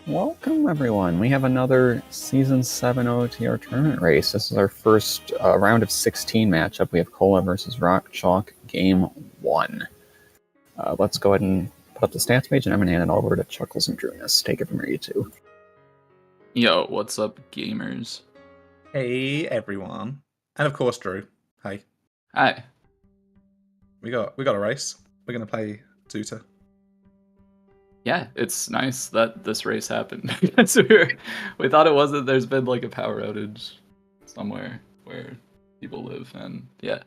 Welcome, everyone. We have another Season 7 OoTR tournament race. This is our first round of 16 matchup. We have Cola versus rockchalk, Game 1. Let's go ahead and put up the stats page, and I'm going to hand it over to Chuckles and Drunas. Take it from here, you two. Yo, what's up, gamers? Hey, everyone. And of course, Drew. Hey. Hi. We got a race. We're going to play Tutor. Yeah, it's nice that this race happened because we thought it wasn't. There's been like a power outage somewhere where people live, and yeah.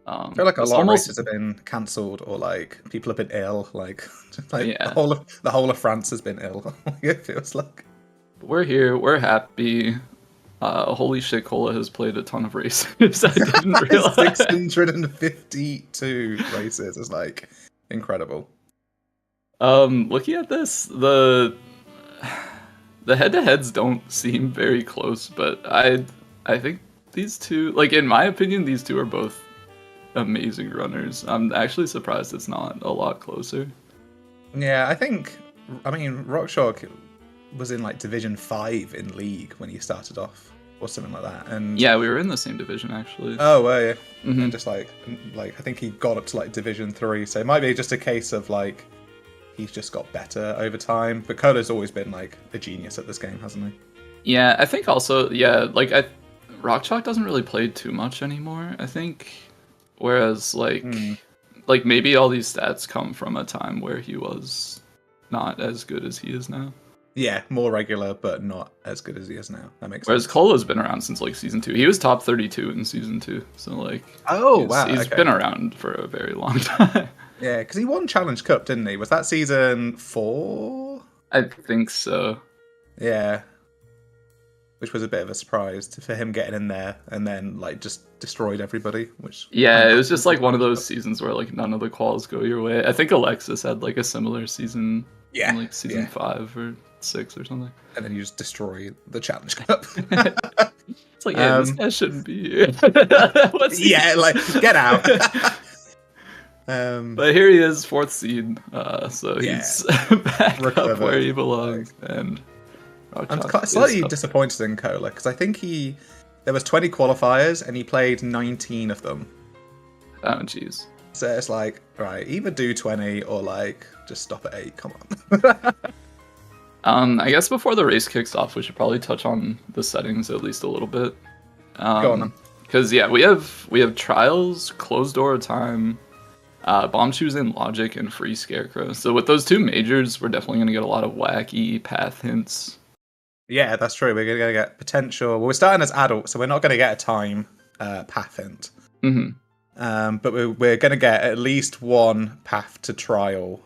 I feel like a lot of races have been cancelled, or like people have been ill. Like yeah. the whole of France has been ill. It feels like. We're here. We're happy. Holy shit, Cola has played a ton of races. I didn't realize 652 races is like incredible. Looking at this, the head-to-heads don't seem very close, but I think these two, like in my opinion, these two are both amazing runners. I'm actually surprised it's not a lot closer. Yeah, I mean, rockchalk was in like Division 5 in League when he started off, or something like that. And yeah, we were in the same division actually. Oh, were you? Mm-hmm. And just like I think he got up to like Division 3, so it might be just a case of like he's just got better over time. But Cola's always been like a genius at this game, hasn't he? Yeah, I think also, yeah, like rockchalk doesn't really play too much anymore, I think. Whereas like maybe all these stats come from a time where he was not as good as he is now. Yeah, more regular, but not as good as he is now. That makes Whereas sense. Cola's been around since like Season 2. He was top 32 in Season 2, so like he's been around for a very long time. Yeah, because he won Challenge Cup, didn't he? Was that Season 4? I think so. Yeah. Which was a bit of a surprise for him getting in there and then like just destroyed everybody. Which yeah, it was just like one of those seasons where like none of the quals go your way. I think Alexis had like a similar season. Yeah, in, like Season 5 or 6 or something. And then you just destroy the Challenge Cup. It's like, yeah, this guy shouldn't be here. Yeah, like get out. But here he is, 4th seed. So he's back up where he belongs. And I'm slightly disappointed in Cola because I think there was 20 qualifiers and he played 19 of them. Oh jeez. So it's like, right, either do 20 or like just stop at 8. Come on. I guess before the race kicks off, we should probably touch on the settings at least a little bit. Go on then. Because yeah, we have trials, closed door time, bomb choosing, logic, and free scarecrow. So with those two majors, we're definitely gonna get a lot of wacky path hints. Yeah, that's true. We're gonna get potential. Well, we're starting as adults, so we're not gonna get a time path hint. Mm-hmm. But we're going to get at least one path to trial.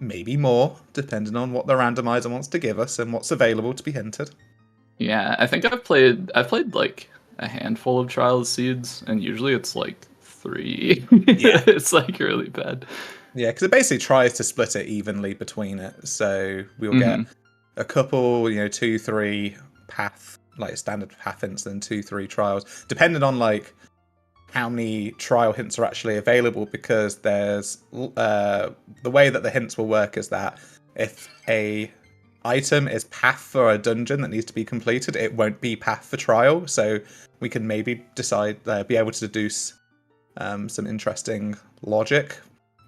Maybe more, depending on what the randomizer wants to give us and what's available to be hinted. Yeah, I think I've played like a handful of trial seeds, and usually it's like 3. Yeah. It's like really bad. Yeah, because it basically tries to split it evenly between it. So we'll get a couple, 2, 3 path, like standard path hints, and 2, 3 trials, depending on like how many trial hints are actually available. Because there's the way that the hints will work is that if a item is path for a dungeon that needs to be completed, it won't be path for trial. So we can maybe decide be able to deduce some interesting logic.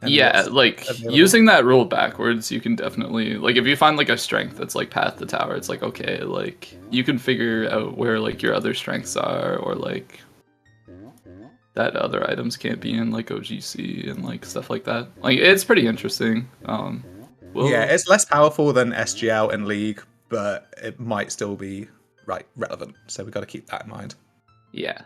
Yeah, like using that rule backwards, you can definitely, like, if you find like a strength that's like path to tower, it's like, okay, like you can figure out where like your other strengths are, or like that other items can't be in like OGC and like stuff like that. Like it's pretty interesting. Yeah, it's less powerful than SGL and League, but it might still be relevant. So we got to keep that in mind. Yeah.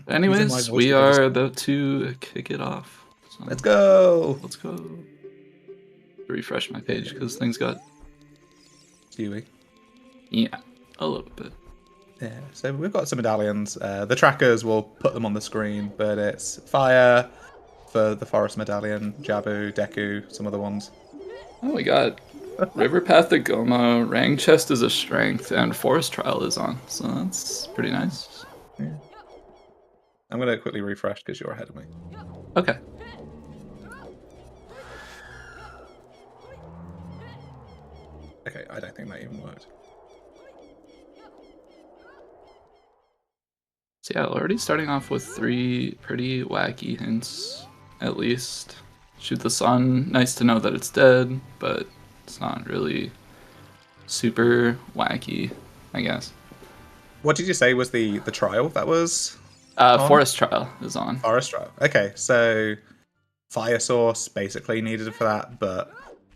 Anyways, we are about to kick it off. So let's go. Let's go. Refresh my page because things got skewy. Yeah, a little bit. Yeah, so we've got some medallions. The trackers, will put them on the screen, but it's fire for the forest medallion, Jabu, Deku, some other ones. Oh, we got River Path to Goma, Rang Chest is a strength, and Forest Trial is on. So that's pretty nice. Yeah. I'm going to quickly refresh because you're ahead of me. Okay. Okay, I don't think that even worked. So yeah, already starting off with 3 pretty wacky hints, at least. Shoot the sun, nice to know that it's dead, but it's not really super wacky, I guess. What did you say was the trial that was on? Forest Trial is on. Forest trial. Okay, so fire source basically needed for that, but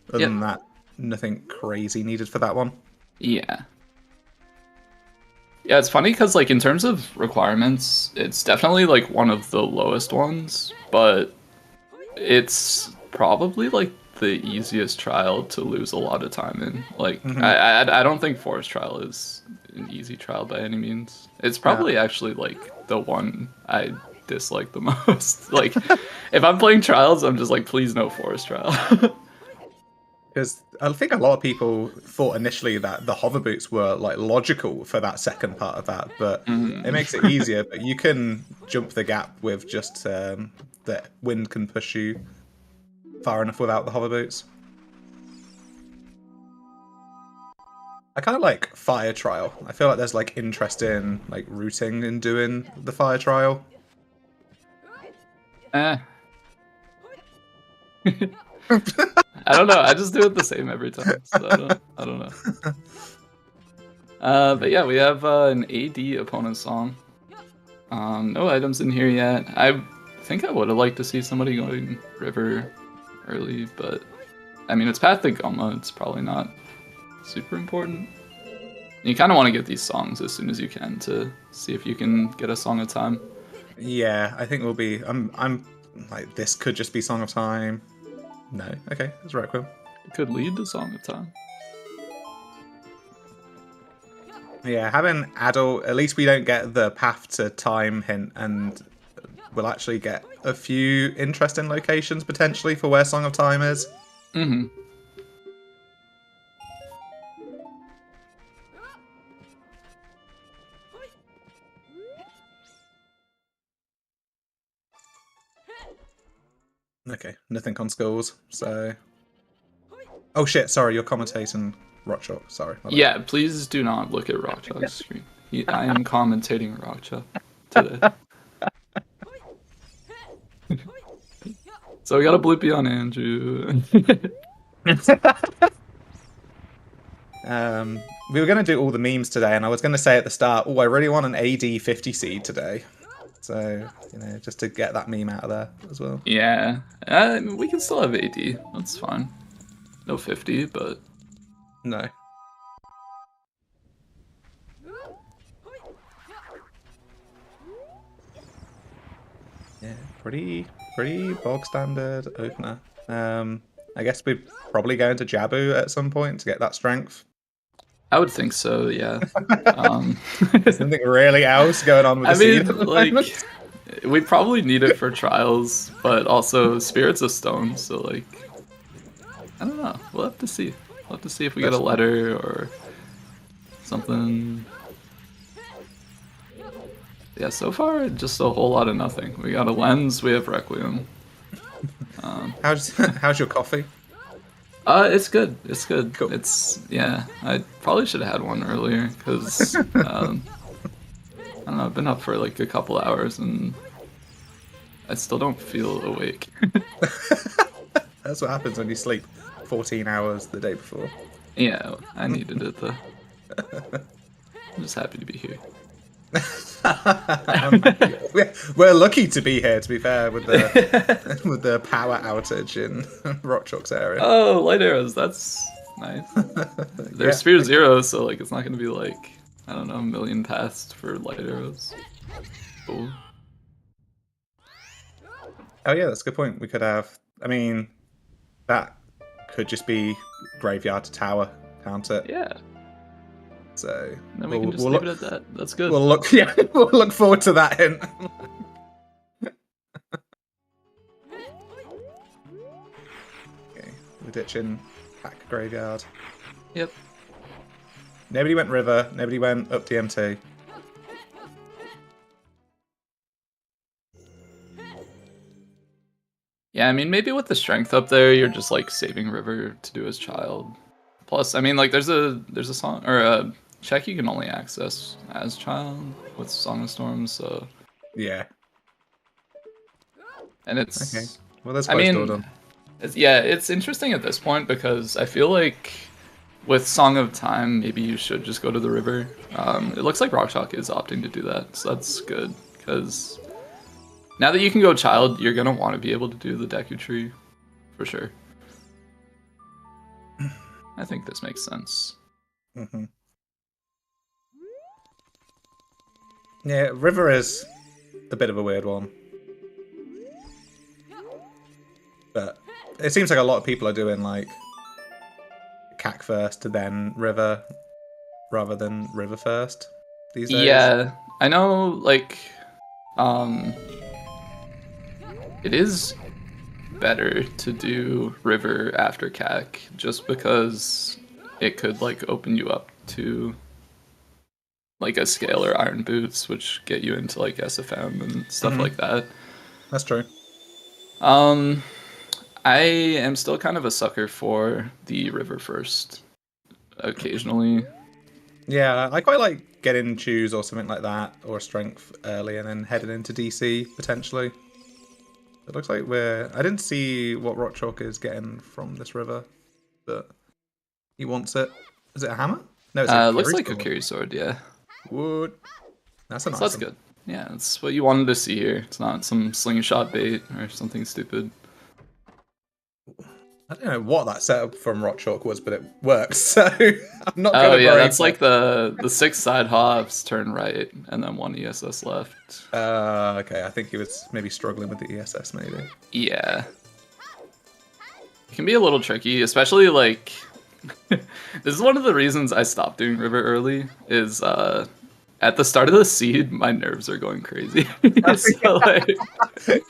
other than that, nothing crazy needed for that one. Yeah. Yeah, it's funny because, like, in terms of requirements, it's definitely, like, one of the lowest ones, but it's probably, like, the easiest trial to lose a lot of time in. Like, I don't think Forest Trial is an easy trial by any means. It's probably actually, like, the one I dislike the most. Like, if I'm playing trials, I'm just like, please no Forest Trial. Because I think a lot of people thought initially that the hover boots were like logical for that second part of that, but it makes it easier. But you can jump the gap with just the wind can push you far enough without the hover boots. I kind of like fire trial. I feel like there's like interest in like routing and doing the fire trial. I don't know. I just do it the same every time. So I don't know. But yeah, we have an AD opponent song. No items in here yet. I think I would have liked to see somebody going river early, but I mean, it's Path to Goma. It's probably not super important. You kind of want to get these songs as soon as you can to see if you can get a song of time. Yeah, I think we'll be. I'm like, this could just be Song of Time. No, okay, it's Requiem. It could lead to Song of Time. Yeah, having adult, at least we don't get the Path to Time hint, and we'll actually get a few interesting locations potentially for where Song of Time is. Mm-hmm. Okay, nothing on schools, so... Oh shit, sorry, you're commentating rockchalk, sorry. Yeah, please do not look at rockchalk's screen. I am commentating rockchalk today. So we got a bloopy on Andrew. We were going to do all the memes today, and I was going to say at the start, oh, I really want an AD 50 seed today. So, you know, just to get that meme out of there as well. Yeah, we can still have AD. That's fine. No 50, but... No. Yeah, pretty bog standard opener. I guess we're probably going to Jabu at some point to get that strength. I would think so, yeah. There's nothing really else going on with the seed at the moment. We probably need it for trials, but also Spirit's a stone, so like, I don't know. We'll have to see. We'll have to see if we get a letter or something. Yeah, so far just a whole lot of nothing. We got a lens. We have Requiem. How's your coffee? It's good. It's good. Cool. Yeah. I probably should have had one earlier because I don't know. I've been up for like a couple hours and I still don't feel awake. That's what happens when you sleep 14 hours the day before. Yeah, I needed it though. I'm just happy to be here. We're lucky to be here, to be fair, with the with the power outage in rockchalk's area. Oh, light arrows, that's nice. They're Sphere 0, so like it's not gonna be like, I don't know, a million paths for light arrows. Cool. Oh yeah, that's a good point. We could have, I mean, that could just be graveyard to tower, can't it? Yeah. So then we can just leave it at that. That's good. We'll look forward to that hint. Okay, we're ditching back graveyard. Yep. Nobody went river. Nobody went up DMT. Yeah, I mean maybe with the strength up there, you're just like saving River to do his child. Plus, I mean, like there's a song or a check you can only access as child with Song of Storms, so Yeah. and it's Okay. Well, that's I close mean, door done. it's interesting at this point because I feel like with Song of Time, maybe you should just go to the river. It looks like rockchalk is opting to do that, so that's good because now that you can go child, you're gonna want to be able to do the Deku Tree for sure. I think this makes sense. Mm-hmm. Yeah, river is a bit of a weird one. But it seems like a lot of people are doing like CAC first to then river rather than river first these days. Yeah, I know, like, it is better to do river after CAC just because it could like open you up to like a scalar iron boots, which get you into like SFM and stuff like that. That's true. I am still kind of a sucker for the river first occasionally. Yeah, I quite like getting choose or something like that, or strength early and then heading into DC potentially. It looks like I didn't see what rockchalk is getting from this river, but he wants it. Is it a hammer? No, it's a Looks Kiri like a sword. Kiri sword, yeah. Wood. That's a nice So that's one. good. Yeah, that's what you wanted to see here. It's not some slingshot bait or something stupid. I don't know what that setup from rockchalk was, but it works. So I'm not gonna. Oh yeah, break that's it. like the 6 side hops turn right and then 1 ESS left. Okay, I think he was maybe struggling with the ESS, maybe. Yeah. It can be a little tricky, especially like this is one of the reasons I stopped doing river early is at the start of the seed my nerves are going crazy. So like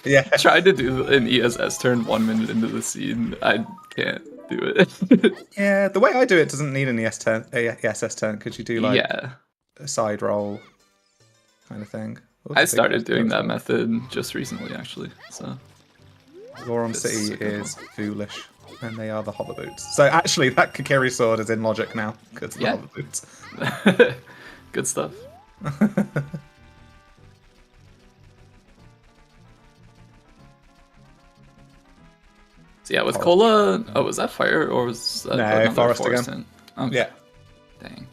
Yeah. trying to do an ESS turn 1 minute into the seed, I can't do it. Yeah, the way I do it doesn't need an ESS turn because you do like Yeah. a side roll kind of thing. Oh, I it's a big started doing box. that method just recently actually. So Goron It's City a good is foolish, and they are the hover boots. So actually, that Kakiri sword is in logic now because of the Yeah. hover boots. good stuff. So yeah, with Forest. Cola, oh, was that fire or was that No, another forest forest again. hint? Okay. Yeah. Dang.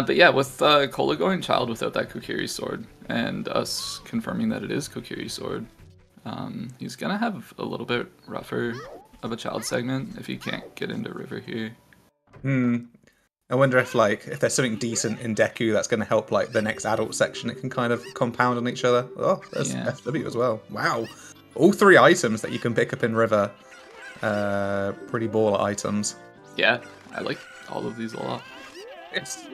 But yeah, with Cola going child without that Kokiri sword, and us confirming that it is Kokiri sword, he's gonna have a little bit rougher of a child segment if he can't get into river here. I wonder if there's something decent in Deku that's going to help like the next adult section. It can kind of compound on each other. Oh, there's Yeah. FW as well. Wow, all 3 items that you can pick up in River. Pretty baller items. Yeah, I like all of these a lot.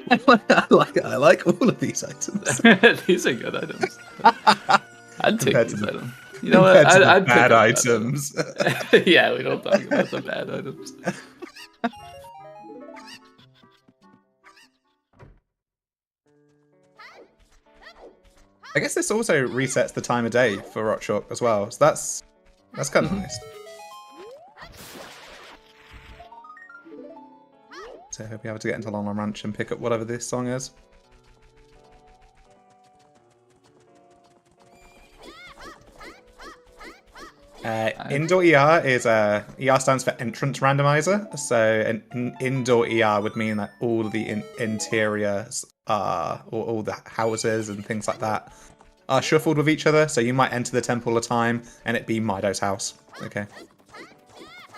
I like all of these items. These are good items. I'd take Compared to these the- items. You know what? Compared to the I'd pick bad up items. Yeah, we don't talk about the bad items. I guess this also resets the time of day for rockchalk as well. So that's kind of nice. So he'll be able to get into Long Long Ranch and pick up whatever this song is. Indoor ER is ER stands for entrance randomizer. So an indoor ER would mean that all of the interiors are, or all the houses and things like that, are shuffled with each other. So you might enter the temple a time and it be Mido's house. Okay.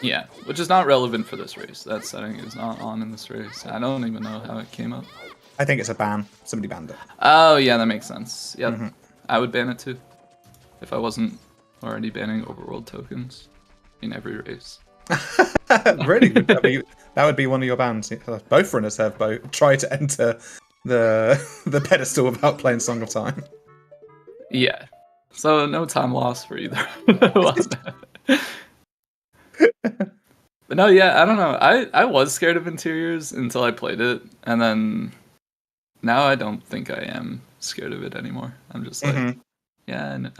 Yeah, which is not relevant for this race. That setting is not on in this race. I don't even know how it came up. I think it's a ban. Somebody banned it. Oh, yeah, that makes sense. Yeah, I would ban it too. If I wasn't already banning overworld tokens in every race. Really? That would be one of your bans. Both runners have tried to enter the pedestal without playing Song of Time. Yeah. So no time loss for either. But no, yeah, I don't know. I was scared of interiors until I played it, and then now I don't think I am scared of it anymore. I'm just like, yeah, and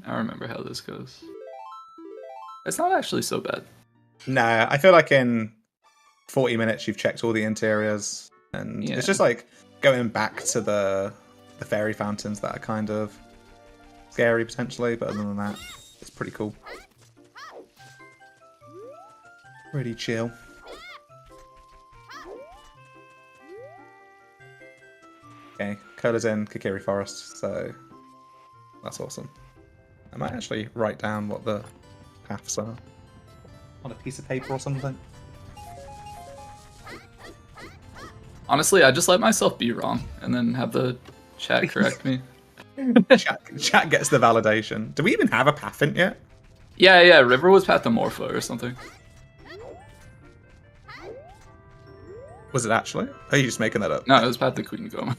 I remember how this goes. It's not actually so bad. No, I feel like in 40 minutes, you've checked all the interiors, and Yeah. it's just like going back to the fairy fountains that are kind of scary potentially, but other than that, it's pretty cool. Pretty chill. Okay, Cola's in Kokiri Forest, so that's awesome. I might actually write down what the paths are on a piece of paper or something. Honestly, I just let myself be wrong and then have the chat correct me. Chat gets the validation. Do we even have a path hint yet? Yeah, River was Pathomorpha or something. Was it actually? Are you just making that up? No, it was Path the Queen Goma.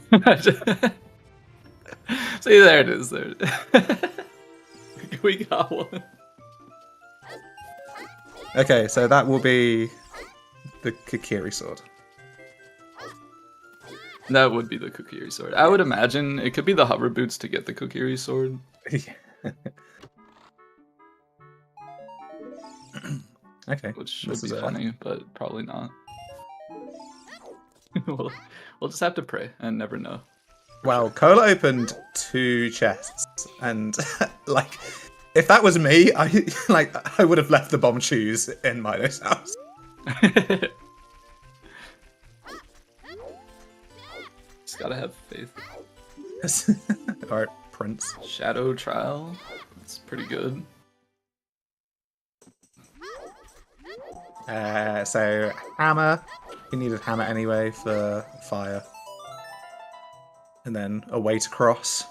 See, there it is. There. We got one. Okay, so that will be the Kokiri sword. That would be the Kokiri sword. I would imagine it could be the hover boots to get the Kokiri sword. Okay. Which would be funny, but probably not. we'll just have to pray and never know. Well, Cola opened 2 chests, and like, if that was me, I would have left the bomb shoes in Milo's house. Just gotta have faith. Alright, Prince. Shadow Trial. That's pretty good. So hammer. You needed hammer anyway for fire. And then a way to cross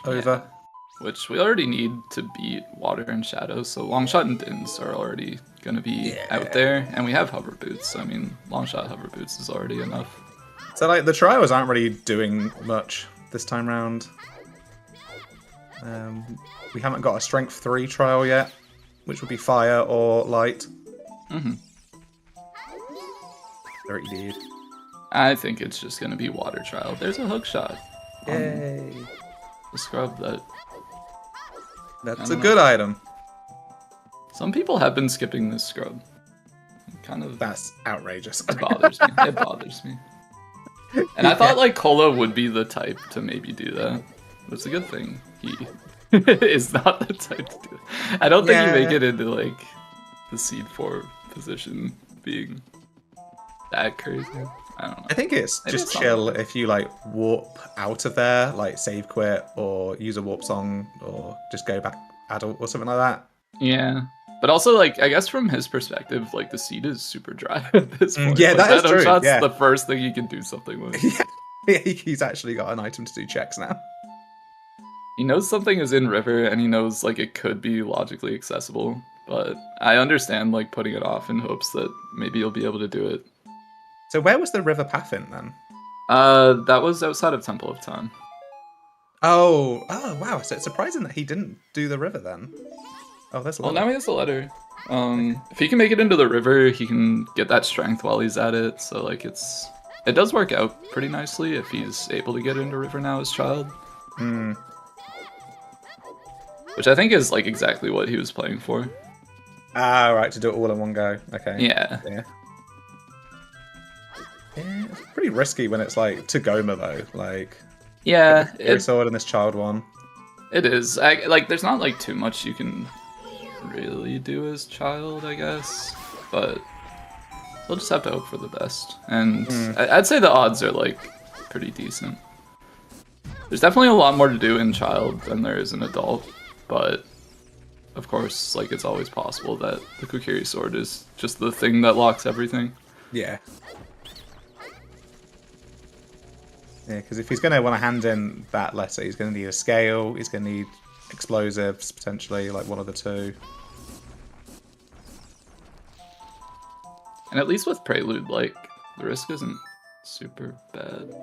over. Yeah. Which we already need to beat water and shadow, so Longshot and Dins are already gonna be out there, and we have hover boots. So, I mean, Longshot hover boots is already enough. So like the trials aren't really doing much this time round. We haven't got a strength 3 trial yet, which would be fire or light. Mm-hmm. Very indeed. I think it's just gonna be water trial. There's a hook shot. Yay! The scrub that. That's a good item. Some people have been skipping this scrub. Kind of. That's outrageous. It bothers me. It bothers me. And I thought like Cola would be the type to maybe do that. But it's a good thing he is not the type to do it. I don't think you make it into like the seed 4 position being that crazy. I don't know. I think it's just chill if you like warp out of there, like save quit or use a warp song or just go back adult or something like that. Yeah. But also, like, I guess from his perspective, like, the seed is super dry at this point. Yeah, like, that is true. Shot's Yeah. the first thing he can do something with. Yeah, he's actually got an item to do checks now. He knows something is in River, and he knows, like, it could be logically accessible. But I understand, like, putting it off in hopes that maybe you'll be able to do it. So where was the river path in then? That was outside of Temple of Time. Oh, wow. So it's surprising that he didn't do the river then. Oh, that's a Well, lot. now he has the letter. If he can make it into the river, he can get that strength while he's at it. So, like, it does work out pretty nicely if he's able to get into river now as child. Which I think is, like, exactly what he was playing for. Ah, right, to do it all in one go. Okay. Yeah. Yeah, it's pretty risky when it's, like, to Goma, though. Like, Yeah. Fairy Sword and this child one. It is. Like, there's not, like, too much you can really do as child, I guess. But we'll just have to hope for the best. And I'd say the odds are, like, pretty decent. There's definitely a lot more to do in child than there is in adult. But, of course, like, it's always possible that the Kokiri sword is just the thing that locks everything. Yeah. Yeah, because if he's going to want to hand in that letter, he's going to need a scale, he's going to need explosives, potentially, like one of the two. And at least with Prelude, like, the risk isn't super bad.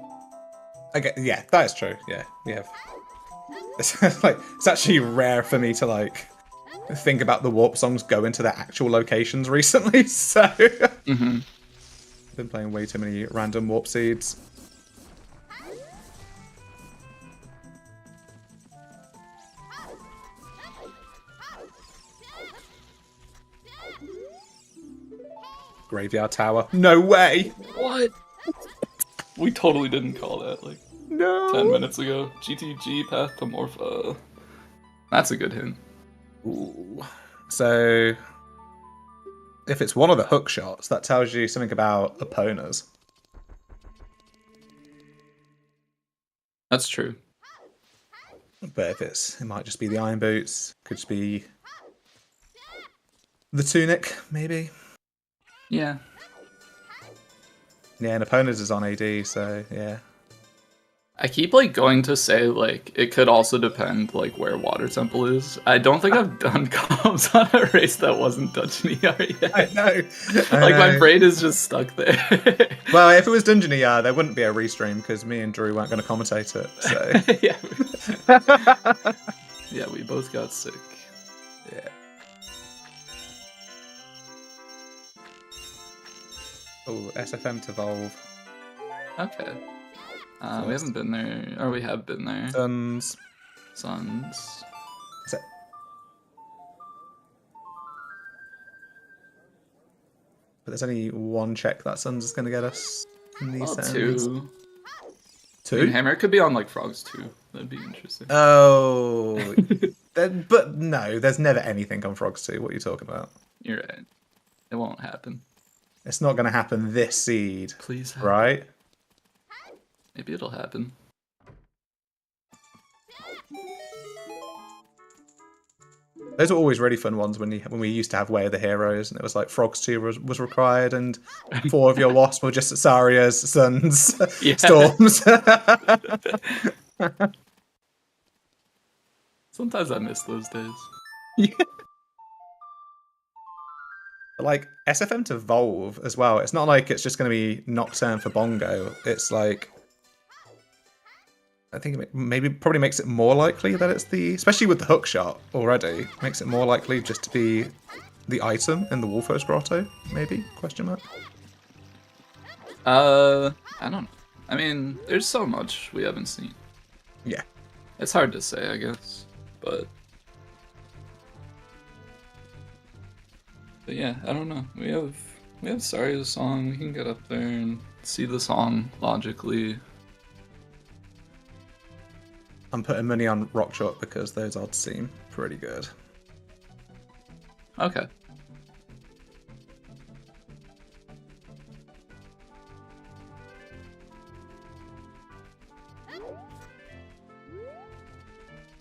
Okay, yeah, that is true. Yeah, we have. It's like it's actually rare for me to like think about the warp songs go into their actual locations recently. So been playing way too many random warp seeds. Graveyard Tower. No way! What? We totally didn't call that like No! 10 minutes ago. GTG Path to Morpha. That's a good hint. Ooh. So, if it's one of the hook shots, that tells you something about opponents. That's true. But if it might just be the Iron Boots, could just be the Tunic, maybe. Yeah. Yeah, and opponents is on AD, so yeah. I keep like going to say like it could also depend like where Water Temple is. I don't think I've done comps on a race that wasn't Dungeon ER yet. I know. Like my brain is just stuck there. Well, if it was Dungeon ER, there wouldn't be a restream because me and Drew weren't going to commentate it. So yeah. Yeah, we both got sick. yeah. Oh, SFM to Volve. Okay. We haven't been there, or we have been there. Suns. Suns. Is it? But there's only one check that Suns is going to get us in these settings. Two. Two? Hammer could be on like Frogs too. That'd be interesting. Oh. But no, there's never anything on Frogs 2. What are you talking about? You're right. It won't happen. It's not going to happen this seed. Please happen. Right? Maybe it'll happen. Those are always really fun ones when we used to have Way of the Heroes, and it was like Frogs 2 was required, and 4 of your Wasps were just Sarias, Suns, Storms. Sometimes I miss those days. Yeah. Like, SFM to Volve as well, it's not like it's just going to be Nocturne for Bongo. It's like, I think it probably makes it more likely that it's especially with the hook shot already, makes it more likely just to be the item in the Wolfos Grotto, maybe? Question mark? I don't know. I mean, there's so much we haven't seen. Yeah. It's hard to say, I guess, but yeah, I don't know. We have Saria's song. We can get up there and see the song logically. I'm putting money on rockchalk because those odds seem pretty good. Okay.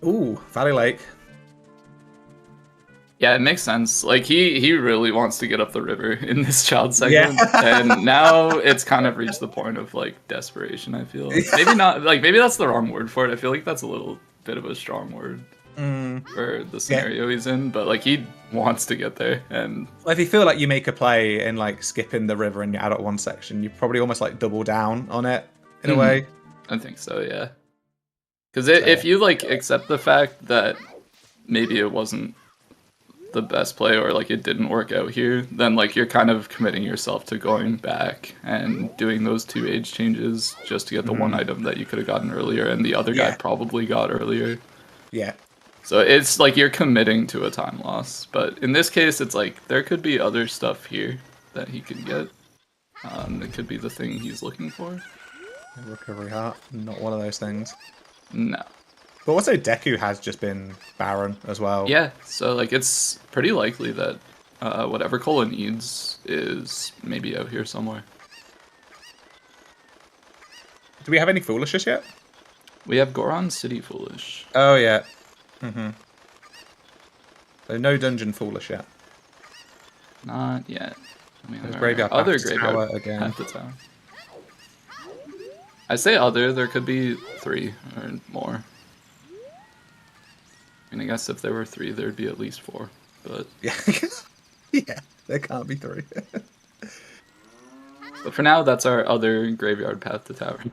Ooh, Valley Lake. Yeah, it makes sense. Like he really wants to get up the river in this child segment, and now it's kind of reached the point of like desperation. I feel maybe not. Like maybe that's the wrong word for it. I feel like that's a little bit of a strong word for the scenario he's in. But like he wants to get there, and well, if you feel like you make a play in like skipping the river and you add up one section, you probably almost like double down on it in a way. I think so. Yeah, because if you like accept the fact that maybe it wasn't the best play or like it didn't work out here, then like you're kind of committing yourself to going back and doing those 2 age changes just to get the one item that you could have gotten earlier and the other guy probably got earlier. Yeah. So it's like you're committing to a time loss. But in this case, it's like there could be other stuff here that he could get. It could be the thing he's looking for. Recovery heart, not one of those things. No. But also Deku has just been Baron as well. Yeah, so like it's pretty likely that whatever Cola needs is maybe out here somewhere. Do we have any Foolishes yet? We have Goron City Foolish. Oh yeah. So no Dungeon Foolish yet. Not yet. I mean, there's Graveyard other Path to Graveyard Tower again. Path to Tower. I say other, there could be 3 or more. I mean, I guess if there were 3, there'd be at least 4, but... Yeah, yeah, there can't be 3. But for now, that's our other Graveyard Path to Tower.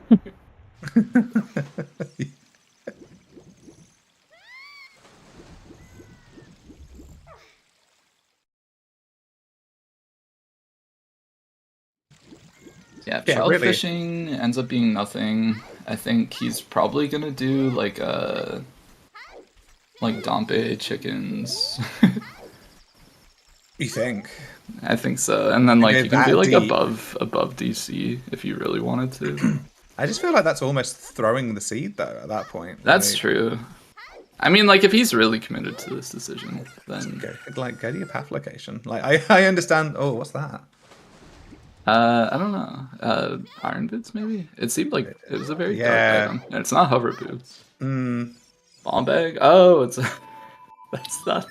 Yeah, child fishing ends up being nothing. I think he's probably gonna do like Dompe chickens. You think? I think so. And then like You're you can be that like deep. above DC if you really wanted to. I just feel like that's almost throwing the seed though at that point. That's like, true. I mean, like if he's really committed to this decision, then go to your path location. Like I understand. Oh, what's that? I don't know. Iron boots maybe. It seemed like it was a very dark item, and it's not hover boots. Bomb bag. Oh, it's that's not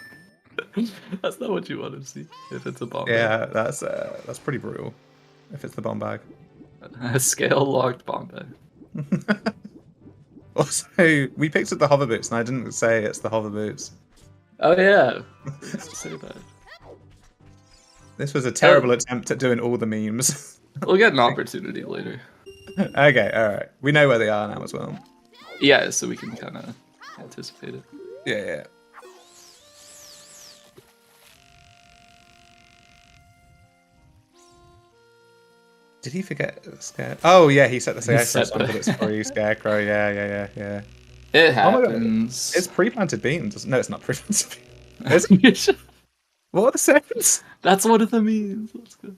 that's not what you want to see if it's a bomb bag. Yeah, that's pretty brutal. If it's the bomb bag. A scale locked bomb bag. Also, we picked up the hover boots, and I didn't say it's the hover boots. Oh yeah. Let's say that. This was a terrible attempt at doing all the memes. We'll get an opportunity later. Okay, all right. We know where they are now as well. Yeah, so we can kind of anticipate it. Yeah. Did he forget Scarecrow? Oh yeah, he set the Scarecrow on, but it's for you, Scarecrow. Yeah. It happens. It's pre-planted beans. No, it's not pre-planted beans. What are the sounds? That's one of the memes. Let's go.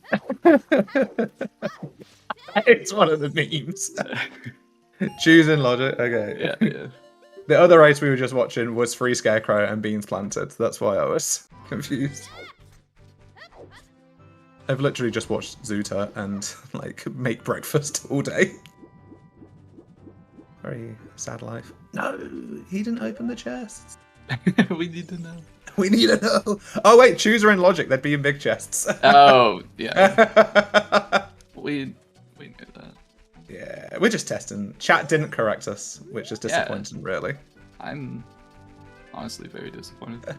It's one of the memes. Choosing logic. Okay. Yeah. The other race we were just watching was Free Scarecrow and Beans Planted. That's why I was confused. I've literally just watched Zuta and like make breakfast all day. Very sad life. No, he didn't open the chests. We need to know. We need to know. Oh wait, Chooser and Logic, they'd be in big chests. Oh yeah. we knew that. Yeah, we're just testing. Chat didn't correct us, which is disappointing, really. I'm honestly very disappointed.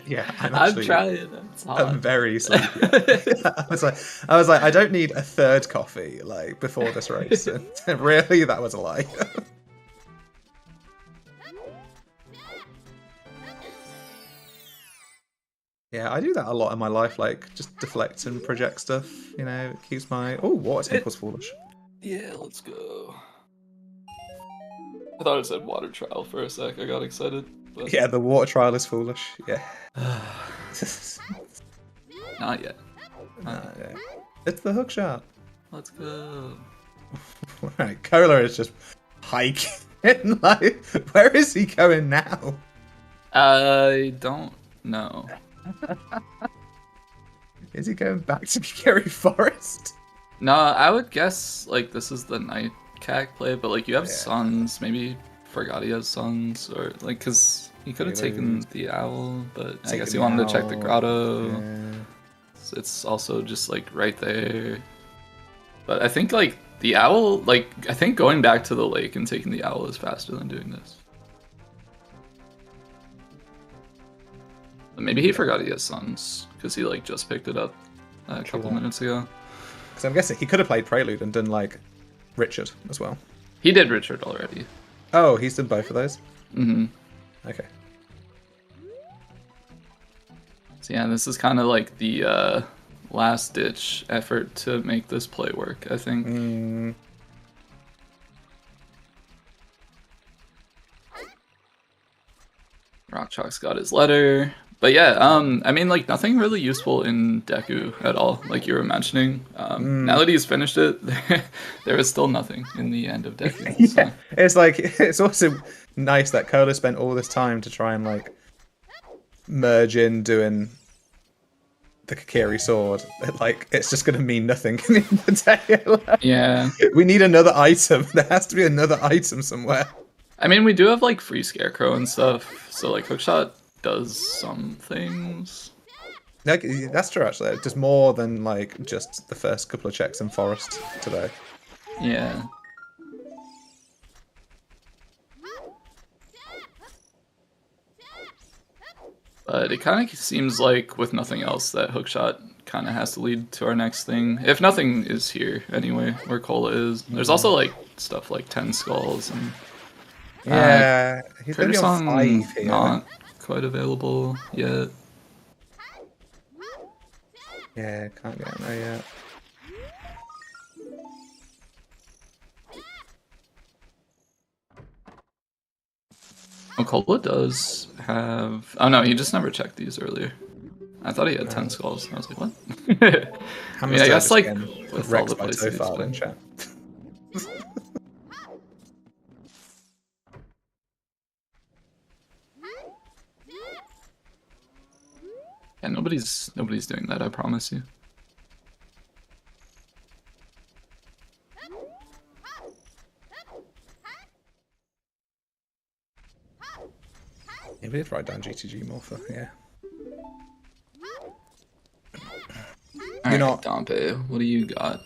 Yeah, I'm trying. I'm very sleepy. I was like, I don't need a third coffee like before this race. And really, that was a lie. Yeah, I do that a lot in my life, like just deflect and project stuff. You know, it keeps my water tank was foolish. Yeah, let's go. I thought it said water trial for a sec. I got excited. But... Yeah, the water trial is foolish. Yeah. Not yet. Yeah. It's the hook shot. Let's go. Right, Cola is just hiking. Like, where is he going now? I don't know. Is he going back to Gary Forest? No, I would guess like this is the night CAC play, but like you have sons, maybe forgot he has sons, or like because he could have taken the owl, but I guess he wanted to check the grotto. Yeah. So it's also just like right there. But I think like the owl, like I think going back to the lake and taking the owl is faster than doing this. But maybe he forgot he has sons because he like just picked it up a couple minutes ago. Because I'm guessing he could have played Prelude and done like Richard as well. He did Richard already. Oh, he's done both of those? Mm-hmm. Okay. So yeah, this is kind of like the last-ditch effort to make this play work, I think. Rockchalk's got his letter. But yeah, I mean, like, nothing really useful in Deku at all, like you were mentioning. Now that he's finished it, there is still nothing in the end of Deku. Yeah. So. It's like, it's also nice that Cola spent all this time to try and, like, merge in doing the Kakiri sword. Like, it's just going to mean nothing in the day. Like, Yeah. we need another item. There has to be another item somewhere. I mean, we do have, like, free Scarecrow and stuff, so, like, Hookshot does some things. Like, that's true, actually. It does more than, like, just the first couple of checks in Forest today. Yeah. But it kind of seems like, with nothing else, that Hookshot kind of has to lead to our next thing. If nothing is here, anyway, where Cola is. There's also, like, stuff like 10 Skulls and... Yeah, he's going to be on 5 here. Not quite available yet. Yeah, can't get in there yet. Okola does have... Oh no, he just never checked these earlier. I thought he had 10 skulls. I was like, what? I mean, I guess, like, with all the places he's in been. chat. Yeah, nobody's doing that, I promise you. Yeah, we did write down GTG Morpher, yeah. Alright, not... Dompe, what do you got?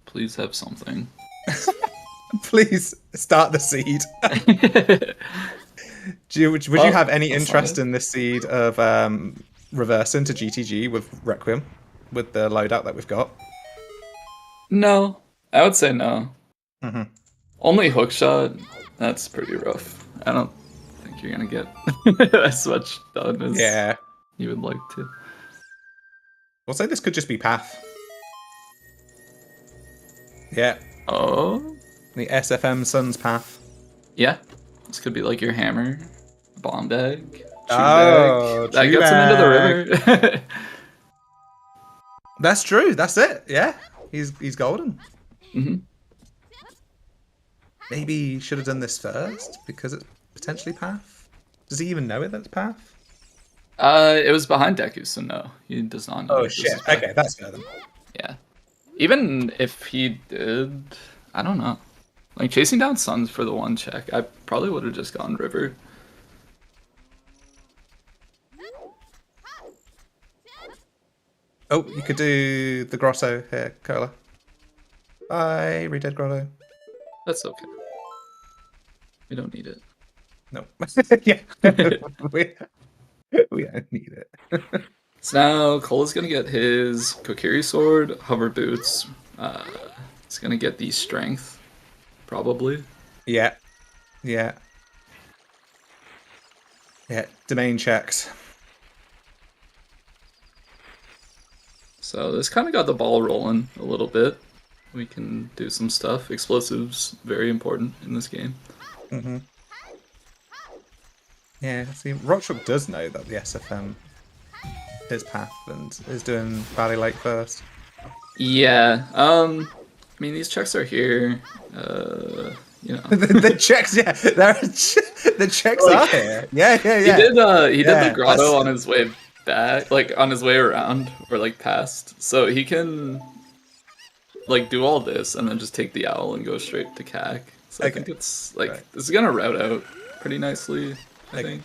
Please have something. Please start the seed. Would you have any interest in this seed of reversing to GTG with Requiem, with the loadout that we've got? No, I would say no. Mm-hmm. Only hookshot, that's pretty rough. I don't think you're gonna get as much done as you would like to. We'll say this could just be Path. Yeah. Oh? The SFM Sun's Path. Yeah. This could be like your hammer, bomb bag, bag. That gets him into the river. That's true. That's it. Yeah. He's golden. Mm-hmm. Maybe he should have done this first because it's potentially Path. Does he even know it that's Path? It was behind Deku, so no, he does not know. Oh shit! Okay, that's fair then. Yeah, even if he did, I don't know. Like chasing down Suns for the one check, I probably would have just gone River. Oh, you could do the Grotto here, Cola. Bye, Redead Grotto. That's okay. We don't need it. No. Yeah. We don't need it. So now Cola's gonna get his Kokiri sword, hover boots. He's gonna get the strength, probably. Yeah. Yeah. Yeah. Domain checks. So this kind of got the ball rolling a little bit. We can do some stuff. Explosives, very important in this game. Mm-hmm. Yeah, see, rockchalk does know that the SFM is Path and is doing Valley Lake first. Yeah, I mean, these checks are here, you know. the checks, yeah, the checks are here. Yeah. He did the grotto on his way back, like, on his way around, or, like, past. So he can, like, do all this and then just take the owl and go straight to CAC. So I think it's, like, this is gonna route out pretty nicely. I think.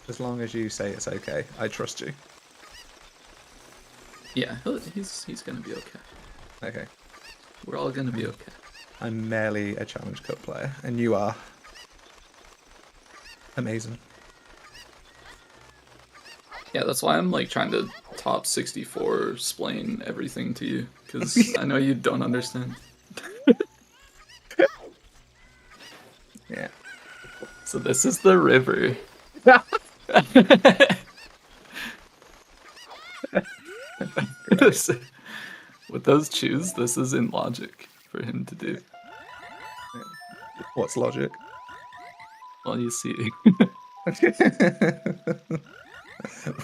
As long as you say it's okay, I trust you. Yeah, he's gonna be okay. Okay. We're all gonna be okay. I'm merely a Challenge Cup player, and you are. Amazing. Yeah, that's why I'm like trying to top 64 explain everything to you, because I know you don't understand. Yeah. So this is the river. With those chews, this is in logic for him to do. What's logic? Well, you see.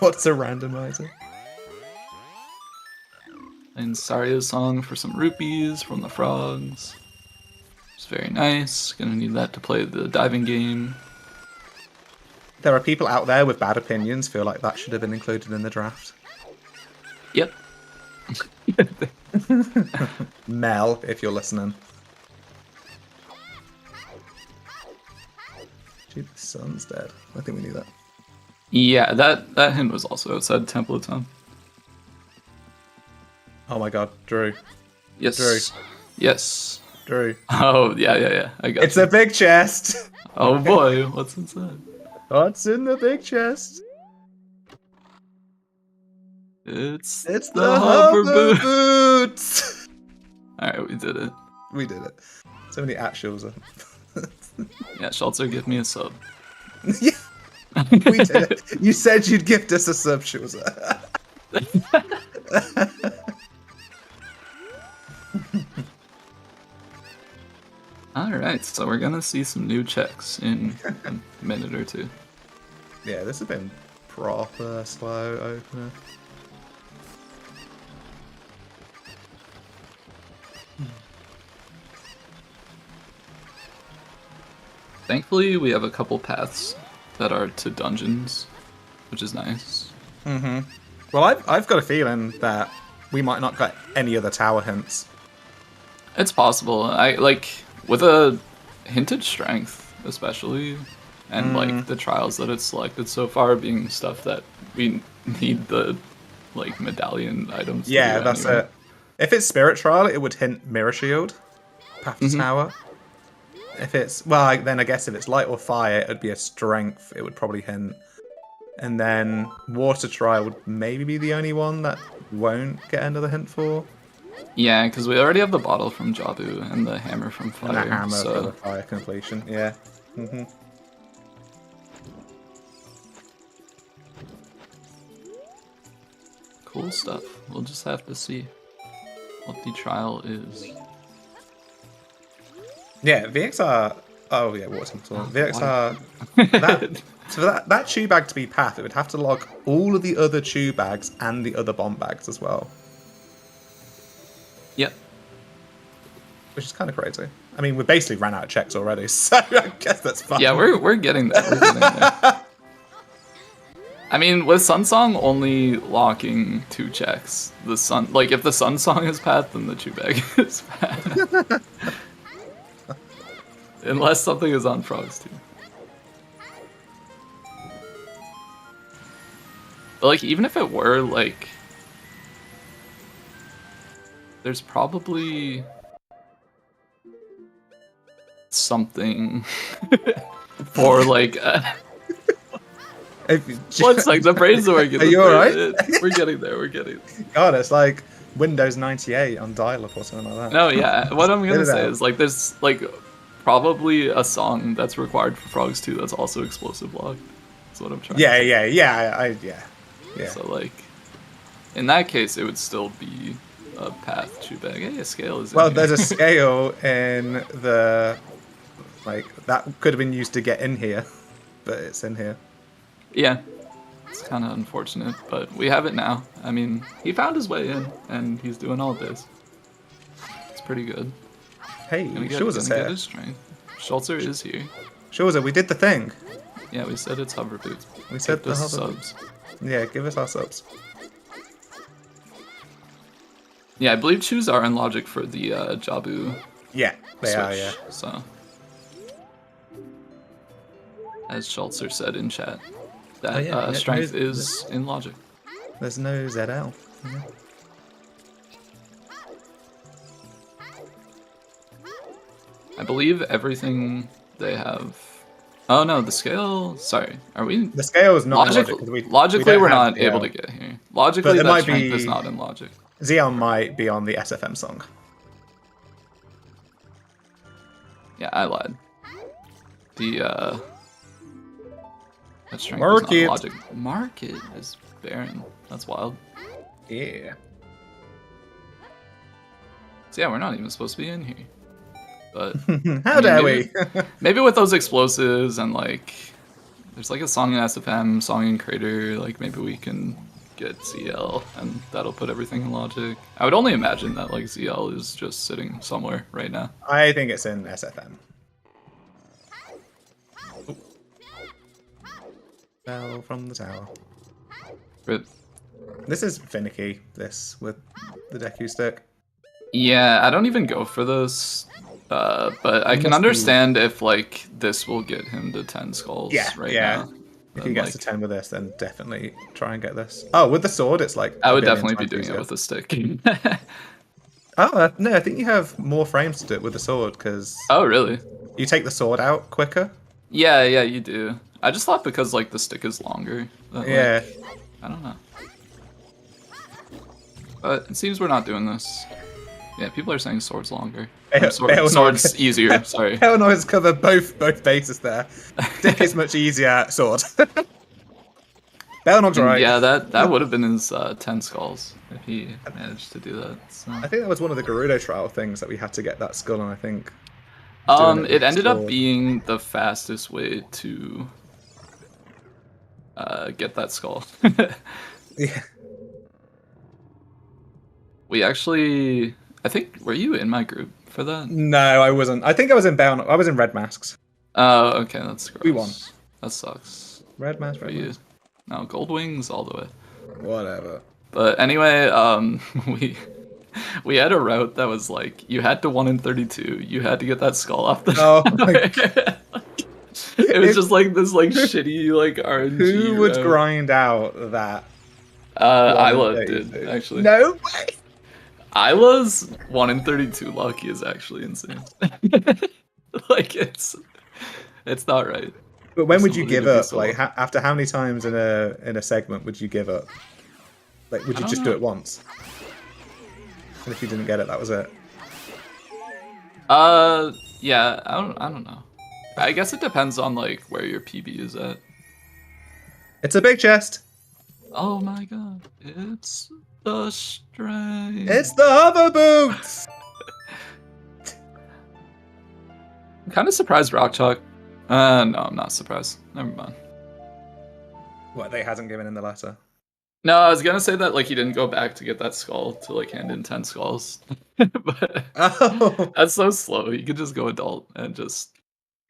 What's a randomizer? And Sario's song for some rupees from the frogs. It's very nice. Gonna need that to play the diving game. There are people out there with bad opinions, feel like that should have been included in the draft. Yep. Mel, if you're listening. Dude, the sun's dead. I think we knew that. Yeah, that hint was also outside Temple of Time. Oh my god, Drew. Yes. Drew. Yes. Drew. Oh, yeah. I got It's a big chest! Oh boy, what's inside? What's in the big chest? It's the hover boots! Alright, we did it. We did it. So many actuals. Yeah, Schultzer, give me a sub. Yeah, we did it. You said you'd gift us a sub, Schultzer. Alright, so we're gonna see some new checks in a minute or two. Yeah, this has been proper slow opener. Thankfully, we have a couple paths that are to dungeons, which is nice. Mm-hmm. Well, I've got a feeling that we might not get any other tower hints. It's possible. I like with a hinted strength, especially, and like the trials that it's selected so far being stuff that we need the like medallion items. Yeah, to that's anyway. it. If it's Spirit Trial, it would hint Mirror Shield, Path to Tower. If it's, well, then I guess if it's Light or Fire, it would be a Strength, it would probably hint. And then Water Trial would maybe be the only one that won't get another hint for. Yeah, because we already have the bottle from Jabu and the hammer from Fire. And the hammer so... for the Fire completion, yeah. Cool stuff. We'll just have to see what the trial is. Yeah, VXR. Oh yeah, Water Temple. VXR. So that chew bag to be path, it would have to log all of the other chew bags and the other bomb bags as well. Yep. Which is kind of crazy. I mean, we basically ran out of checks already, so I guess that's fine. Yeah, we're getting there. We're getting there. I mean, with Sunsong only locking 2 checks, the sun like if the Sunsong is path, then the chew bag is path. Unless something is on Frogs too. But like, even if it were, like, there's probably something for like. 1 sec, the brain's working. Are you alright? We're getting there. We're getting there. God, it's like Windows 98 on dial-up or something like that. No, yeah. What I'm gonna say out. is like, there's like probably a song that's required for Frogs 2 that's also explosive logged. That's what I'm trying. Yeah. So like, in that case, it would still be a path chew bag. Hey, a scale is. Well, in here. there's a scale in the that could have been used to get in here, but it's in here. Yeah, it's kind of unfortunate, but we have it now. I mean, he found his way in, and he's doing all this. It's pretty good. Hey, Gonna Schulzer's get here. his strength. Schulzer is here. Schulzer, we did the thing. Yeah, we said it's hover boots. We said Give the us hover subs. Yeah, give us our subs. Yeah, I believe chews are in logic for the Jabu Yeah, they switch. are, yeah. So, as Schulzer said in chat, that strength is in logic. There's no ZL. Yeah. I believe everything they have. Oh no, the scale. Sorry, are we? The scale is not Logic, in logic. logically, don't we're have not able ZL. to get here. Logically, But it that might strength is be- not in logic. ZL might be on the SFM song. Yeah, I lied. The that strength is not Market. in logic. Market is barren. That's wild. Yeah. So yeah, we're not even supposed to be in here. But How dare maybe, we? maybe with those explosives and like, there's like a song in SFM, song in Crater. Like maybe we can get ZL, and that'll put everything in logic. I would only imagine that like ZL is just sitting somewhere right now. I think it's in SFM. Fell from the tower. But This is finicky, this, with the Deku stick. yeah, I don't even go for this. But I It can must be- understand if like this will get him to 10 skulls right now. If then, he gets like, to 10 with this, then definitely try and get this. Oh, with the sword, it's like... I a would billion definitely be times doing it easier. with a stick. Oh, no, I think you have more frames to do it with the sword, because Oh, really? you take the sword out quicker. Yeah, you do. I just thought because like the stick is longer. That, Yeah. like, I don't know. But it seems we're not doing this. Yeah, people are saying sword's longer. Sword's easier. Sorry. Hell no, it's cover both bases there. Dick is much easier. Sword. Belnog's right. Yeah, that would have been his 10 skulls if he managed to do that. So. I think that was one of the Gerudo trial things that we had to get that skull on, I think. It ended up being the fastest way to get that skull. Yeah. We actually, I think, were you in my group for that? No, I wasn't. I think I was in I was in red masks. Oh, okay, that's gross. We won. That sucks. Red mask, For red you. mask. No, gold wings all the way. Whatever. But anyway, we had a route that was like you had to 1 in 32. You had to get that skull off the. Oh my God. It was just like this like shitty like RNG. Who would route. grind out that? Isla did actually. No way. Isla's 1 in 32 lucky is actually insane. Like it's not right. But when would you Somebody give to be up? so Like after how many times in a segment would you give up? Like would you just do it once? And if you didn't get it, that was it. Yeah, I don't know. I guess it depends on like where your PB is at. It's a big chest. Oh my god, it's the strength. It's the hover boots. I'm kind of surprised rockchalk. No, I'm not surprised. Never mind. What, they hasn't given in the letter? No, I was gonna say that like he didn't go back to get that skull to like hand in 10 skulls, but that's so slow. You could just go adult and just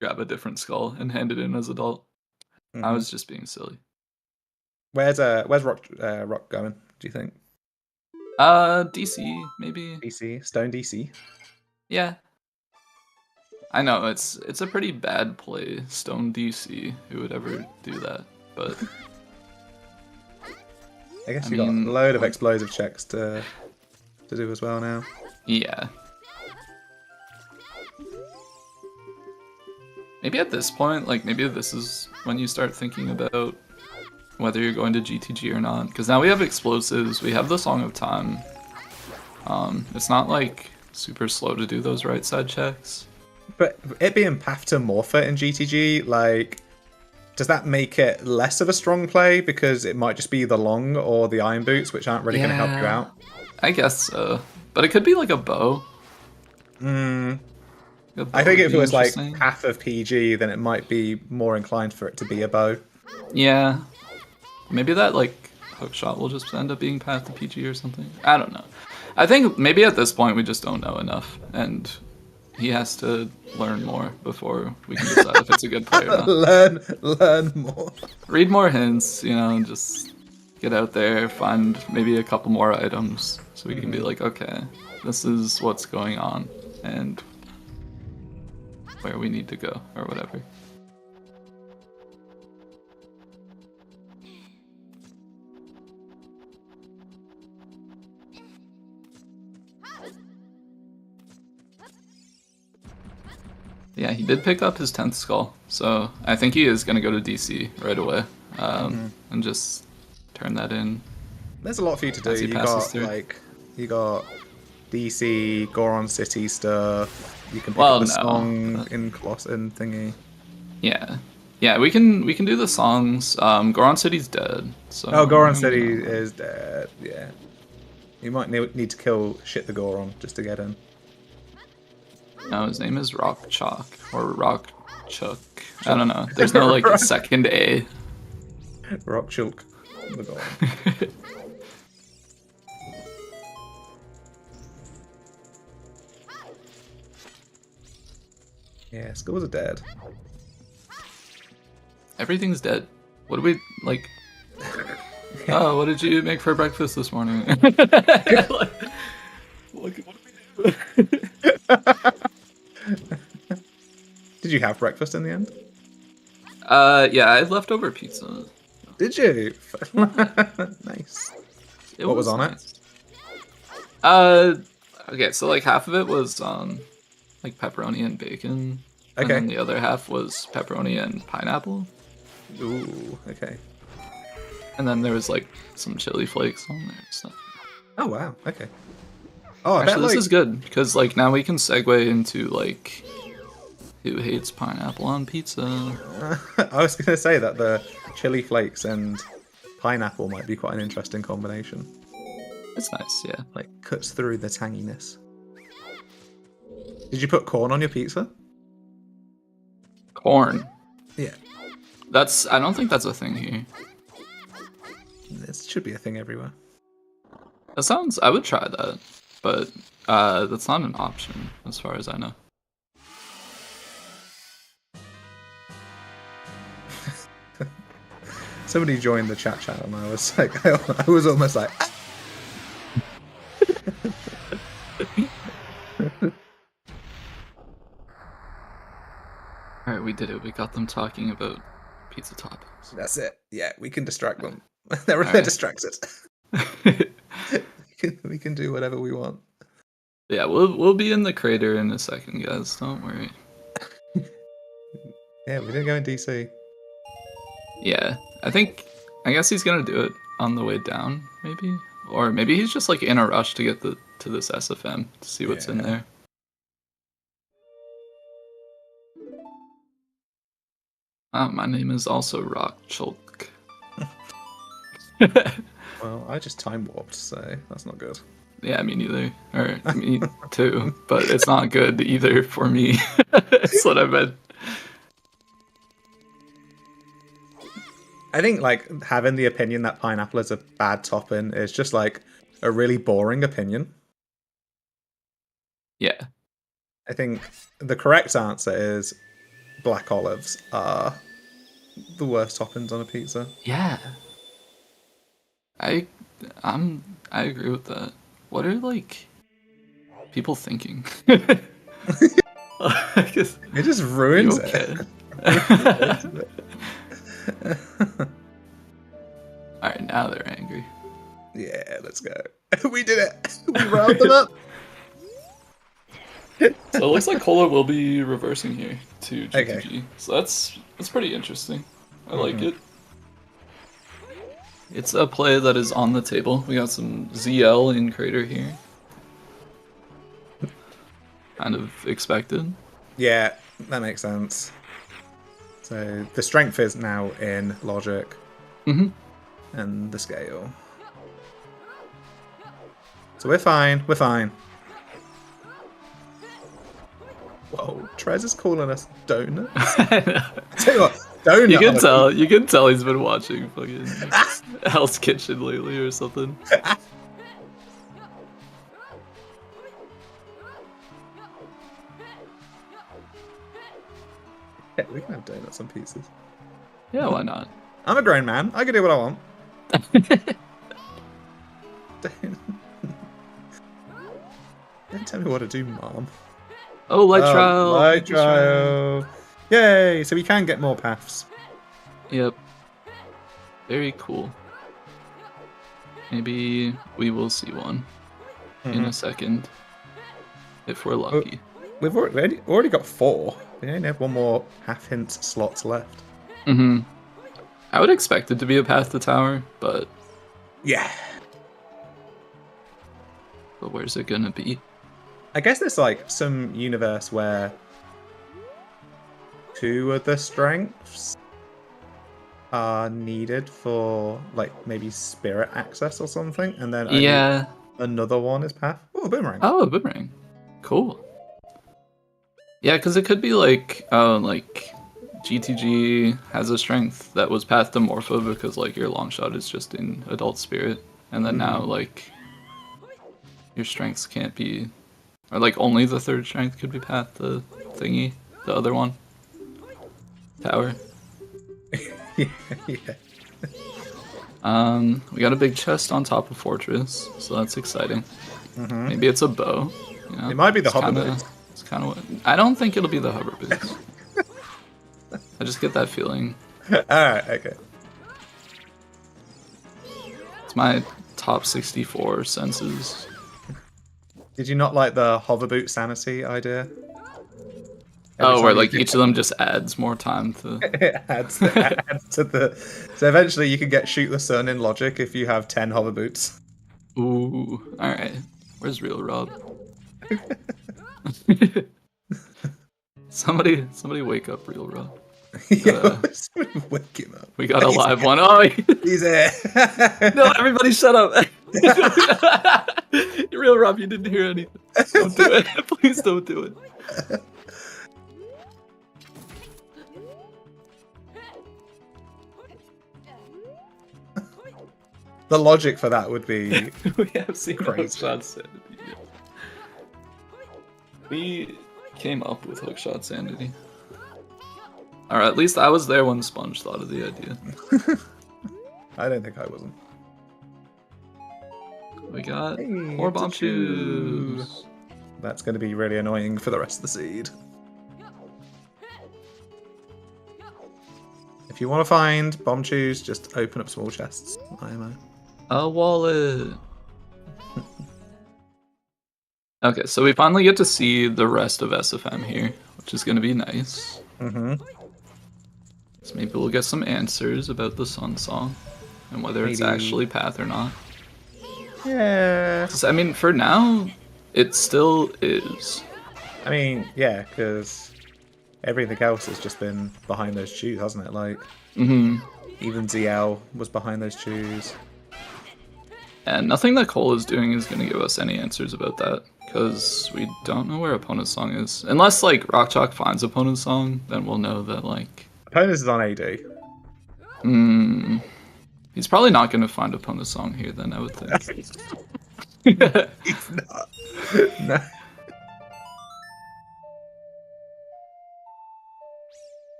grab a different skull and hand it in as adult. Mm-hmm. I was just being silly. Where's Rock going? Do you think? DC maybe. DC, Stone DC. Yeah. I know it's a pretty bad play, Stone DC. Who would ever do that? But I guess you got a load of explosive checks to do as well now. Yeah. Maybe at this point, like maybe this is when you start thinking about whether you're going to GTG or not. Because now we have explosives, we have the Song of Time. It's not like super slow to do those right side checks. But it being path to Morpher in GTG, like, does that make it less of a strong play because it might just be the long or the iron boots, which aren't really going to help you out? I guess so. But it could be like a bow. I think if it was like half of PG, then it might be more inclined for it to be a bow. Yeah. Maybe that like hook shot will just end up being path to PG or something. I don't know. I think maybe at this point we just don't know enough, and he has to learn more before we can decide if it's a good play or not. Learn more. Read more hints, you know, and just get out there, find maybe a couple more items so we can be like, okay, this is what's going on and where we need to go or whatever. Yeah, he did pick up his 10th skull, so I think he is going to go to DC right away and just turn that in. There's a lot for you to do. You got DC, Goron City stuff. You can pick up the song in Colosseum thingy. Yeah, we can do the songs. Goron City's dead. So Goron City is dead. Yeah, you might need to kill shit the Goron just to get in. No, his name is rockchalk or rockchalk. I don't know. There's no like second A. Rockchalk. The Goron. Yeah, schools are dead. Everything's dead. What do we like? Oh, what did you make for breakfast this morning? Like, what do we do? Did you have breakfast in the end? Yeah, I had leftover pizza. Did you? Nice. What was on it? Okay, so like half of it was like pepperoni and bacon. Okay. And then the other half was pepperoni and pineapple. Ooh, okay. And then there was like some chili flakes on there and stuff. Oh wow, okay. Oh, actually, this is good because like now we can segue into like who hates pineapple on pizza. I was gonna say that the chili flakes and pineapple might be quite an interesting combination. It's nice, yeah. Like cuts through the tanginess. Did you put corn on your pizza? Corn. Yeah. I don't think that's a thing here. This should be a thing everywhere. That sounds, I would try that, but that's not an option as far as I know. Somebody joined the chat channel and I was like, I was almost like, ah! Alright, we did it. We got them talking about pizza toppings. That's it. Yeah, we can distract them. They're Alright. distracted. we can do whatever we want. Yeah, we'll be in the crater in a second, guys. Don't worry. Yeah, we didn't go in DC. Yeah, I guess he's gonna do it on the way down, maybe, or maybe he's just like in a rush to get to this SFM to see what's in there. My name is also rockchalk. Well, I just time warped, so that's not good. Yeah, me neither. Or me too, but it's not good either for me. That's what I meant. I think like having the opinion that pineapple is a bad topping is just like a really boring opinion. Yeah. I think the correct answer is black olives are the worst toppings on a pizza. Yeah. I agree with that. What are like people thinking? It just ruins it. Alright, now they're angry. Yeah, let's go. We did it. We riled them up. So it looks like Cola will be reversing here to GTG. Okay. So that's pretty interesting. I like it. It's a play that is on the table. We got some ZL in Crater here. Kind of expected. Yeah, that makes sense. So the strength is now in logic. And the scale. So we're fine. We're fine. Whoa, Trez is calling us donuts. Tell you what, donut. You can tell he's been watching fucking Hell's Kitchen lately or something. Yeah, we can have donuts on pizzas. Yeah, why not? I'm a grown man. I can do what I want. Don't tell me what to do, Mom. Oh, light trial. Light trial. Yay! So we can get more paths. Yep. Very cool. Maybe we will see one in a second, if we're lucky. We've already got 4. We only have one more half hint slots left. I would expect it to be a path to tower, but yeah. But where's it gonna be? I guess there's like some universe where 2 of the strengths are needed for like maybe spirit access or something, and then another one is path. Oh, a boomerang. Oh, a boomerang. Cool. Yeah, because it could be like, like GTG has a strength that was path to Morpho because like your long shot is just in adult spirit, and then now like your strengths can't be, or like only the 3rd strength could be path to thingy, the other one. Tower. Yeah. We got a big chest on top of Fortress, so that's exciting. Maybe it's a bow. You know? It might be the hover boots. It's kind of what. I don't think it'll be the hover boots. I just get that feeling. Alright, okay. It's my top 64 senses. Did you not like the hover boot sanity idea? Where like each of them just adds more time to. It adds to the. So eventually you can get shoot the sun in logic if you have 10 hover boots. Ooh, all right. Where's real Rob? Somebody wake up, real Rob. Wake him up. We got a live one. Oh, he's there. No, everybody shut up. Real Rob, you didn't hear anything. Don't do it. Please don't do it. The logic for that would be We have seen crazy. hookshot sanity. We came up with hookshot sanity. Or at least I was there when Sponge thought of the idea. I don't think I wasn't. We got Hey, more it's a bomb chew. shoes. That's going to be really annoying for the rest of the seed. If you want to find bomb chews, just open up small chests. IMO. A wallet. Okay, so we finally get to see the rest of SFM here, which is going to be nice. Mm-hmm. So maybe we'll get some answers about the Sun Song and whether it's Maybe. actually Path or not. Yeah. 'Cause, I mean, for now, it still is. I mean, yeah, because everything else has just been behind those chews, hasn't it? Like, even ZL was behind those chews. And nothing that Cole is doing is going to give us any answers about that, because we don't know where Opponent's Song is. Unless, like, rockchalk finds Opponent's Song, then we'll know that, like... Opponents is on AD. He's probably not going to find Opponent's Song here, then, I would think. He's not. No.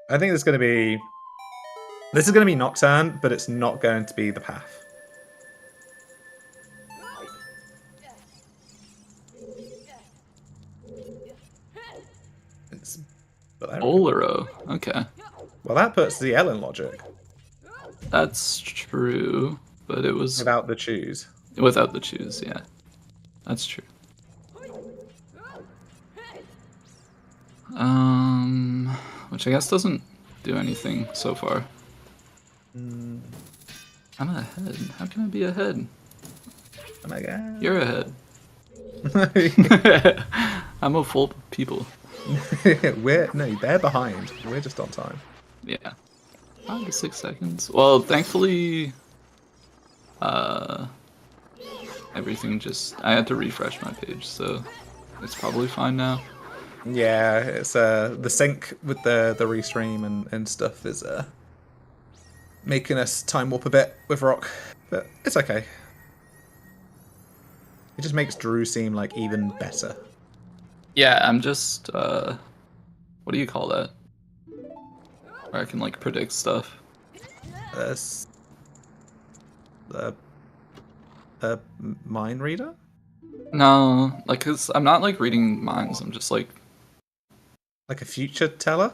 I think it's going to be... This is going to be Nocturne, but it's not going to be the path. It's Bolero. Okay. Well, that puts the L in logic. That's true, but it was... Without the choose. Without the choose, yeah. That's true. Which I guess doesn't do anything so far. I'm ahead. How can I be ahead? Oh my god. You're ahead. I'm a full people. They're behind. We're just on time. Yeah. 5 to 6 seconds. Well, thankfully, everything just... I had to refresh my page, so it's probably fine now. Yeah, it's the sync with the restream and stuff is making us time warp a bit with Rock, but it's okay. It just makes Drew seem like even better. Yeah, I'm just, what do you call that? Where I can, like, predict stuff. Mind reader? No, like, cause I'm not, like, reading minds, I'm just, like... Like a future teller?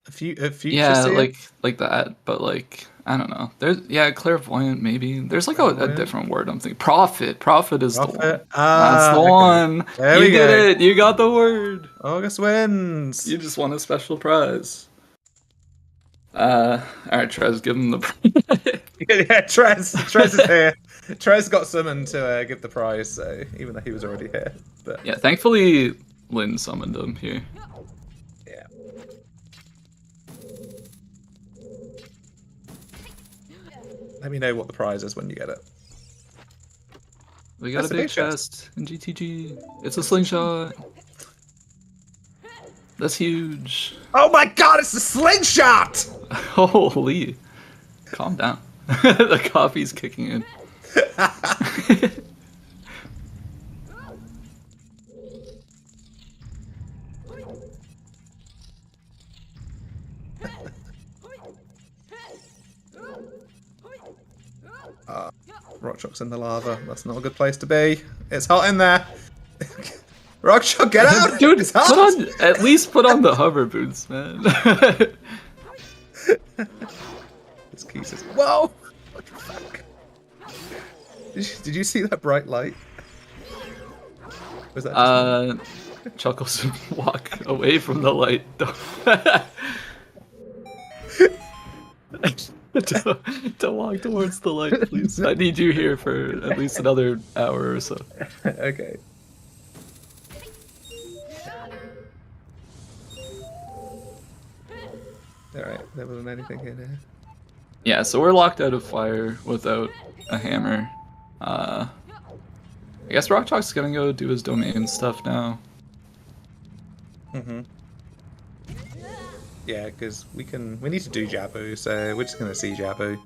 A future Yeah, seer? like that, but, like, I don't know. There's, yeah, clairvoyant, maybe. There's, like, a different word I'm thinking. Prophet. Prophet is the one. That's the one. There you we did go. it. You got the word. August wins. You just won a special prize. Alright, Trez, give him the prize. Yeah, Trez is here. Trez got summoned to give the prize, so even though he was already here. But Yeah, thankfully, Lynn summoned him here. yeah. Let me know what the prize is when you get it. We got That's a a big big chest in GTG. It's a slingshot. That's huge. Oh my god, it's a slingshot! Holy. Calm down. The coffee's kicking in. Rockchalk's in the lava. That's not a good place to be. It's hot in there. Rockchalk, get out! Dude, it's hot! at least put on the hover boots, man. This key says, whoa! What the fuck? Did you see that bright light? Was that just Chuckles walk away from the light. Don't walk towards the light, please. I need you here for at least another hour or so. Okay. Alright, there wasn't anything in here. Yeah, so we're locked out of fire without a hammer. I guess rockchalk's gonna go do his domain stuff now. Yeah, because we need to do Jabu, so we're just gonna see Jabu.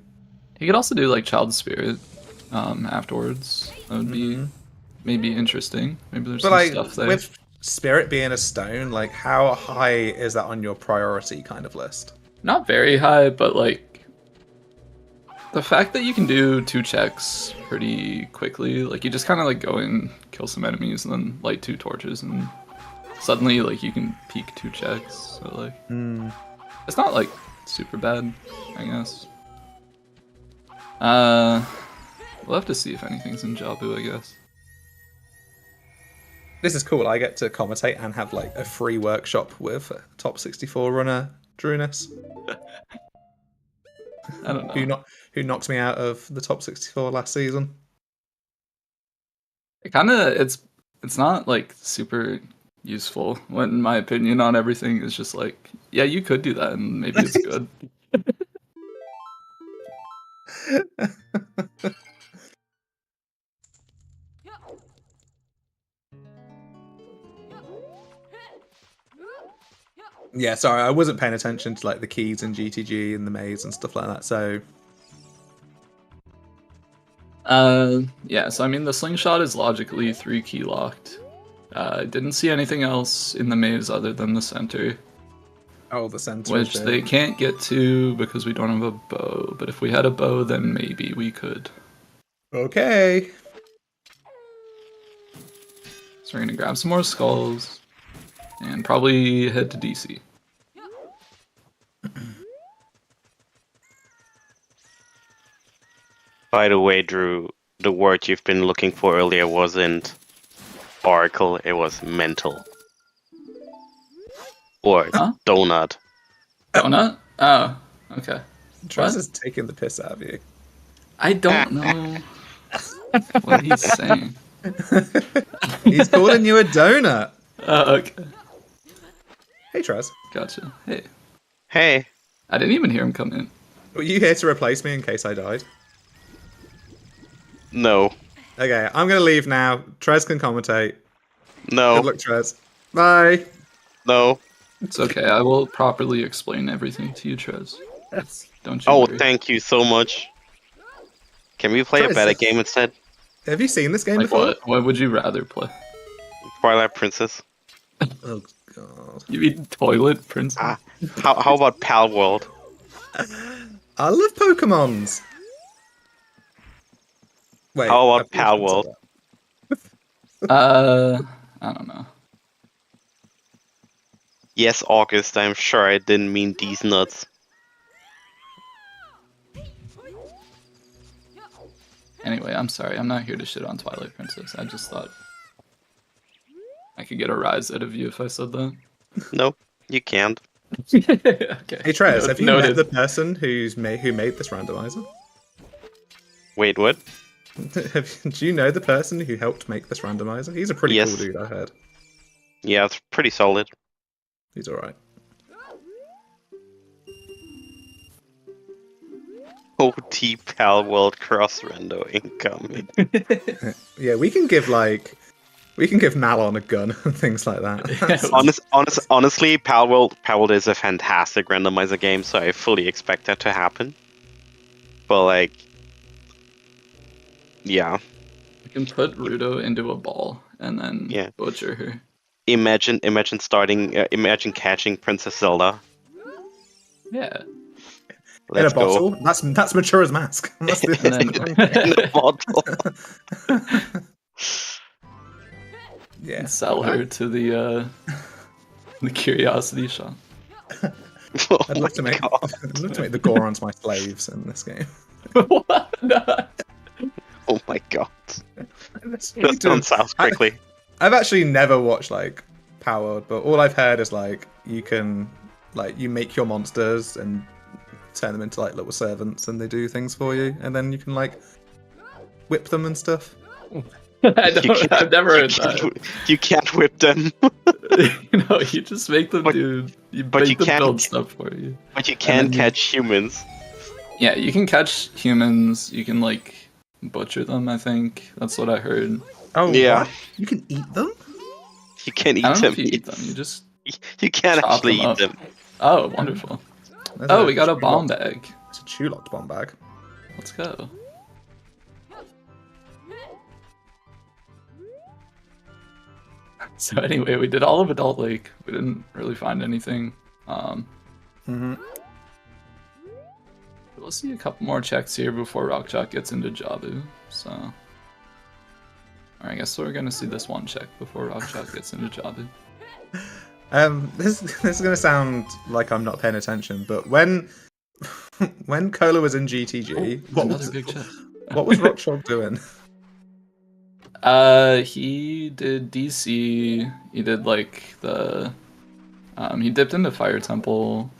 He could also do like Child Spirit. afterwards. That would be maybe interesting. Maybe there's But some like stuff there. with Spirit being a stone, like how high is that on your priority kind of list? Not very high, but like the fact that you can do 2 checks pretty quickly, like you just kind of like go and kill some enemies and then light 2 torches and suddenly like you can peek 2 checks. So like it's not like super bad, I guess. We'll have to see if anything's in Jabu, I guess. This is cool. I get to commentate and have like a free workshop with top 64 runner Drunus. I don't know. Who knocked me out of the top 64 last season. It kind of it's not like super useful. When in my opinion on everything is just like, yeah, you could do that and maybe it's good. Yeah, sorry, I wasn't paying attention to like the keys in GTG and the maze and stuff like that. So yeah, so I mean the slingshot is logically 3 key locked. I didn't see anything else in the maze other than the center, the center, which they can't get to because we don't have a bow. But if we had a bow, then maybe we could. Okay. So we're gonna grab some more skulls and probably head to DC. By the way, Drew, the word you've been looking for earlier wasn't oracle, it was mental. Or donut. Donut? Oh, okay. Trez is taking the piss out of you. I don't know what he's saying. He's calling you a donut. Oh, okay. Hey, Trez. Gotcha. Hey. Hey. I didn't even hear him come in. Were you here to replace me in case I died? No. Okay, I'm gonna leave now. Trez can commentate. No. Good luck, Trez. Bye. No. It's okay. I will properly explain everything to you, Trez. Don't you Oh, worry. thank you so much. Can we play a better game instead? Have you seen this game Like before? what would you rather play? Twilight Princess. Oh god. You mean Toilet Princess? How about Pal World? I love Pokemons. Wait. How about Pal World? I don't know. Yes, August, I'm sure I didn't mean these nuts. Anyway, I'm sorry. I'm not here to shit on Twilight Princess. I just thought I could get a rise out of you if I said that. No, you can't. Okay. Hey Trez, have you Noted. met the person who made this randomizer? Wait, what? Do you know the person who helped make this randomizer? He's a pretty Yes. cool dude, I heard. Yeah, it's pretty solid. He's alright. OT Pal World Cross Rando incoming. Yeah, we can give Malon a gun and things like that. Honestly, Pal World is a fantastic randomizer game, so I fully expect that to happen. But like, yeah. We can put Rudo into a ball and then butcher her. Imagine catching Princess Zelda. Yeah. In a Let's go. bottle? That's Matura's mask. That's the And In a bottle. yeah. sell her to the curiosity shop. I'd love to make the Gorons my slaves in this game. What? No. Oh my god. That sounds south quickly. I've actually never watched like Powered, but all I've heard is like you can you make your monsters and turn them into like little servants and they do things for you, and then you can like whip them and stuff. I've never heard that. You can't whip them. You just make them build stuff for you. But you can catch humans. Yeah, you can catch humans. You can like butcher them. I think that's what I heard. Oh yeah. What? You can eat them? You can eat I don't know them. if you eat them. You just You can chop actually them eat up. them. Oh, wonderful. There's We got a bomb Chewlocked- bag. It's a Chewlocked bomb bag. Let's go. So anyway, we did all of Adult Lake. We didn't really find anything. We'll see a couple more checks here before rockchalk gets into Jabu. So, I guess we're gonna see this one check before rockchalk gets into Jabu. This is gonna sound like I'm not paying attention, but when Cola was in GTG, what was rockchalk doing? He did DC. He did like the. He dipped into Fire Temple.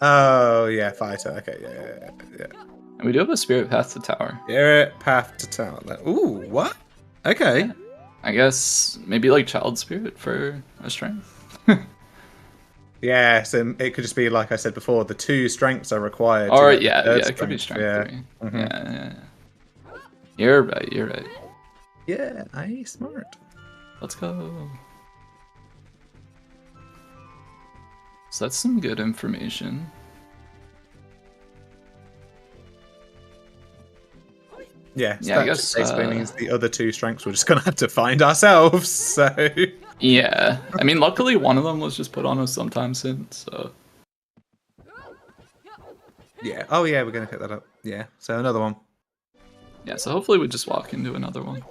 Oh yeah, fighter. Okay, yeah. And we do have a Spirit Path to Tower. Spirit Path to Tower. Ooh, what? Okay. Yeah. I guess maybe like Child Spirit for a strength. Yeah, so it could just be like I said before. The 2 strengths are required. Or yeah, it could be strength 3. Mm-hmm. Yeah. You're right. Yeah, I smart. Let's go. So that's some good information. Yeah, so Yeah, that I guess just basically means the other 2 strengths we're just gonna have to find ourselves. So yeah, I mean, luckily one of them was just put on us sometime since. So yeah. Oh yeah, we're gonna pick that up. Yeah. So another one. yeah, so hopefully we just walk into another one.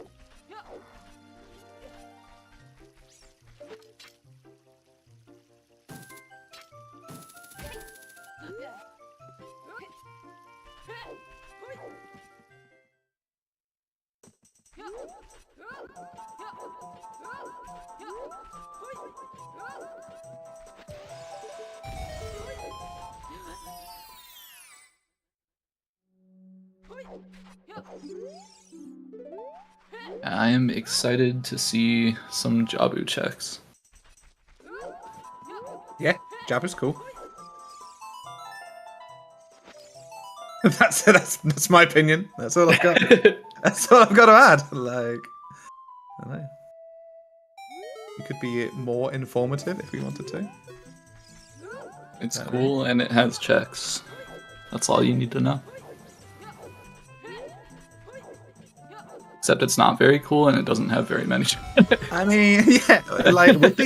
I am excited to see some Jabu checks. Yeah, Jabba's cool. That's my opinion. That's all I've got. That's all I've got to add. Like, I don't know. It could be more informative if we wanted to. It's cool and it has checks. That's all you need to know. Except it's not very cool and it doesn't have very many. I mean, yeah, like would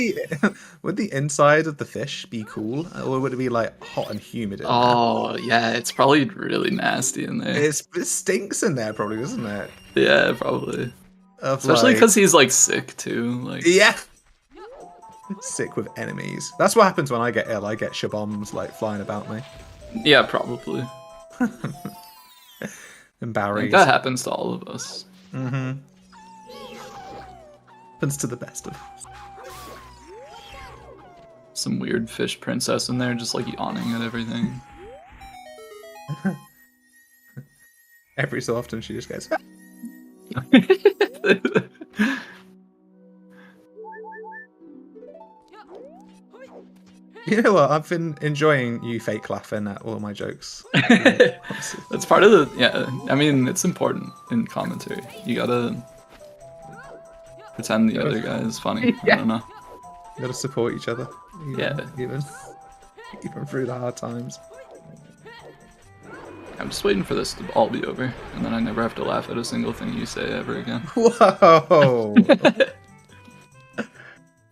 the inside of the fish be cool, or would it be like hot and humid in Oh yeah, it's probably really nasty in there. there? It stinks in there, probably, doesn't it? Yeah, probably. Of, Especially like- because he's like sick too. Like Yeah. Sick with enemies. That's what happens when I get ill. I get shabombs like flying about me. yeah, probably. And Like, Barry's. that happens to all of us. Mm-hmm. Happens to the best of us. Some weird fish princess in there, just like yawning at everything. Every so often she just goes, you know what? I've been enjoying you fake laughing at all my jokes. That's part of the I mean, it's important in commentary. You gotta pretend the other guy is funny. I don't know. You gotta support each other. Even through the hard times. I'm just waiting for this to all be over, and then I never have to laugh at a single thing you say ever again. Whoa!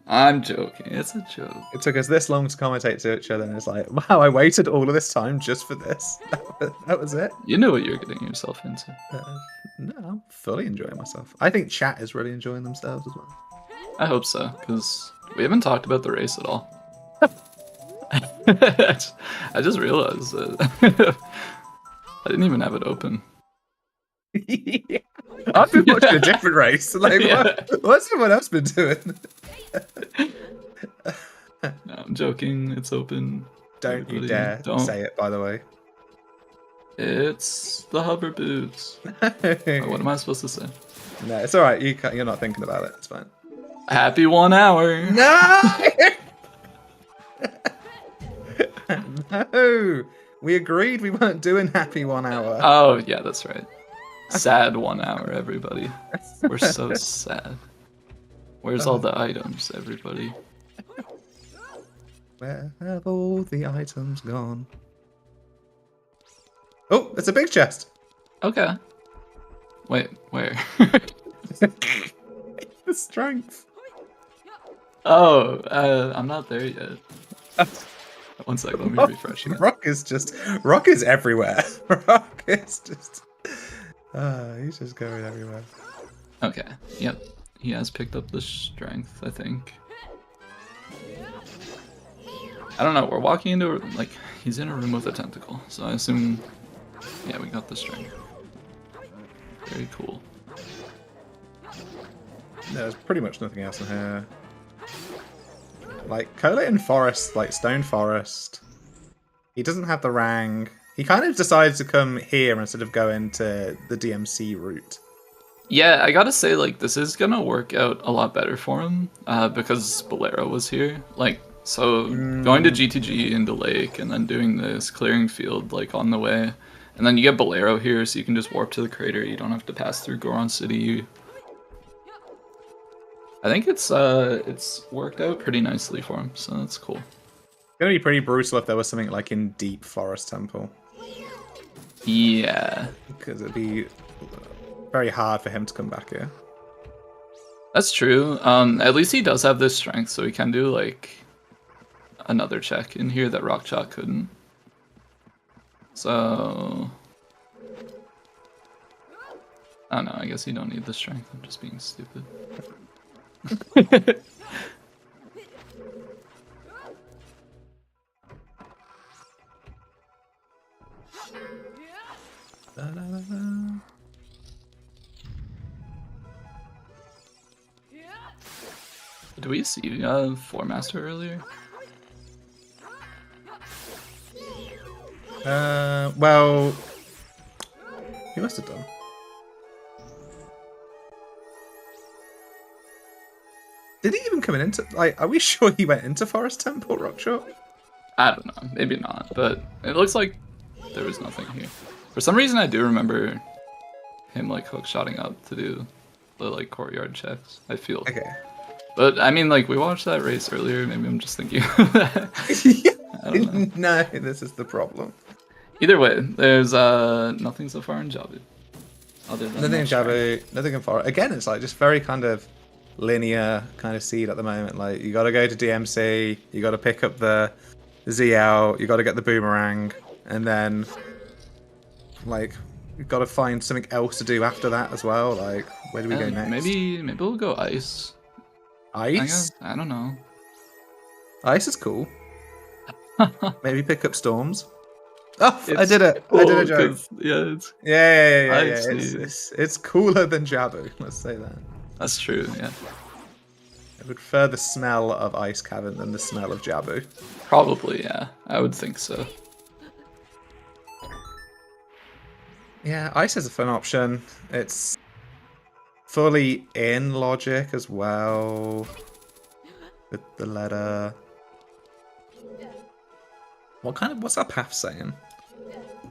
I'm joking. It's a joke. It took us this long to commentate to each other, and it's like, wow, I waited all of this time just for this. That was it. You know what you're getting yourself into. No, I'm fully enjoying myself. I think chat is really enjoying themselves as well. I hope so, because we haven't talked about the race at all. I just realized that I didn't even have it open. Yeah. I've been watching a different race. Like, Yeah. what's someone else been doing? No, I'm joking. It's open. Don't you Everybody, dare don't. say it, by the way. It's the hover boots. What am I supposed to say? No, it's all right. You're not thinking about it. It's fine. Happy 1 hour. No! No! We agreed we weren't doing happy 1 hour. Oh, yeah, that's right. Sad 1 hour, everybody. We're so sad. Where's all the items, everybody? Where have all the items gone? Oh, it's a big chest. Okay. Wait, where? The strength. Oh, I'm not there yet. 1 second, let me refresh again. Rock is everywhere. Rock is just he's just going everywhere. Okay, yep. He has picked up the strength, I think. I don't know, we're walking into, like, he's in a room with a tentacle, so I assume, yeah, we got the strength. Very cool. There's pretty much nothing else in here. Like, Collaton Forest, like Stone Forest, he doesn't have the rang. He kind of decides to come here instead of going to the DMC route. Yeah, I gotta say, like, this is gonna work out a lot better for him, because Bolero was here. Like, so going to GTG into Lake and then doing this, clearing field, like, on the way. And then you get Bolero here, so you can just warp to the crater. You don't have to pass through Goron City. I think it's worked out pretty nicely for him, so that's cool. It's gonna be pretty brutal if there was something like in Deep Forest Temple. Yeah. Because it'd be very hard for him to come back here. That's true. At least he does have this strength, so he can do, like, another check in here that rockchalk couldn't. So... I don't know, I guess you don't need the strength. I'm just being stupid. Did we see Four Master earlier? Well, he must have done. Did he even come into, like, are we sure he went into Forest Temple, Rockchalk? I don't know, maybe not, but it looks like there was nothing here. For some reason I do remember him, like, hookshotting up to do the, like, courtyard checks, I feel. Okay. But, I mean, like, we watched that race earlier, maybe I'm just thinking of that. I don't know. No, this is the problem. Either way, there's nothing so far in Jabu. Other than Nothing in Jabu, nothing in Forest. Again, it's like just very kind of linear kind of seed at the moment. Like, you got to go to DMC, you got to pick up the ZL, you got to get the boomerang, and then like you've got to find something else to do after that as well. Like, where do we go next? Maybe we'll go ice. Ice? I don't know. Ice is cool. Maybe pick up storms. Oh, I did it! I did a joke. Yeah, Yeah. It's cooler than Jabu. Let's say that. That's true. Yeah. I would prefer the smell of Ice Cavern than the smell of Jabu. Probably, yeah. I would think so. Yeah, Ice is a fun option. It's fully in logic as well. With the letter. What's our path saying?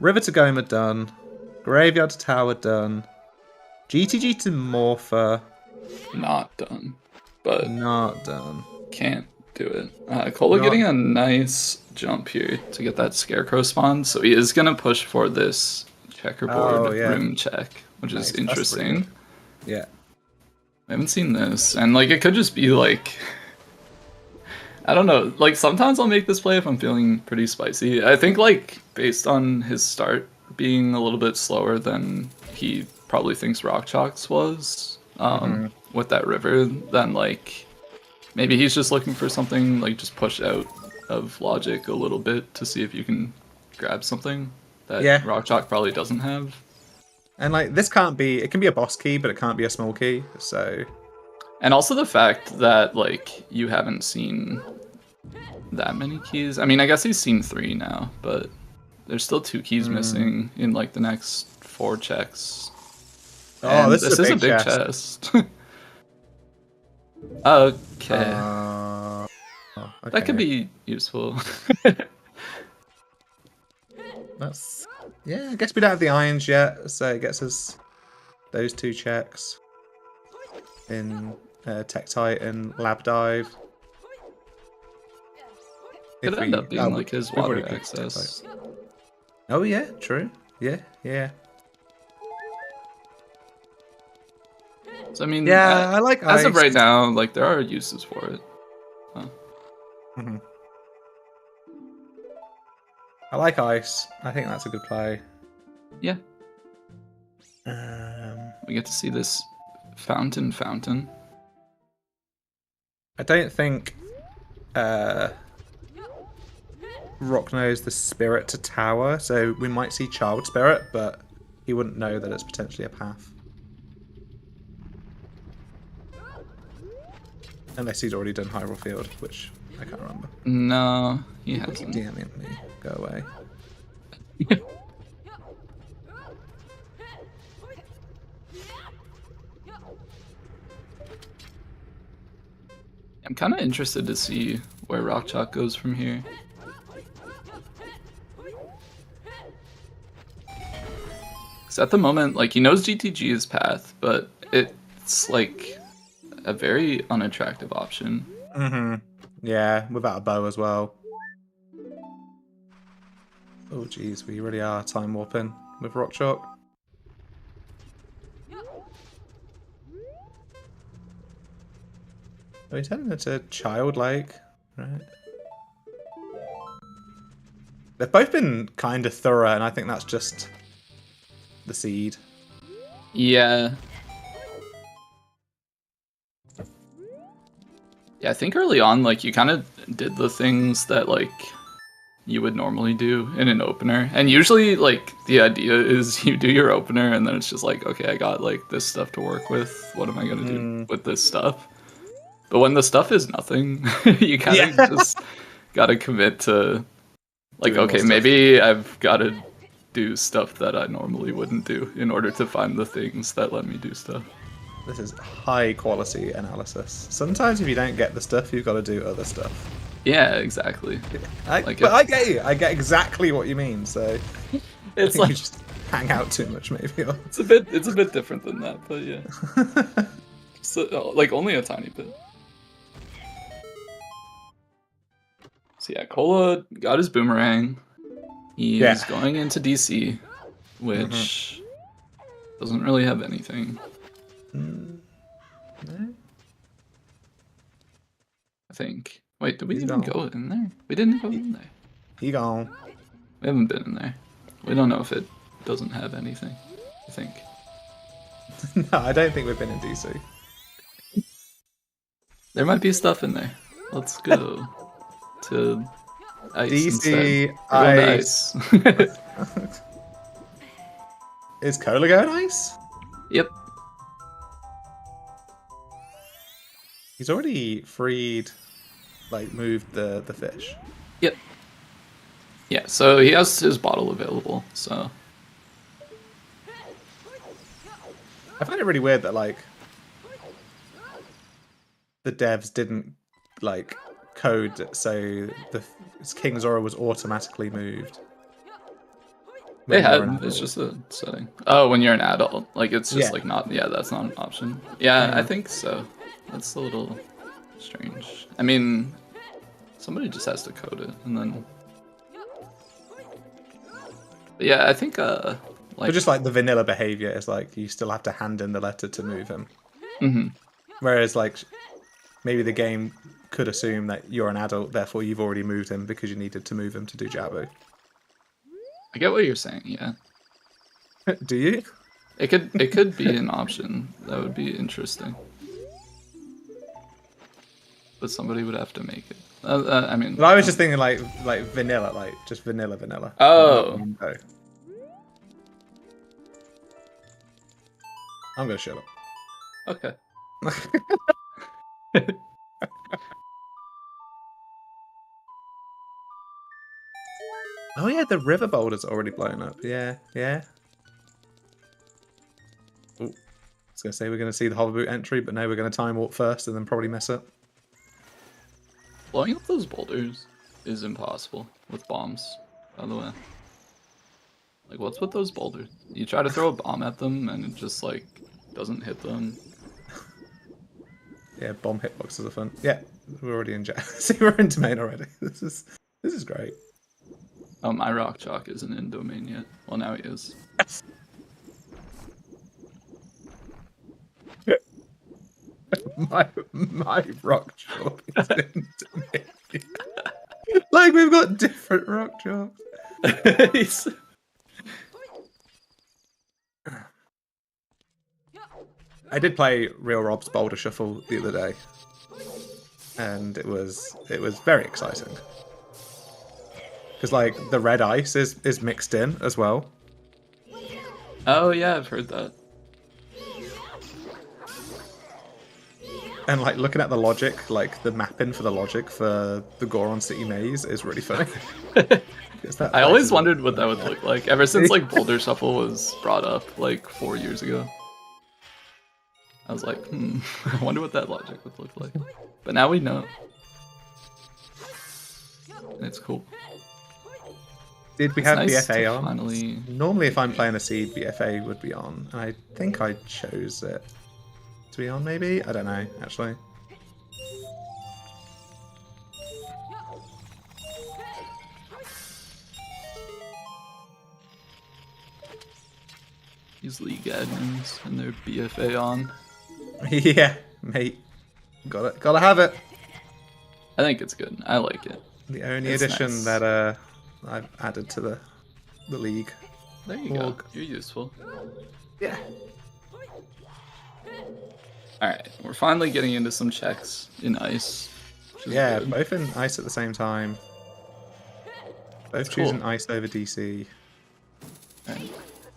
River to Goma done. Graveyard to Tower done. GTG to Morpher. Not done. But Not done. can't do it. Cola getting a nice jump here to get that Scarecrow spawn, so he is going to push for this checkerboard room check, which is interesting. Yeah. I haven't seen this, and like it could just be like... I don't know, like sometimes I'll make this play if I'm feeling pretty spicy. I think like based on his start being a little bit slower than he probably thinks rockchalk's was with that river, then like maybe he's just looking for something like just push out of logic a little bit to see if you can grab something that rockchalk probably doesn't have. And like this can't be, it can be a boss key, but it can't be a small key, so... And also the fact that, like, you haven't seen that many keys. I mean, I guess he's seen 3 now, but there's still 2 keys missing in, like, the next 4 checks. Oh, and this is a big chest. Okay. That could be useful. That's... Yeah, I guess we don't have the irons yet, so it gets us those 2 checks. In Tech Titan, Lab Dive. Could end up being like his water access. Oh yeah, true. Yeah. So I mean, I like as of ice. right now, like there are uses for it. Mhm. I like ice. I think that's a good play. Yeah. Um, We get to see this fountain. I don't think Rock knows the spirit to tower, so we might see Child Spirit, but he wouldn't know that it's potentially a path. Unless he's already done Hyrule Field, which I can't remember. No, he People keep hasn't. DMing me. Go away. I'm kind of interested to see where rockchalk goes from here. Because at the moment, like, he knows GTG's path, but it's like a very unattractive option. Mm-hmm. Yeah, without a bow as well. Oh geez, we really are time warping with rockchalk. Are we turning into childlike? Right. They've both been kind of thorough, and I think that's just the seed. Yeah. Yeah, I think early on, like, you kind of did the things that, like, you would normally do in an opener. And usually, like, the idea is you do your opener, and then it's just like, okay, I got, like, this stuff to work with. What am I going to do with this stuff? But when the stuff is nothing, you kind of just got to commit to, like, Doing more okay, stuff. maybe I've got to do stuff that I normally wouldn't do in order to find the things that let me do stuff. This is high quality analysis. Sometimes if you don't get the stuff, you've got to do other stuff. Yeah, exactly. I get you. I get exactly what you mean. So It's I think like you just hang out too much, maybe. Or... it's a bit different than that, but yeah. So, like, only a tiny bit. So yeah, Cola got his boomerang. He's going into DC, which doesn't really have anything. No? I think. Wait, did we He's even gone. go in there? We didn't go in there. He gone. We haven't been in there. We don't know if it doesn't have anything. I think. No, I don't think we've been in DC. There might be stuff in there. Let's go to ice DC instead. We're going to ice. Is Cola going ice? Yep. He's already freed, like, moved the fish. Yep. Yeah, so he has his bottle available, so... I find it really weird that, like, the devs didn't, like, code so the King Zora was automatically moved. They when you're an had, adult. it's just a setting. Oh, when you're an adult. Like, it's just, like, not... Yeah, that's not an option. Yeah, I think so. That's a little strange. I mean, somebody just has to code it, and then... But yeah, I think, like... But just, like, the vanilla behavior is, like, you still have to hand in the letter to move him. Mm-hmm. Whereas, like, maybe the game could assume that you're an adult, therefore you've already moved him because you needed to move him to do Jabu. I get what you're saying, yeah. Do you? It could be an option. That would be interesting. But somebody would have to make it. I mean... Well, I was just thinking, like vanilla, like, just vanilla. Oh. No. I'm gonna shut up. Okay. Oh yeah, the river boulder's already blown up. Yeah. Ooh. I was gonna say we're gonna see the hover boot entry, but no, we're gonna time warp first and then probably mess up. Blowing up those boulders is impossible with bombs, by the way. Like, what's with those boulders? You try to throw a bomb at them and it just, like, doesn't hit them. Yeah, bomb hitboxes are fun. Yeah, we're already in See, we're in domain already. This is great. Oh, my rockchalk isn't in domain yet. Well, now he is. my rock chalk is in domain. like we've got different rock chalks. I did play Real Rob's Boulder Shuffle the other day, and it was very exciting because like the red ice is mixed in as well. Oh yeah, I've heard that. And like looking at the logic, like the mapping for the logic for the Goron City Maze is really funny. I always wondered what that would look like ever since like Boulder Shuffle was brought up like 4 years ago. I was like, I wonder what that logic would look like. But now we know. And it's cool. Did we have nice BFA on? Finally... Normally if I'm playing a seed, BFA would be on. And I think I chose it to be on, maybe? I don't know, actually. These league admins and their BFA on. Yeah, mate. Gotta have it. I think it's good. I like it. The only It's addition nice. that I've added to the league. There you go. You're useful. Yeah. Alright, we're finally getting into some checks in ice. which is Yeah, good. both in ice at the same time. Both That's cool. choosing ice over DC. Alright.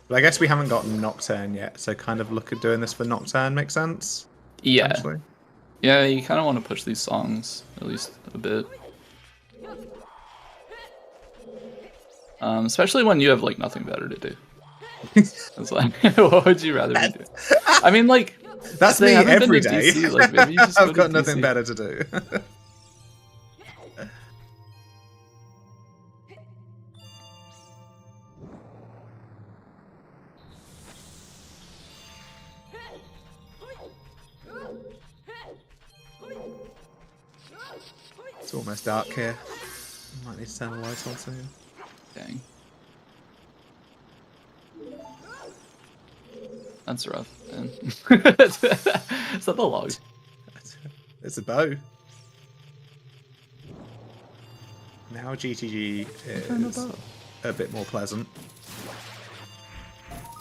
But I guess we haven't got Nocturne yet, so kind of look at doing this for Nocturne makes sense. Yeah. Actually. Yeah, you kind of want to push these songs, at least a bit. Especially when you have, like, nothing better to do. It's like, what would you rather be doing? I mean, like... That's they me haven't been every to day. DC, like, maybe you just go I've to got nothing DC. better to do. It's almost dark here. Might need to turn the lights on soon. Dang. That's rough, man. Is that the log? It's a bow. Now GTG is a bit more pleasant.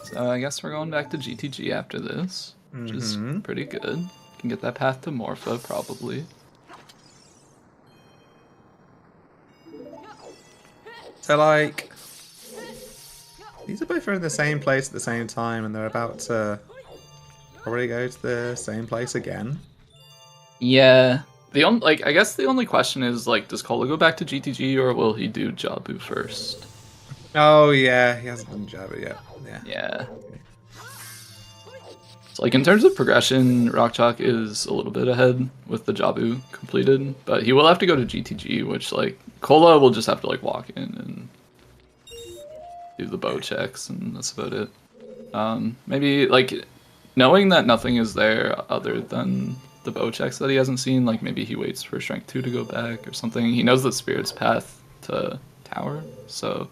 So I guess we're going back to GTG after this, which is pretty good. Can get that path to Morpha, probably. So like, these are both in the same place at the same time, and they're about to probably go to the same place again. Yeah. The only, like, I guess the only question is, like, does Cola go back to GTG, or will he do Jabu first? Oh yeah, he hasn't done Jabba yet. Yeah. Yeah. So, like, in terms of progression, rockchalk is a little bit ahead with the Jabu completed, but he will have to go to GTG, which, like, Cola will just have to, like, walk in and do the bow checks, and that's about it. Maybe, like, knowing that nothing is there other than the bow checks that he hasn't seen, like, maybe he waits for Strength 2 to go back or something. He knows the Spirit's path to Tower, so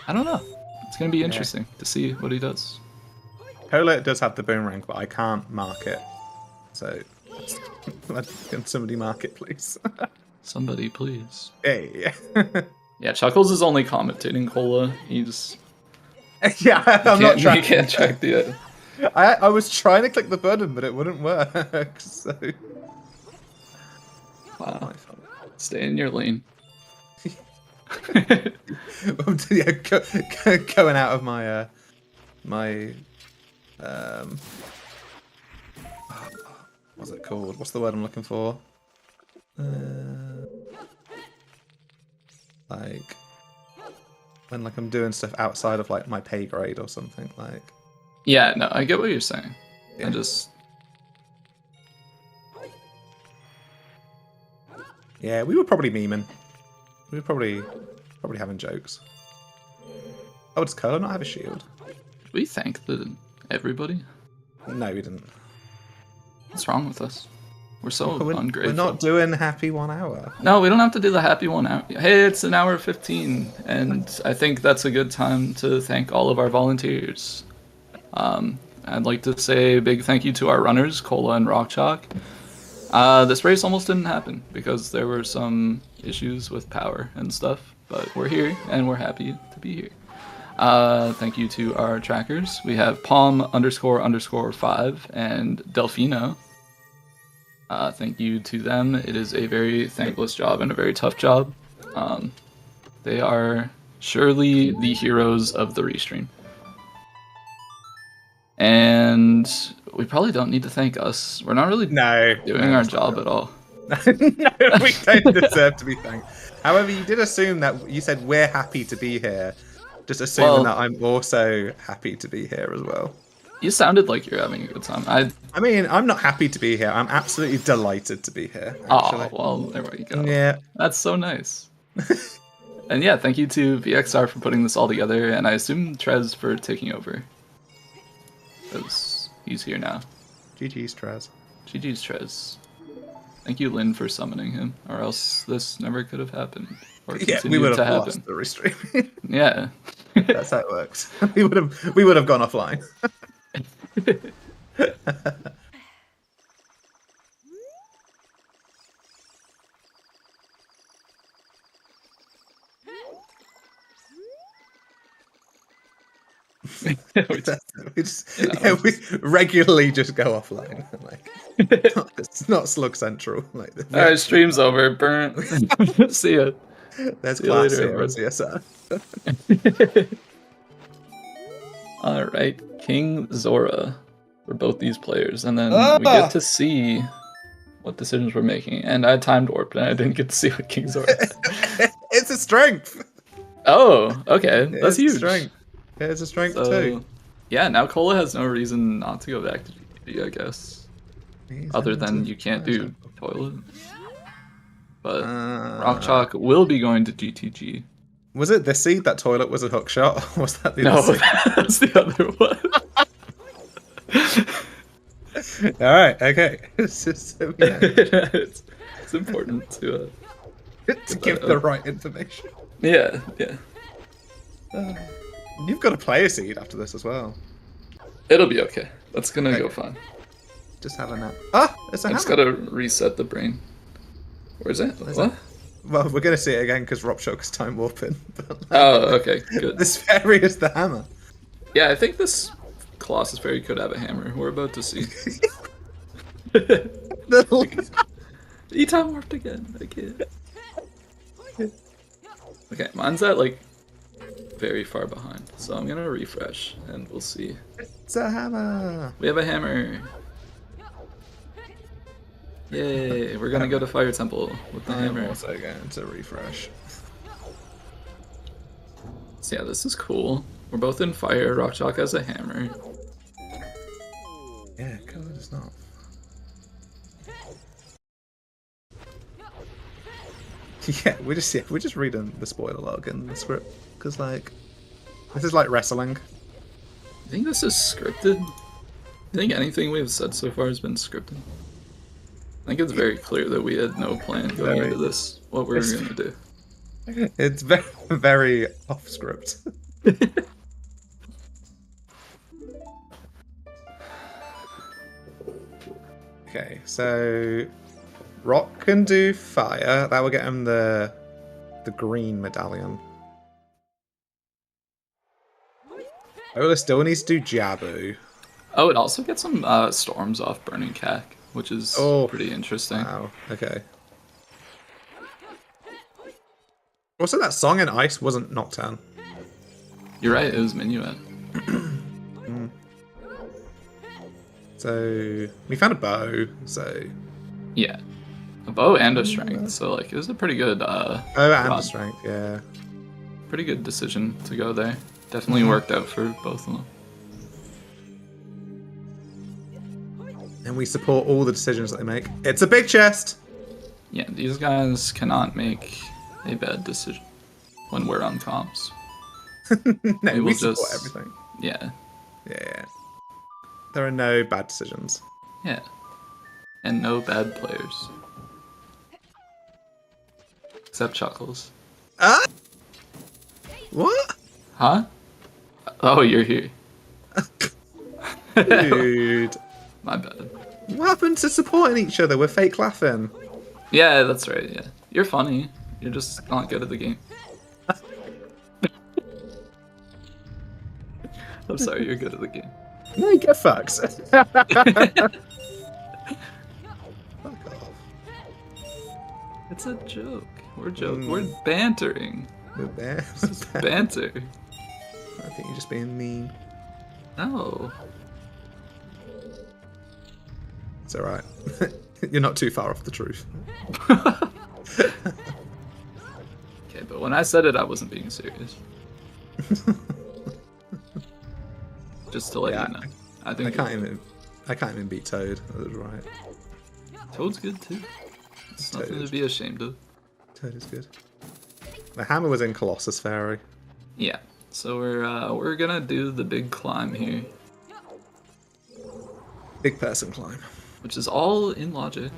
I don't know. It's going to be interesting to see what he does. Cola does have the boomerang, but I can't mark it. So, can somebody mark it, please? Somebody, please. Hey. Yeah, Chuckles is only commentating Cola. He's... Yeah, I'm not trying. You can't track the... I was trying to click the button, but it wouldn't work. So. Wow. Stay in your lane. Yeah, going out of my what's it called? What's the word I'm looking for? Like when like I'm doing stuff outside of like my pay grade or something like. Yeah, no, I get what you're saying. Yeah. I just... Yeah, we were probably memeing. We were probably having jokes. Oh, does Cola not have a shield? Did we thank everybody? No, we didn't. What's wrong with us? We're so ungrateful. We're not doing happy 1 hour. No, we don't have to do the happy 1 hour. Hey, it's an hour 15, and I think that's a good time to thank all of our volunteers. I'd like to say a big thank you to our runners, Cola and rockchalk. This race almost didn't happen because there were some issues with power and stuff, but we're here and we're happy to be here. Thank you to our trackers. We have Palm__5 and Delfino. Thank you to them. It is a very thankless job and a very tough job. They are surely the heroes of the restream. And we probably don't need to thank us. We're not really doing our job at all. No, we don't deserve to be thanked. However, you did assume that you said we're happy to be here. Just assuming that I'm also happy to be here as well. You sounded like you're having a good time. I mean, I'm not happy to be here. I'm absolutely delighted to be here. Actually. Oh, well, there we go. Yeah. That's so nice. And yeah, thank you to VXR for putting this all together, and I assume Trez for taking over. Because he's here now. GG's, Trez. GG's, Trez. Thank you, Lynn, for summoning him, or else this never could have happened. Or we would have lost the restream. Yeah. That's how it works. We would have gone offline. we regularly just go offline. Like, it's not Slug Central. Like, all right, stream's over. Burn. See ya. There's class here at CSR. All right, King Zora for both these players, and then we get to see what decisions we're making. And I timed warped, and I didn't get to see what King Zora did. It's a strength. Oh, okay, that's huge. Strength. It's a strength too. Yeah, now Cola has no reason not to go back to GTG, I guess. Other than you can't do toilet. But rockchalk will be going to GTG. Was it this seed that toilet was a hook shot? Or was that the other seed? That's the other one. All right, okay. It's just it's important to give the right information. Yeah. You've got to play a seed after this as well. It'll be okay. That's gonna go fine. Just have a nap. Ah, it's a hammer. Just gotta reset the brain. Where is it? What? Well, we're gonna see it again because rockchalk's time warping. Oh, okay, good. This fairy is the hammer. Yeah, I think this Colossus fairy could have a hammer. We're about to see. E-time warped again. Okay, mine's at like very far behind, so I'm gonna refresh and we'll see. It's a hammer. We have a hammer. Yay! We're gonna go to Fire Temple with the hammer. I'm also going to refresh. So yeah, this is cool. We're both in fire. rockchalk has a hammer. Yeah, color does not. Yeah, we're just reading the spoiler log and the script because like this is like wrestling. I think this is scripted. I think anything we've said so far has been scripted. I think it's very clear that we had no plan going into this, what we were going to do. It's very, very off script. Okay, so Rock can do fire. That will get him the green medallion. Ola still needs to do Jabu. Oh, it also gets some storms off Burning Cack, which is pretty interesting. Wow, okay. Also, that song in Ice wasn't Nocturne. You're right, it was Minuet. So, we found a bow, so... Yeah. A bow and a strength, so like, it was a pretty good oh, and a strength, yeah. Pretty good decision to go there. Definitely worked out for both of them. And we support all the decisions that they make. It's a big chest! Yeah, these guys cannot make a bad decision when we're on comms. No, we support everything. Yeah. Yeah. There are no bad decisions. Yeah. And no bad players. Except Chuckles. Ah! What? Huh? Oh, you're here. Dude. My bad. What happened to supporting each other? We're fake laughing. Yeah, that's right. Yeah, you're funny. You're just not good at the game. I'm sorry, you're good at the game. No, get fucked. Fuck off. It's a joke. We're bantering. This is banter. I think you're just being mean. No. It's alright. You're not too far off the truth. Okay, but when I said it, I wasn't being serious. Just to let you know. I think I can't even beat Toad. That was right. Toad's good too. It's nothing to be ashamed of. Toad is good. The hammer was in Colossus Fairy. Yeah. So we're gonna do the big climb here, Big person climb. which is all in logic,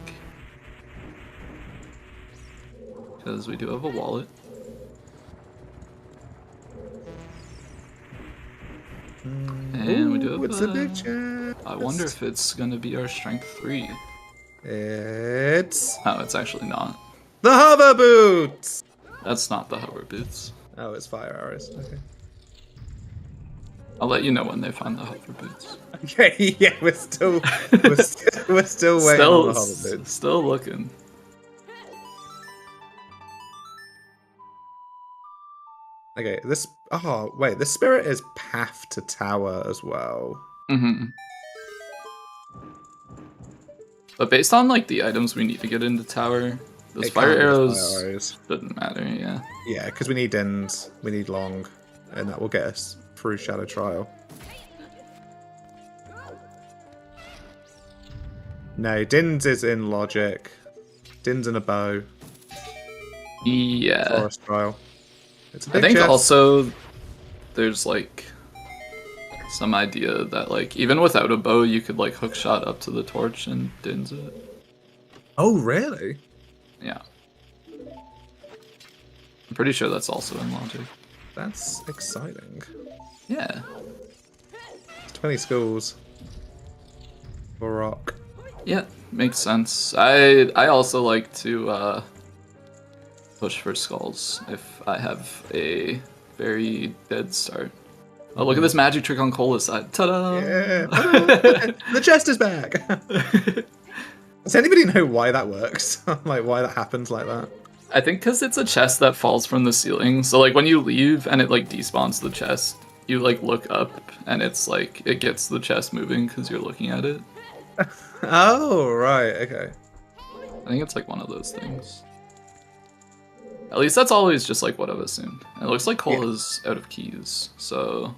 because we do have a wallet. And we do have What's a big chest? I wonder if it's gonna be our strength 3. It's Oh, it's actually not. the hover boots. That's not the hover boots. Oh, it's fire arrows. Okay. I'll let you know when they find the hover boots. Okay. Yeah, we're still waiting on the hover boots. Still looking. Okay. This. Oh wait, the spirit is path to tower as well. Mm-hmm. But based on like the items we need to get into tower, those It fire can't be arrows, fire arrows. doesn't matter. Yeah. Yeah, because we need ends, we need long, and that will get us through Shadow Trial. No, Din's is in logic. Din's in a bow. Yeah. Forest Trial. It's a I big think chest. also there's like some idea that like even without a bow you could like hook shot up to the torch and dins it. Oh, really? Yeah. I'm pretty sure that's also in logic. That's exciting. Yeah. 20 schools. For rock. Yeah, makes sense. I also like to push for skulls if I have a very dead start. Oh, look at this magic trick on Cola's side. Ta-da! Yeah. The chest is back. Does anybody know why that works? Like, why that happens like that? I think because it's a chest that falls from the ceiling. So, like, when you leave and it, like, despawns the chest, you, like, look up and it's, like, it gets the chest moving because you're looking at it. Oh, right, okay. I think it's, like, one of those things. At least that's always just, like, what I've assumed. And it looks like Cola's out of keys, so...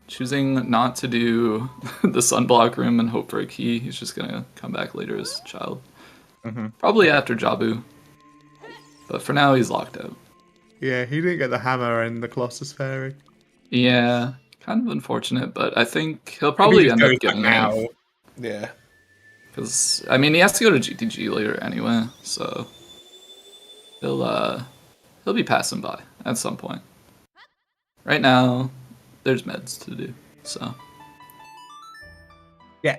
choosing not to do the sunblock room and hope for a key. He's just gonna come back later as a child. Mm-hmm. Probably after Jabu. But for now, he's locked out. Yeah, he didn't get the hammer and the Colossus Fairy. Yeah, kind of unfortunate, but I think he'll probably end up getting it. Yeah. Because, I mean, he has to go to GTG later anyway, so... He'll be passing by at some point. Right now, there's meds to do, so... Yeah.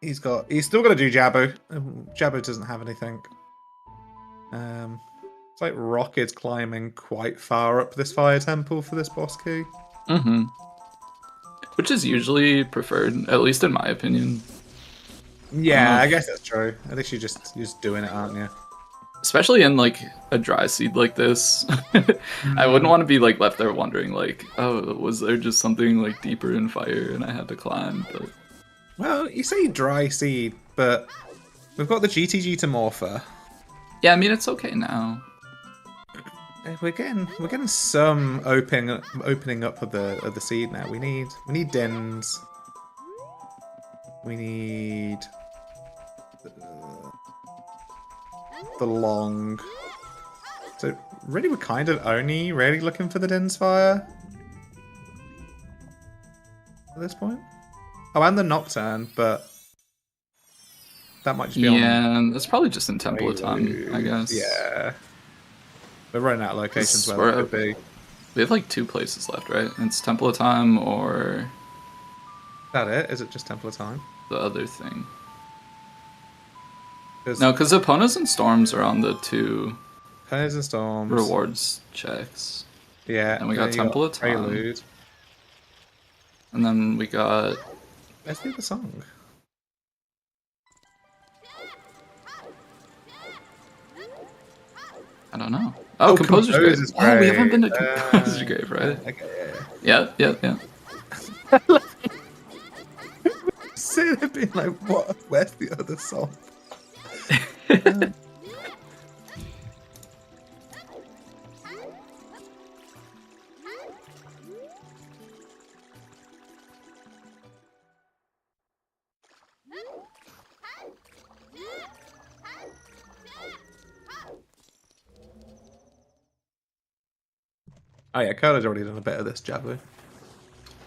He's still got to do Jabu. Jabu doesn't have anything. It's like Rocket's climbing quite far up this fire temple for this boss key. Mm-hmm. Which is usually preferred, at least in my opinion. Yeah, I guess that's true. At least you're just doing it, aren't you? Especially in, like, a dry seed like this. I wouldn't want to be, like, left there wondering, like, oh, was there just something, like, deeper in fire and I had to climb, but... Well, you say dry seed, but we've got the GTG to Morpher. Yeah, I mean, it's okay now. We're getting some opening up of the seed now. We need Dins. We need the long. So really, we're kind of only really looking for the Dins fire at this point. Oh, and the Nocturne, but that might just be Yeah, that's probably just in Temple of Time, I guess. Yeah. We're running out of locations where that could be. We have like 2 places left, right? It's Temple of Time or that it? Is it just Temple of Time? The other thing. 'Cause No, because Opponents and Storms are on the 2 Fires and Storms. rewards checks. Yeah. And we got then you Temple of Time. Prelude. And then we got... Let's do the song. I don't know. Oh, Composer's Grave. Oh, we haven't been to Composer's Grave, right? Okay, Yeah. See, they've been like, what? Where's the other song? Oh yeah, Coda's already done a bit of this, Jabu.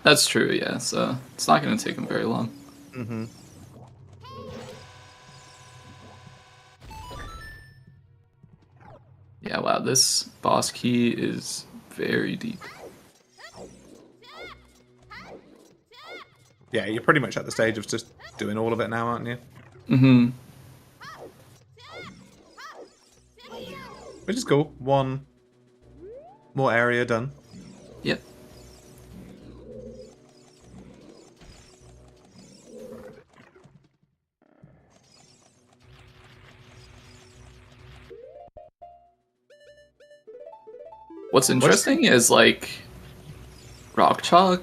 That's true, yeah. So it's not going to take him very long. Mm-hmm. Yeah, wow, this boss key is very deep. Yeah, you're pretty much at the stage of just doing all of it now, aren't you? Mm-hmm. Which is cool. One more area done. Yep. What's interesting is, like, rockchalk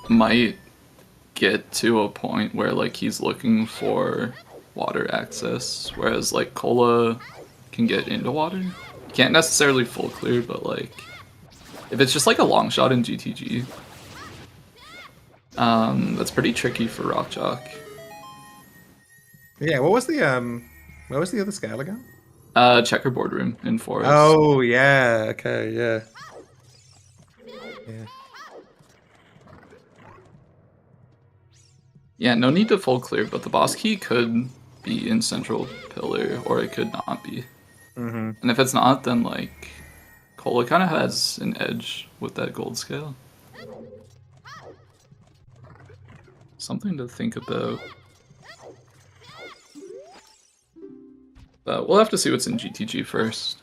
might get to a point where, like, he's looking for water access, whereas, like, Cola can get into water. You can't necessarily full clear, but, like, if it's just, like, a long shot in GTG, that's pretty tricky for rockchalk. Yeah, what was the where was the other scale again? Checkerboard room in Forest. Oh yeah, okay, yeah. Yeah. Yeah, no need to full clear, but the boss key could be in Central Pillar, or it could not be. Mm-hmm. And if it's not, then, like, Cola kind of has an edge with that gold scale. Something to think about. But we'll have to see what's in GTG first.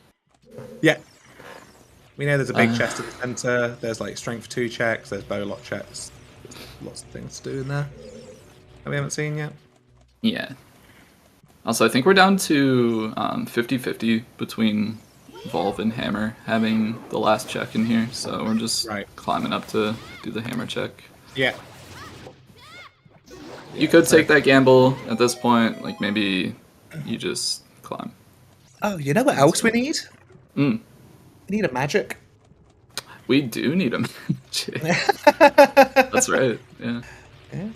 Yeah. We know there's a big chest at the center. There's like strength 2 checks. There's bow lock checks. There's lots of things to do in there that we haven't seen yet. Yeah. Also, I think we're down to 50-50 between Volve and Hammer having the last check in here. So we're just climbing up to do the Hammer check. Yeah. You could take that gamble at this point. Like, maybe you just climb. Oh, you know what else we need? Mm. We need a magic. We do need a magic. That's right, yeah. Yeah.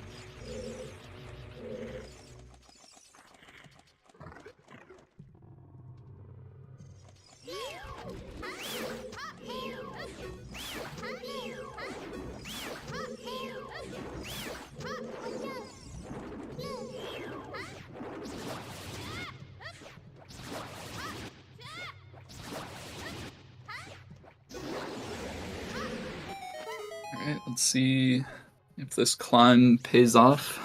Alright, let's see if this climb pays off.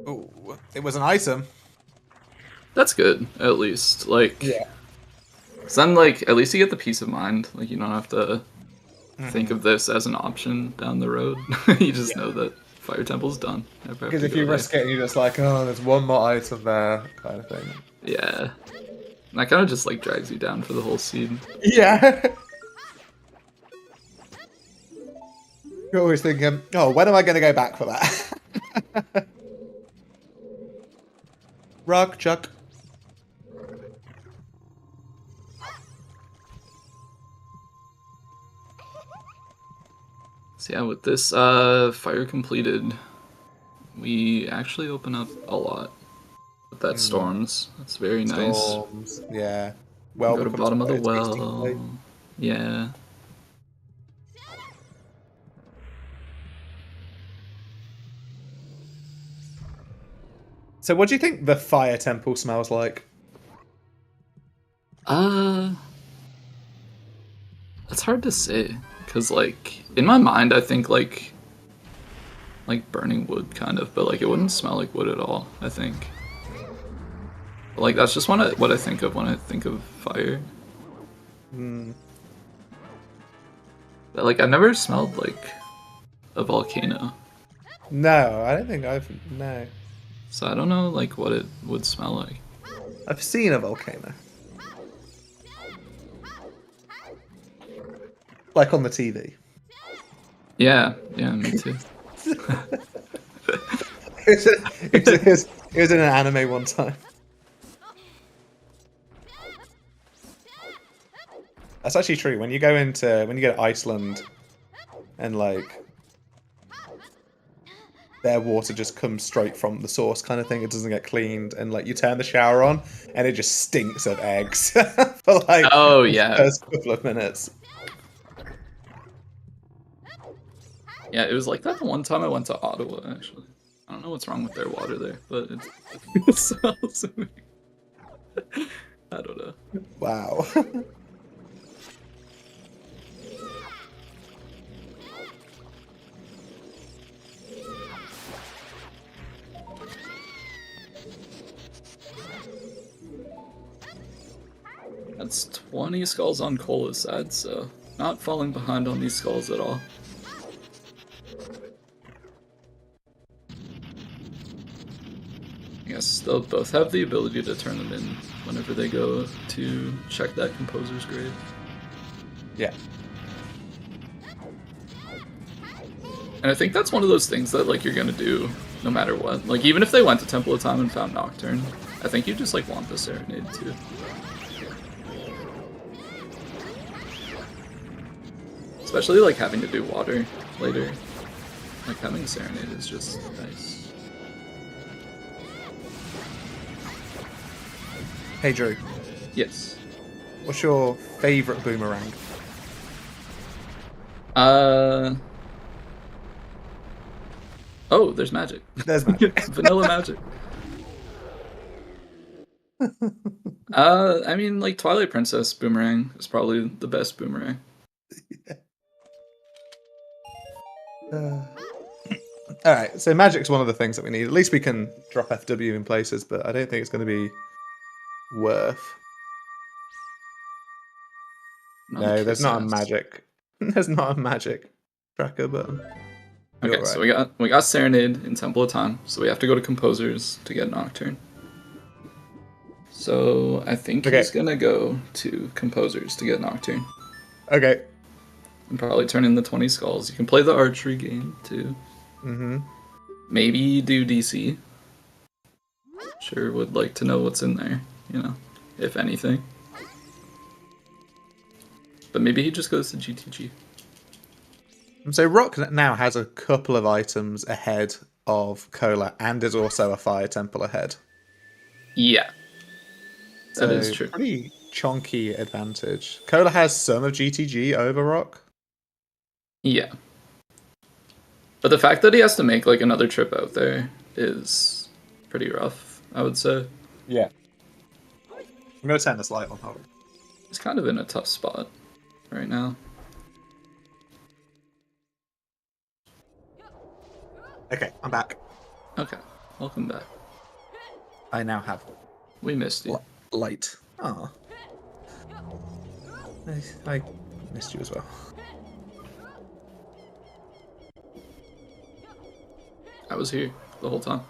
Oh, it was an item. That's good, at least. Like, yeah. Cause then, like, at least you get the peace of mind. Like, you don't have to think of this as an option down the road. You just know that Fire Temple's done. Because if you risk it, you're just like, oh, there's one more item there, kind of thing. Yeah. And that kind of just, like, drags you down for the whole seed. Yeah. You're always thinking, oh, when am I going to go back for that? Rock, Chuck. So yeah, with this fire completed, we actually open up a lot with that storms. That's very Storms, nice. Yeah. Well, go to bottom of the well. Yeah. So what do you think the fire temple smells like? It's hard to say, Because, like, in my mind, I think, like burning wood, kind of, but, like, it wouldn't smell like wood at all, I think. But, like, that's just what I think of when I think of fire. But, like, I've never smelled, like, a volcano. No, I don't think I've... No. So I don't know, like, what it would smell like. I've seen a volcano. Like on the TV. Yeah, me too. It was in an anime one time. That's actually true. When you go to Iceland and like their water just comes straight from the source kind of thing, it doesn't get cleaned, and like you turn the shower on and it just stinks of eggs for like the first couple of minutes. Yeah, it was like that the one time I went to Ottawa, actually. I don't know what's wrong with their water there, but it smells amazing. I don't know. Wow. That's 20 skulls on Cola's side, so not falling behind on these skulls at all. I guess they'll both have the ability to turn them in whenever they go to check that composer's grave. Yeah. And I think that's one of those things that, like, you're gonna do no matter what. Like, even if they went to Temple of Time and found Nocturne, I think you just, like, want the Serenade too. Especially, like, having to do water later. Like, having a Serenade is just nice. Hey Drew. Yes. What's your favourite boomerang? Oh, there's magic. There's magic. Vanilla magic. I mean, like, Twilight Princess boomerang is probably the best boomerang. Alright, so magic's one of the things that we need. At least we can drop FW in places, but I don't think it's going to be worth. No, there's not a magic. There's not a magic tracker button. Okay, right. So we got Serenade in Temple of Time, so we have to go to Composers to get Nocturne. So I think he's gonna go to Composers to get Nocturne. Okay. And probably turn in the 20 skulls. You can play the archery game too. Mm-hmm. Maybe do DC. Sure would like to know what's in there, you know, if anything. But maybe he just goes to GTG. So Rock now has a couple of items ahead of Cola, and is also a Fire Temple ahead. Yeah. That is true. Pretty chonky advantage. Cola has some of GTG over Rock. Yeah. But the fact that he has to make, like, another trip out there is pretty rough, I would say. Yeah. I'm going to turn this light on, hold on. He's kind of in a tough spot right now. Okay, I'm back. Okay, welcome back. I now have... We missed you. Light. Ah. I missed you as well. I was here the whole time.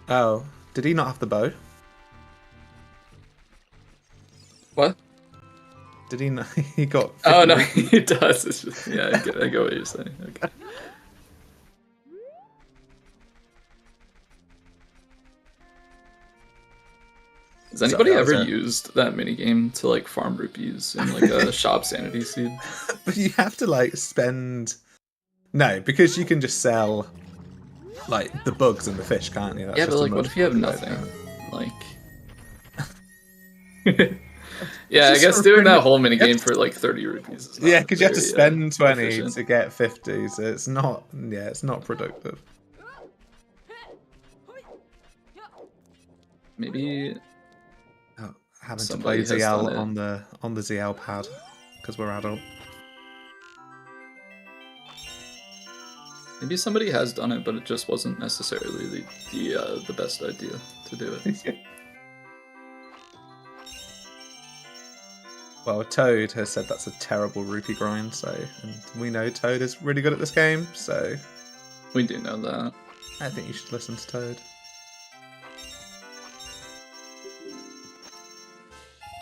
Oh, did he not have the bow? What? Did he not? He got... Oh, no, he does. It's just, yeah, I get what you're saying. Okay. Has anybody ever used that minigame to, like, farm rupees in, like, a shop sanity seed? But you have to, like, spend... No, because you can just sell, like, the bugs and the fish, can't you? That's yeah, just but, like, what if you have nothing? Like... Yeah, I It's guess just doing that really- whole minigame for like 30 rupees is not Yeah, because you have to very, spend 20 efficient. to get 50, so it's not. Yeah, it's not productive. Maybe Oh, having to Somebody play has ZL done it. on the ZL pad because we're adult. Maybe somebody has done it, but it just wasn't necessarily the best idea to do it. Well, Toad has said that's a terrible rupee grind, so and we know Toad is really good at this game, so We do know that. I think you should listen to Toad.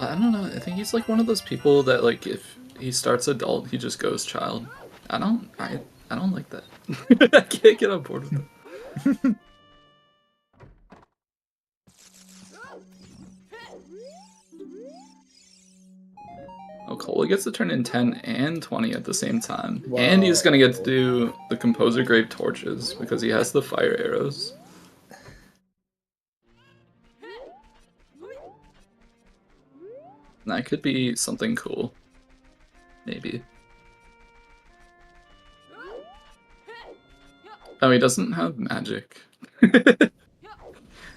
I don't know. I think he's like one of those people that like if he starts adult, he just goes child. I don't like that. I can't get on board with it. Oh, Cola gets to turn in 10 and 20 at the same time. Wow. And he's gonna get to do the Composer Grave Torches because he has the fire arrows. That could be something cool. Maybe. Oh, he doesn't have magic.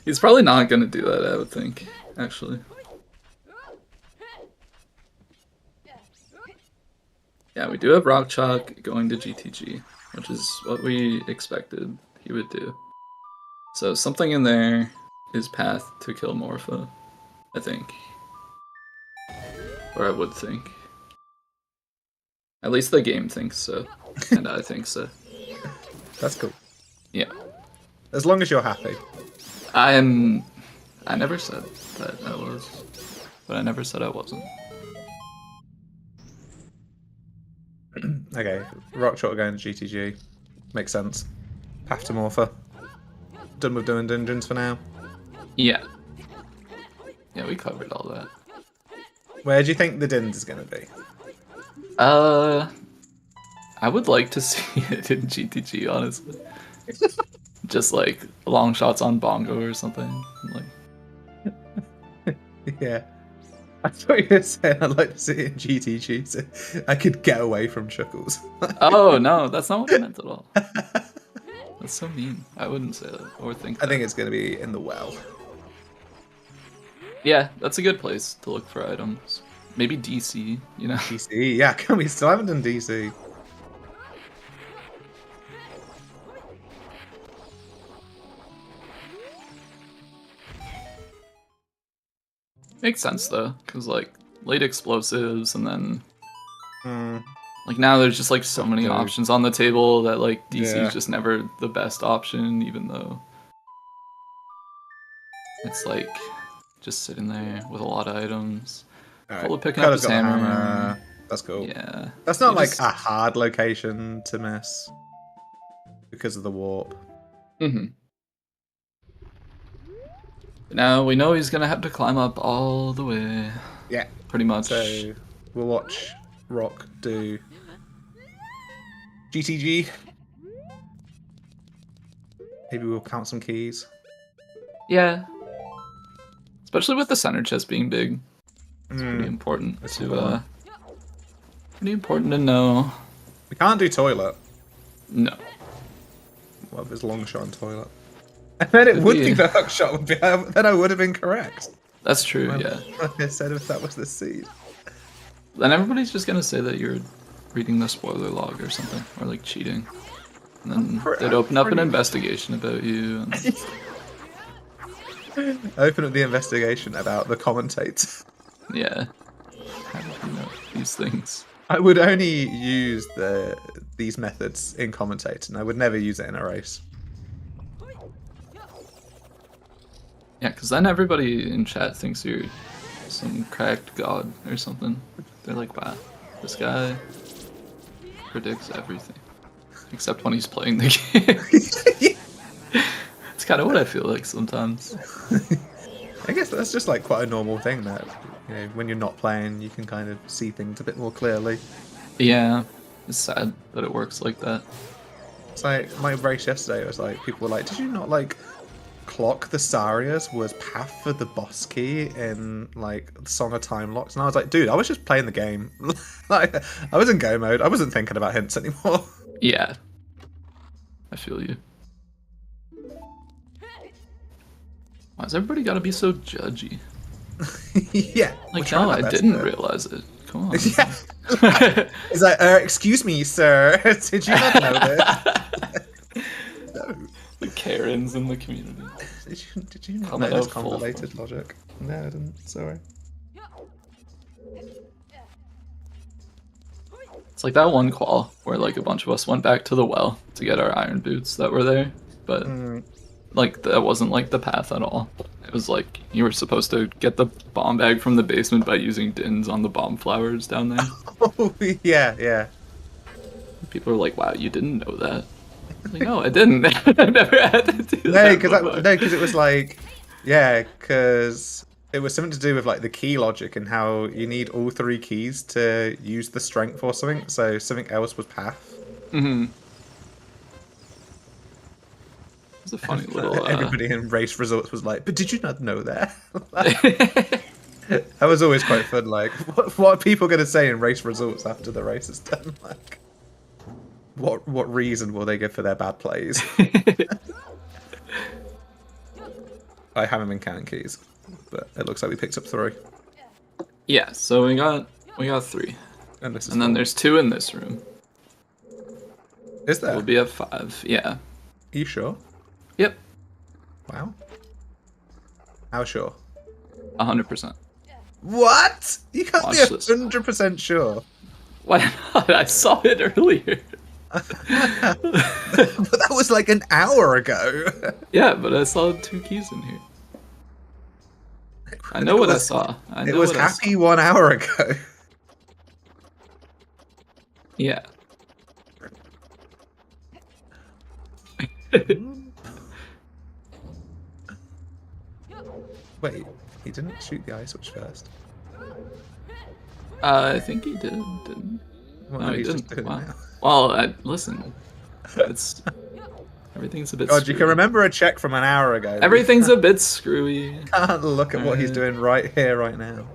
He's probably not gonna do that, I would think, actually. Yeah, we do have rockchalk going to GTG, which is what we expected he would do. So something in there is path to kill Morpha, I think. Or I would think. At least the game thinks so, and I think so. That's cool. Yeah. As long as you're happy. I never said that I was, but I never said I wasn't. Okay, rockchalk going to GTG. Makes sense. Path to Morpha. Done with doing dungeons for now. Yeah. Yeah, we covered all that. Where do you think the Dins is going to be? I would like to see it in GTG, honestly. Just like long shots on Bongo or something. Like, Yeah. I thought you were saying I'd like to see it in GTG so I could get away from Chuckles. oh no, that's not what I meant at all. That's so mean. I wouldn't say that or think that. I think it's going to be in the well. Yeah, that's a good place to look for items. Maybe DC, you know? DC, yeah, we still haven't done DC. Makes sense though, because like late explosives and then Mm. like now there's just like so many Dude. options on the table that like DC Yeah. is just never the best option, even though it's like just sitting there with a lot of items. Alright, Full of picking up Colour's his got the hammer. That's cool. Yeah. That's not You like just- a hard location to miss because of the warp. Mm-hmm. Now we know he's gonna have to climb up all the way. Yeah. Pretty much. So we'll watch Rock do GTG. Maybe we'll count some keys. Yeah. Especially with the center chest being big. It's pretty Mm. important That's to important. pretty important to know. We can't do toilet. No. Well, there's long shot and toilet. And then it Could would be. be the hook shot would be then I would have been correct. That's true, yeah. Like I said, if that was the seed. Then everybody's just gonna say that you're reading the spoiler log or something, or like cheating. And then they'd open up an investigation about you. And, Open up the investigation about the commentator. yeah. How did you know these things? I would only use these methods in commentate, and I would never use it in a race. Yeah, because then everybody in chat thinks you're some cracked god or something. They're like, wow, this guy predicts everything. Except when he's playing the game. It's kind of what I feel like sometimes. I guess that's just like quite a normal thing that, you know, when you're not playing, you can kind of see things a bit more clearly. Yeah, it's sad that it works like that. It's like my race yesterday. It was like people were like, "Did you not like Clock the Sarias was path for the boss key in like Song of Time Locks, and I was like, dude, I was just playing the game. Like, I was in go mode. I wasn't thinking about hints anymore. Yeah. I feel you. Why has everybody got to be so judgy? Yeah. Like, no, I didn't realize it. Come on. Yeah. He's like, excuse me, sir. Did you not know this? No. The Karens in the community. Did you not Coming know this out full convoluted logic? No, I didn't. Sorry. It's like that one qual where like a bunch of us went back to the well to get our iron boots that were there, but like that wasn't like the path at all. It was like you were supposed to get the bomb bag from the basement by using dins on the bomb flowers down there. Oh, yeah, yeah. People are like, "Wow, you didn't know that." I'm like, no, I didn't. I never had to do that. No, because it was like, yeah, because it was something to do with like the key logic and how you need all 3 keys to use the strength or something. So something else was path. Mm-hmm. It's a funny little. Everybody in race results was like, "But did you not know that?" That was always quite fun. Like, what are people going to say in race results after the race is done? Like, what reason will they give for their bad plays? I haven't been counting keys, but it looks like we picked up 3. Yeah, so we got 3, And then there's 2 in this room. Is there? We'll be at 5. Yeah. Are you sure? Yep. Wow. How sure? 100%. What? You can't Watch be this. 100% sure. Why not? I saw it earlier. But that was like an hour ago. Yeah, but I saw 2 keys in here. I know what I saw. It was happy 1 hour ago. Yeah. Wait, he didn't shoot the ice switch first. I think he did, didn't Well, No, he he's didn't. just doing it Wow. now. Well, listen. It's... Everything's a bit God, screwy. you can remember a check from an hour ago. Everything's a bit screwy. Can't look at what he's doing right here, right now.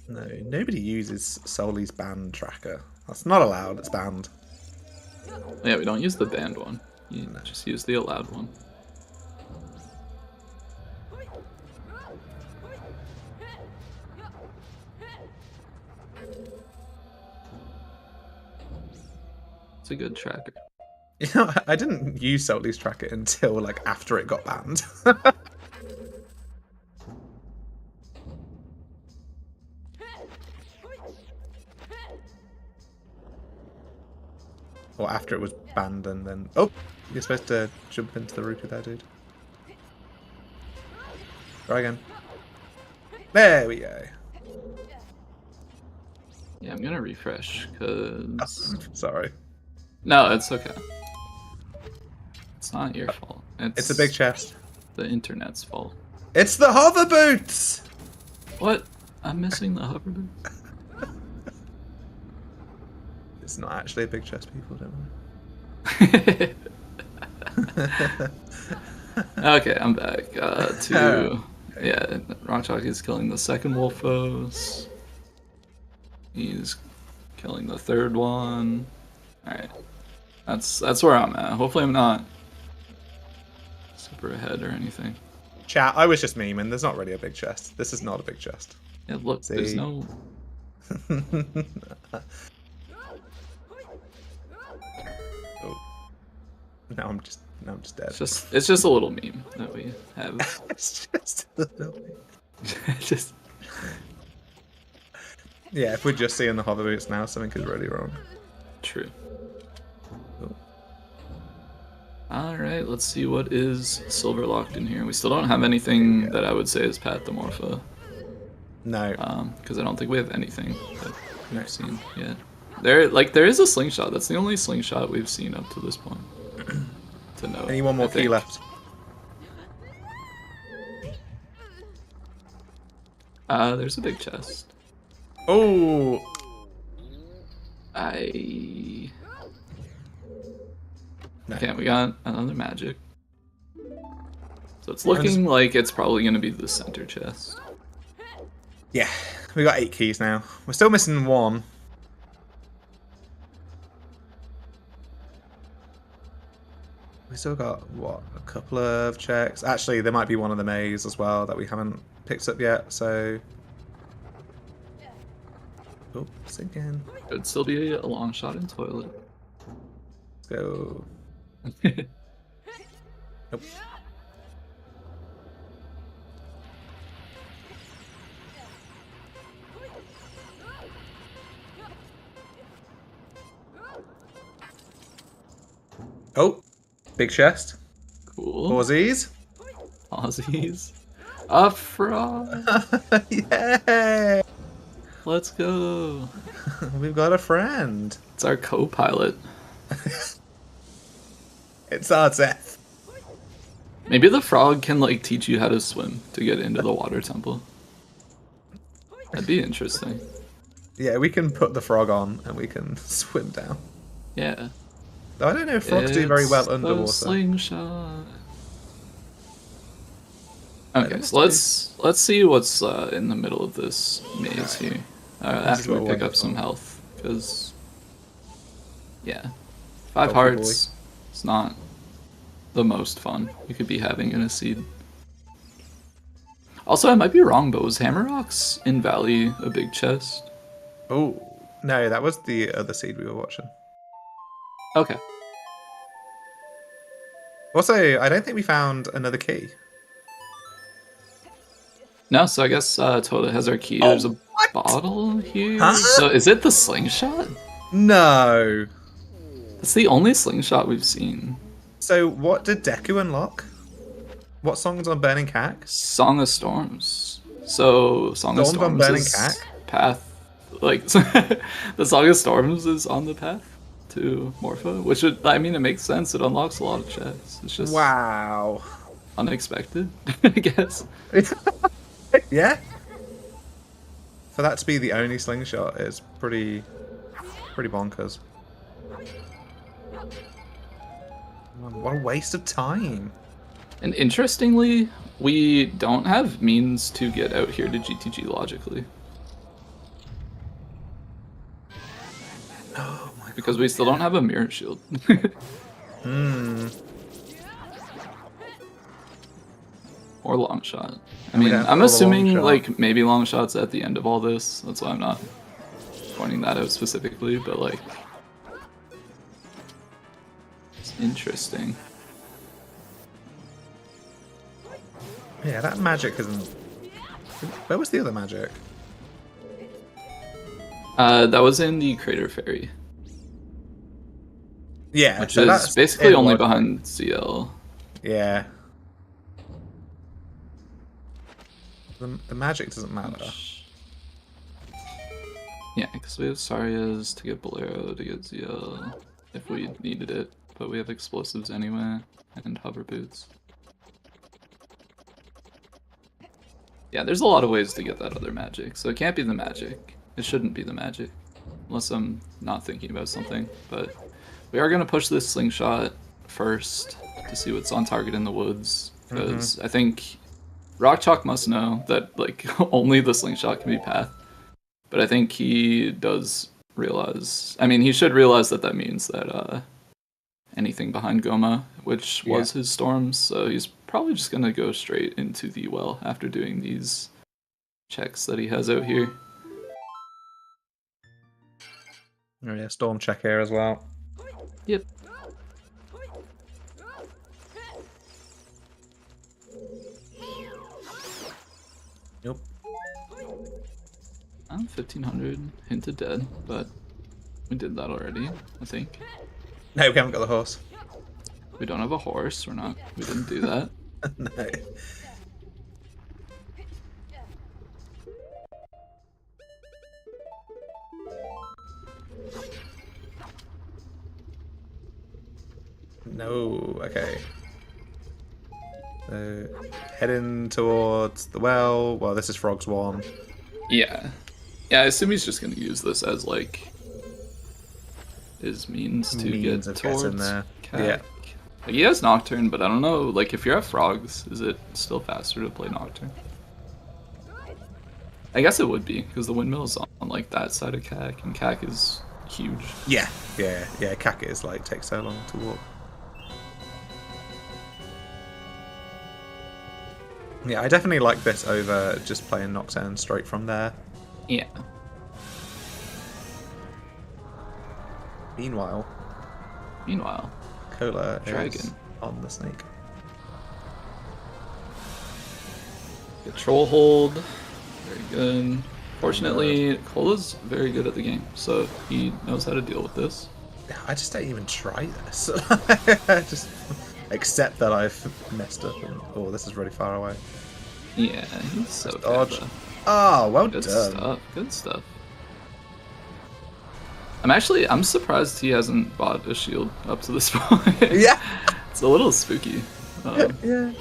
No, nobody uses Soli's band tracker. That's not allowed, it's banned. Yeah, we don't use the banned one. You just use the allowed one. It's a good tracker. You know, I didn't use Soli's tracker until like after it got banned. Or after it was banned and then... Oh! You're supposed to jump into the rupee there, dude. Try again. There we go. Yeah, I'm gonna refresh, cause... Sorry. No, it's okay. It's not your fault. It's a big chest. The internet's fault. It's the hover boots! What? I'm missing the hover boot. It's not actually a big chest, people, don't worry. Okay, I'm back. Yeah, rockchalk is killing the second Wolfos. He's killing the third one. Alright. That's where I'm at. Hopefully I'm not super ahead or anything. Chat, I was just memeing. There's not really a big chest. This is not a big chest. Yeah, look, there's See? no... Oh. Now I'm just dead. It's just a little meme that we have. It's just a little Just... Yeah, if we're just seeing the hover boots now, something is really wrong. True. Cool. Alright, let's see what is silver locked in here. We still don't have anything that I would say is Pathomorpha. No. Because I don't think we have anything that we've seen yet. There is a slingshot. That's the only slingshot we've seen up to this point. to note. Only one more I key think. left. There's a big chest. Oh, I no. can't. We got another magic. So it's looking like it's probably going to be the center chest. Yeah, we got 8 keys now. We're still missing 1. We still got, what, a couple of checks? Actually, there might be one of the maze as well that we haven't picked up yet, so... Oops, again. Could still be a long shot in toilet. Let's go. Nope. Oh, big chest. Cool. Aussies. Aussies. A frog. Yeah. Let's go. We've got a friend. It's our co-pilot. It's our Seth. Maybe the frog can like teach you how to swim to get into the water temple. That'd be interesting. Yeah, we can put the frog on and we can swim down. Yeah. Though I don't know if frogs do very well It's underwater. the slingshot. Okay, so let's see what's in the middle of this maze here. After we pick up some health, because yeah, 5 hearts. It's not the most fun you could be having in a seed. Also, I might be wrong, but was Hammer Rocks in Valley a big chest? Oh, no, that was the other seed we were watching. Okay. Also, I don't think we found another key. No, so I guess Toda has our key. Oh, There's a what? bottle here. Huh? So is it the slingshot? No. That's the only slingshot we've seen. So what did Deku unlock? What song's on Burning Cack? Song of Storms. So Song of Storms on Storms Burning is Cack? path. Like the Song of Storms is on the path to Morpha, which I mean it makes sense. It unlocks a lot of chests. It's just Wow. unexpected, I guess. Yeah. For that to be the only slingshot is pretty bonkers. What a waste of time. And interestingly, we don't have means to get out here to GTG logically. Oh my god. Because we still don't have a mirror shield. Or long shot. I mean, I'm assuming like maybe long shots at the end of all this. That's why I'm not pointing that out specifically, but like it's interesting. Yeah, that magic isn't... Where was the other magic? That was in the Crater Fairy. Yeah, Which so is that's basically in only one- behind CL. Yeah. The magic doesn't matter. Yeah, because we have Sarias to get Bolero, to get ZL, if we needed it, but we have explosives anyway, and hover boots. Yeah, there's a lot of ways to get that other magic, so it can't be the magic. It shouldn't be the magic, unless I'm not thinking about something, but we are going to push this slingshot first to see what's on target in the woods, because I think rockchalk must know that like only the slingshot can be path, but I think he does realize. I mean, he should realize that that means that anything behind Goma, which was his storms, so he's probably just gonna go straight into the well after doing these checks that he has out here. Oh yeah, storm check here as well. Yep. Nope. 1500 hinted dead, but we did that already, I think. No, we haven't got the horse. We don't have a horse, we didn't do that. No. No, okay. So, heading towards the well. Well, this is Frog's one. Yeah. Yeah, I assume he's just gonna use this as like his means to Means get of getting towards there. Cac. Yeah. Like, he has Nocturne, but I don't know, like if you're at Frogs, is it still faster to play Nocturne? I guess it would be, because the windmill's on like that side of Cac, and Cac is huge. Yeah. Cac is like takes so long to walk. Yeah, I definitely like this over just playing Nocturne straight from there. Yeah. Meanwhile, Cola Dragon is on the snake. Control hold. Very good. Fortunately, Cola's very good at the game, so he knows how to deal with this. I just don't even try this. Just accept that I've messed up. And, oh, this is really far away. Yeah, he's so Dodge. good. Oh, well Good done. stuff. Good stuff. I'm surprised he hasn't bought a shield up to this point. Yeah. It's a little spooky. Yeah.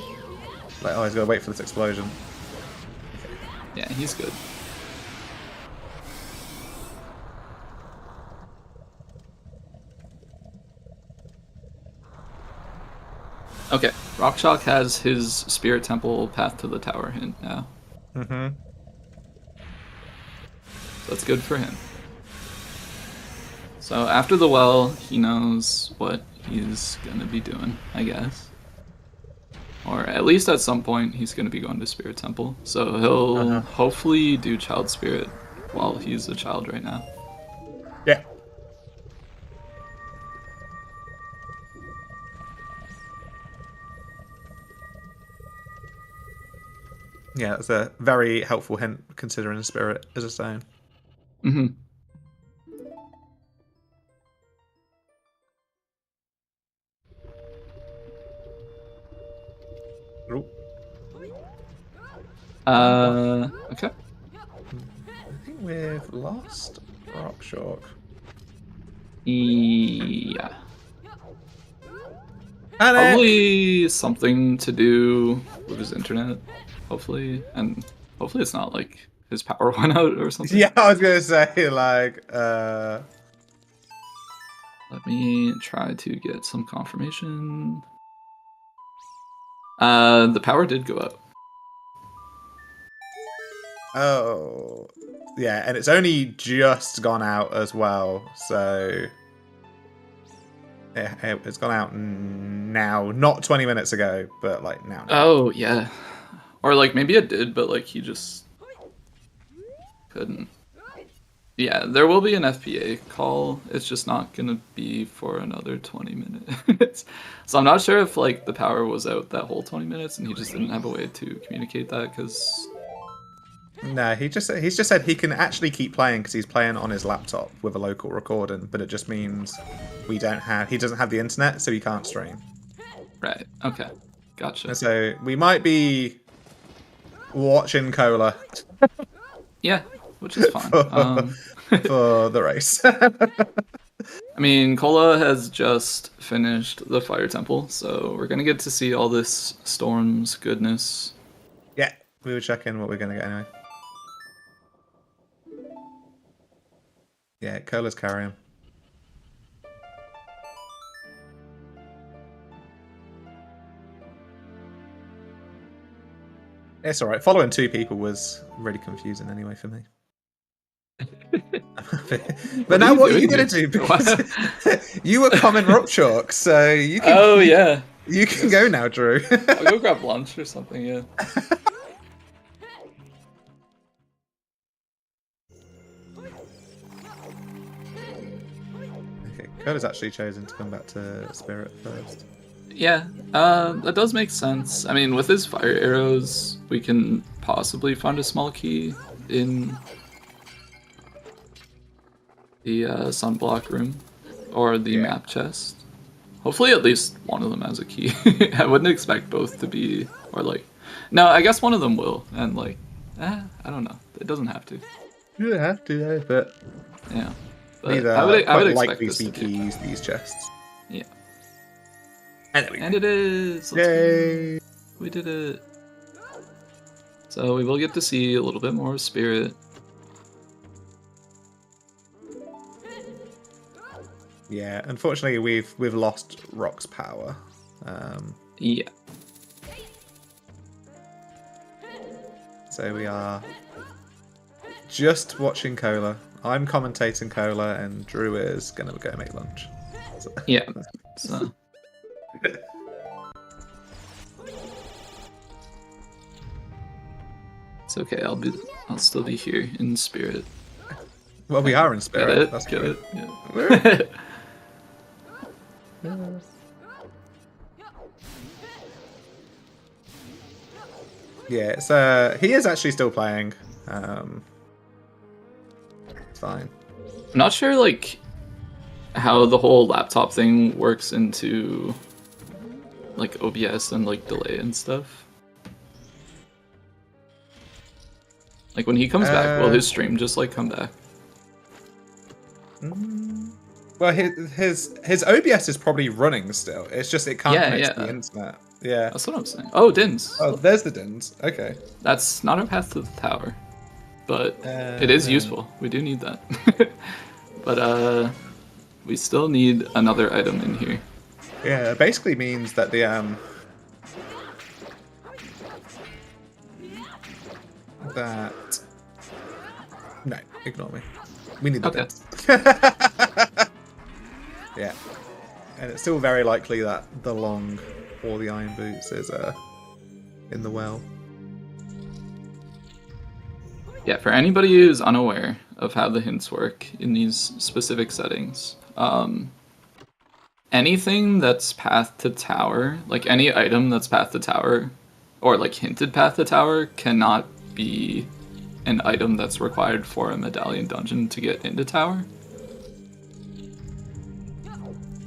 Like, oh, he's gotta wait for this explosion. Yeah, he's good. Okay, rockchalk has his spirit temple path to the tower hint now. Mm-hmm. That's good for him. So after the well, he knows what he's gonna be doing, I guess. Or at least at some point, he's gonna be going to Spirit Temple. So he'll hopefully do Child Spirit while he's a child right now. Yeah. Yeah, that's a very helpful hint considering Spirit is a stone. Mm-hmm. Okay. I think we've lost rockchalk. Yeah. Probably Probably something to do with his internet, hopefully. And hopefully it's not like his power went out or something. Yeah, I was gonna say, like, Let me try to get some confirmation. The power did go up. oh. Yeah, and it's only just gone out as well, so... Yeah, it's gone out now. Not 20 minutes ago, but, like, now. Oh, yeah. Or, like, maybe it did, but, like, he just couldn't. Yeah, there will be an FPA call. It's just not going to be for another 20 minutes. So I'm not sure if, like, the power was out that whole 20 minutes and he just didn't have a way to communicate that, because... No, he's just said he can actually keep playing because he's playing on his laptop with a local recording, but it just means he doesn't have the internet, so he can't stream. Right, okay. Gotcha. And so we might be watching Cola. Yeah, which is fine. For the race. I mean, Cola has just finished the Fire Temple, so we're gonna get to see all this Storm's goodness. Yeah, we were checking what we're gonna get anyway. Yeah, Cola's carrying. It's alright. Following two people was really confusing anyway for me. But now what are you going to do? Because you were common rockchalk, so you can. Oh yeah. You can go now, Drew. I'll go grab lunch or something. Yeah. Okay, Cola's actually chosen to come back to Spirit first. Yeah, that does make sense. I mean, with his fire arrows, we can possibly find a small key in the sunblock room or the map chest. Hopefully at least one of them has a key. I wouldn't expect both to be, or like, no, I guess one of them will, and like, I don't know. It doesn't have to. You don't have to, though, but... Yeah. But These I would expect likely this to be to be keys, these chests. Yeah. And there we go. And it is! Let's Yay! go. We did it. So we will get to see a little bit more of Spirit. Yeah, unfortunately we've lost Rock's power. Yeah. So we are just watching Cola. I'm commentating Cola, and Drew is gonna go make lunch. So. Yeah. So. It's okay. I'll still be here in spirit. Well, we are in spirit. Get it? That's Get true. it? Yeah. Yeah, it's he is actually still playing. It's fine. I'm not sure like how the whole laptop thing works into like OBS and like delay and stuff. Like when he comes back, will his stream just like come back? Well, his OBS is probably running still. It's just it can't connect to the internet. Yeah. That's what I'm saying. Oh, Dins. Oh, there's the Dins. Okay. That's not a path to the tower, but it is useful. We do need that. But we still need another item in here. Yeah, it basically means that the no, ignore me. We need the Dins. Yeah. And it's still very likely that the Long or the Iron Boots is in the well. Yeah, for anybody who's unaware of how the hints work in these specific settings, anything that's path to tower, like any item that's path to tower, or like hinted path to tower, cannot be an item that's required for a medallion dungeon to get into tower.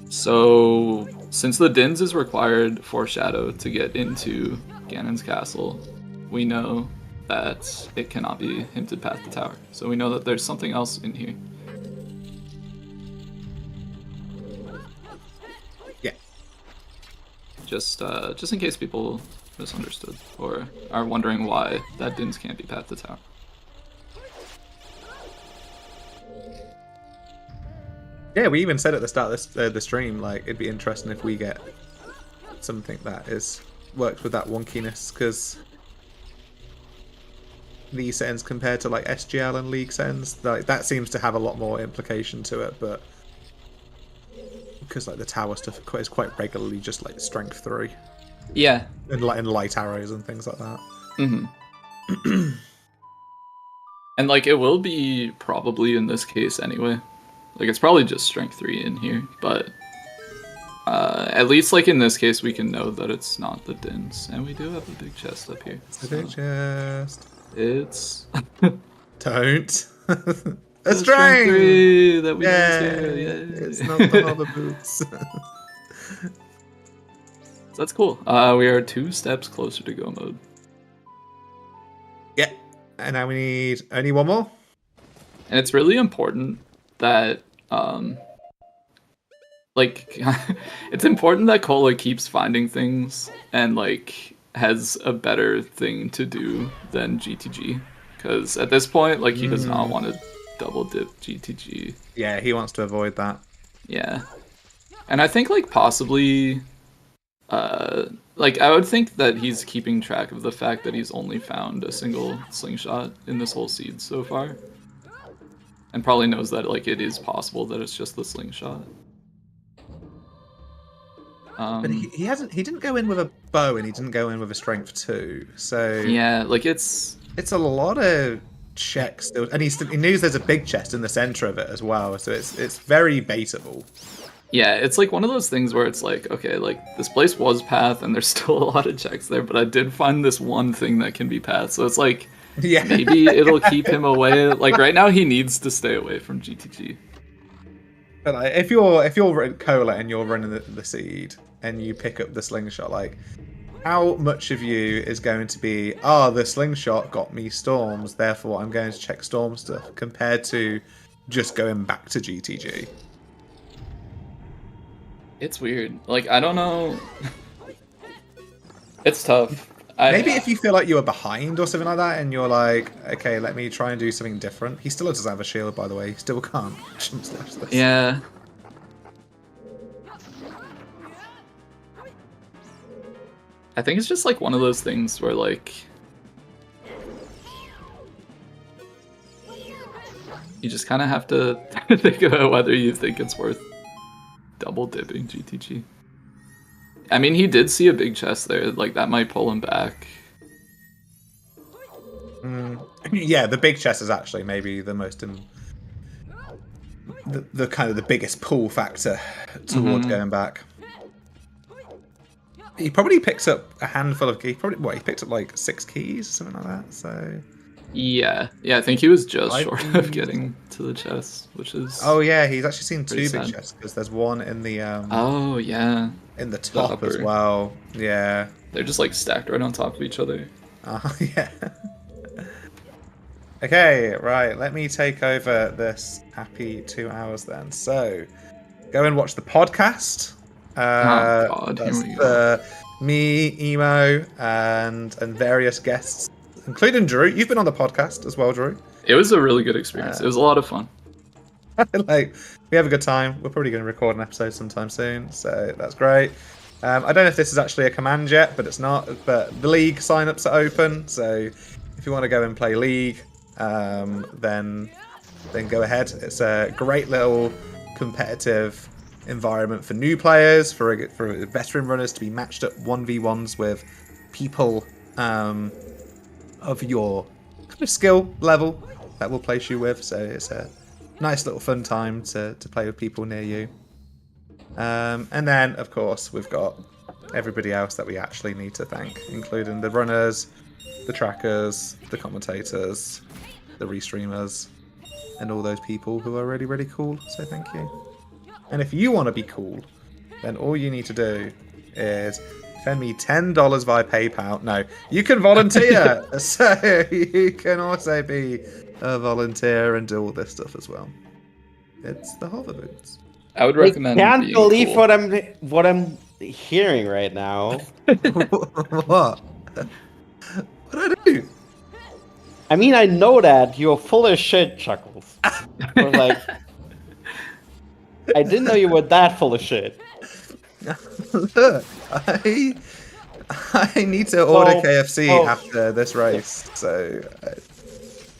So, since the Dins is required for Shadow to get into Ganon's castle, we know that it cannot be hinted path to tower. So we know that there's something else in here. Yeah. Just in case people misunderstood or are wondering why that Dins can't be path to tower. Yeah, we even said at the start of the stream, like, it'd be interesting if we get something that works with that wonkiness, because these settings compared to, like, SGL and League settings, like, that seems to have a lot more implication to it, but because, like, the tower stuff is quite regularly just, like, strength 3. Yeah. And light arrows and things like that. Mm-hmm. And, like, it will be probably in this case anyway. Like, it's probably just strength 3 in here, but at least, like, in this case, we can know that it's not the Dins. And we do have a big chest up here. It's a big chest. It's... Don't. A strength 3 that we Yay. It's not the lava boots. So that's cool. We are 2 steps closer to go mode. Yeah. And now we need only one more. And it's really important that like it's important that Cola keeps finding things and like has a better thing to do than GTG, because at this point like he does not want to double dip GTG. Yeah, he wants to avoid that. Yeah. And I think like possibly like I would think that he's keeping track of the fact that he's only found a single slingshot in this whole seed so far. And probably knows that like it is possible that it's just the slingshot. But he didn't go in with a bow and he didn't go in with a strength 2. So yeah, like it's a lot of checks still, and he knows there's a big chest in the center of it as well. So it's very baitable. Yeah, it's like one of those things where it's like, okay, like this place was path and there's still a lot of checks there, but I did find this one thing that can be path. So it's like, yeah, maybe it'll keep him away. Like right now, he needs to stay away from GTG. But like, if you're Cola and you're running the seed and you pick up the slingshot, like how much of you is going to be, the slingshot got me storms, therefore I'm going to check storm stuff, compared to just going back to GTG. It's weird. Like, I don't know. It's tough. Maybe if you feel like you were behind or something like that, and you're like, okay, let me try and do something different. He still doesn't have a shield, by the way. He still can't jump slash this. Yeah. I think it's just like one of those things where like you just kind of have to think about whether you think it's worth double dipping GTG. I mean, he did see a big chest there. Like, that might pull him back. Yeah, the big chest is actually maybe the most the kind of the biggest pull factor towards going back. He probably picks up a handful of keys. He picked up like 6 keys, something like that. So yeah, I think he was just short of getting to the chest, which is. Oh yeah, he's actually seen 2 big sad. chests because there's one in the Oh yeah. in the top as well. Yeah. They're just like stacked right on top of each other. Oh yeah. Okay, right. Let me take over this happy 2 hours then. So, go and watch the podcast. God, that's here we go. Me, Emo, and various guests, including Drew. You've been on the podcast as well, Drew. It was a really good experience. It was a lot of fun. Like, we have a good time. We're probably going to record an episode sometime soon, so that's great. I don't know if this is actually a command yet, but it's not. But the League sign-ups are open, so if you want to go and play League, then go ahead. It's a great little competitive environment for new players, for veteran runners to be matched up 1v1s with people of your kind of skill level that we'll place you with. So it's a nice little fun time to play with people near you. And then, of course, we've got everybody else that we actually need to thank, including the runners, the trackers, the commentators, the restreamers, and all those people who are really, really cool. So thank you. And if you want to be cool, then all you need to do is send me $10 via PayPal. No, you can volunteer. So you can also be a volunteer and do all this stuff as well. It's the hover boots. I would recommend. I can't being believe cool. what I'm hearing right now. What? What did I do? I mean, I know that you're full of shit, Chuckles. But like, I didn't know you were that full of shit. Look, I need to order KFC after this race. So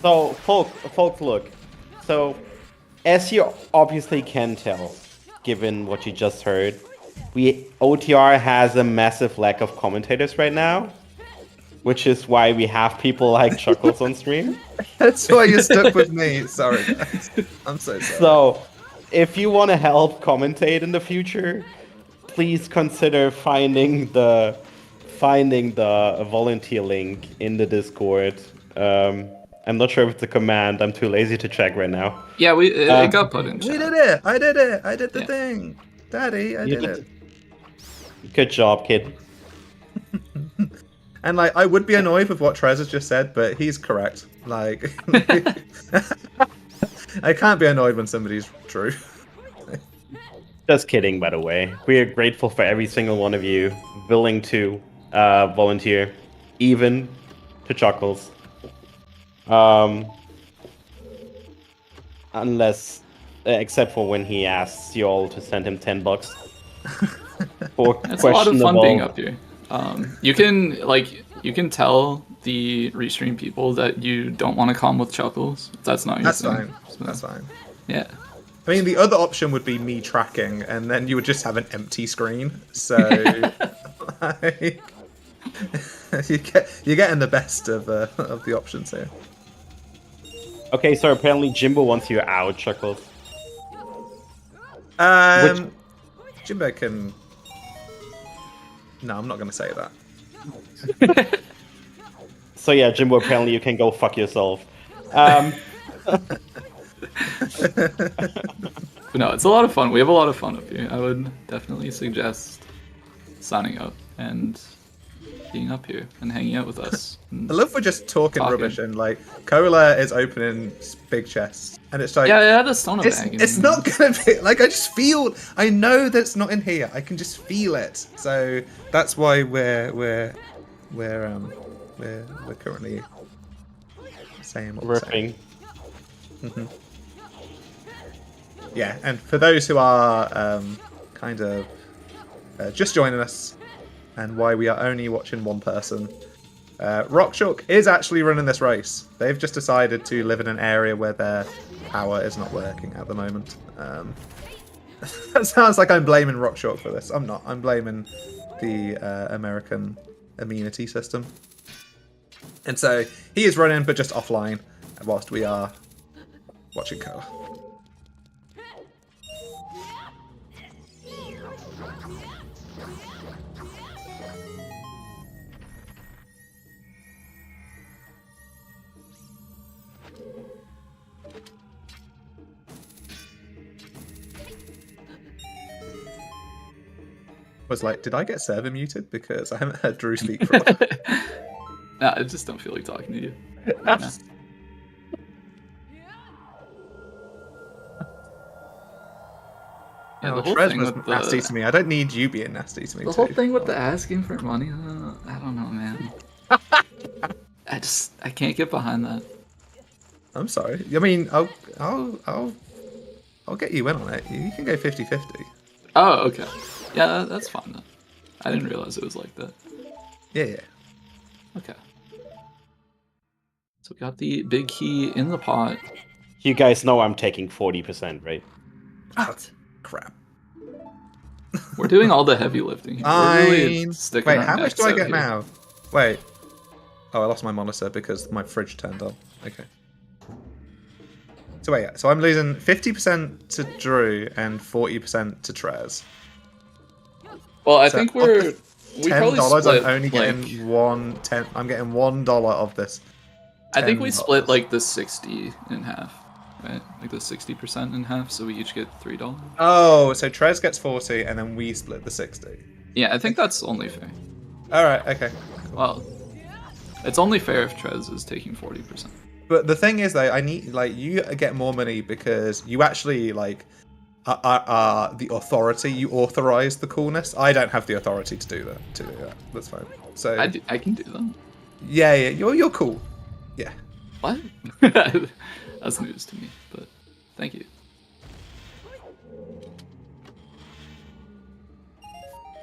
folks, look. So, as you obviously can tell, given what you just heard, OTR has a massive lack of commentators right now, which is why we have people like Chuckles on stream. That's why you're stuck with me. Sorry, guys. I'm so sorry. So, if you want to help commentate in the future, please consider finding the volunteer link in the Discord. I'm not sure if it's a command. I'm too lazy to check right now. Yeah, it got put in chat. We did it! I did it! I did the thing! Daddy, I did it. Good job, kid. And like, I would be annoyed with what Trez has just said, but he's correct. Like, I can't be annoyed when somebody's true. Just kidding, by the way. We are grateful for every single one of you willing to volunteer, even to Chuckles. Unless, except for when he asks you all to send him $10 for It's a lot of fun questionable. being up here. You can tell the restream people that you don't want to come with Chuckles. That's not your That's thing. fine. So, That's fine. Yeah. I mean, the other option would be me tracking, and then you would just have an empty screen. So, like, you're getting the best of the options here. Okay, so apparently Jimbo wants you out, Chuckles. Jimbo can. No, I'm not going to say that. So yeah, Jimbo, apparently you can go fuck yourself. But no, it's a lot of fun. We have a lot of fun up here. I would definitely suggest signing up. And being up here and hanging out with us. I love we're just talking Talking. rubbish and like Cola is opening big chests and it's like Yeah, I had a stone bag. it's not gonna be like I know that it's not in here. I can just feel it. So that's why we're currently saying what we're saying. Ripping. Yeah, and for those who are kind of just joining us, and why we are only watching one person, rockchalk is actually running this race. They've just decided to live in an area where their power is not working at the moment. That sounds like I'm blaming rockchalk for this. I'm not. I'm blaming the American amenity system. And so he is running, but just offline, whilst we are watching Cola. Was like, did I get server muted? Because I haven't heard Drew speak for a while. Nah, I just don't feel like talking to you. Nah. Yeah, Oh, the whole Trez thing was with nasty to me. I don't need you being nasty to me the too. whole thing with the asking for money, I don't know, man. I can't get behind that. I'm sorry. I mean, I'll get you in on it. You can go 50-50. Oh, okay. Yeah, that's fine then. I didn't realize it was like that. Yeah. Okay. So we got the big key in the pot. You guys know I'm taking 40%, right? What? Crap. We're doing all the heavy lifting here. We're really sticking Wait, our how much necks do I out get here. now? Wait. Oh, I lost my monitor because my fridge turned on. Okay. So wait, so I'm losing 50% to Drew and 40% to Trez. Well, I So think of we the probably $10, split. I'm only getting like, I'm getting $1 of this. I think we $10. split like the 60 in half, right? Like the 60% in half, so we each get $3. Oh, so Trez gets 40 and then we split the 60. Yeah, I think that's only fair. Alright, okay. Well, it's only fair if Trez is taking 40%. But the thing is though, I need like you get more money because you actually like are the authority. You authorize the coolness. I don't have the authority to do that. That's fine. So I can do that. yeah, you're cool. Yeah. What? That's news to me, but thank you.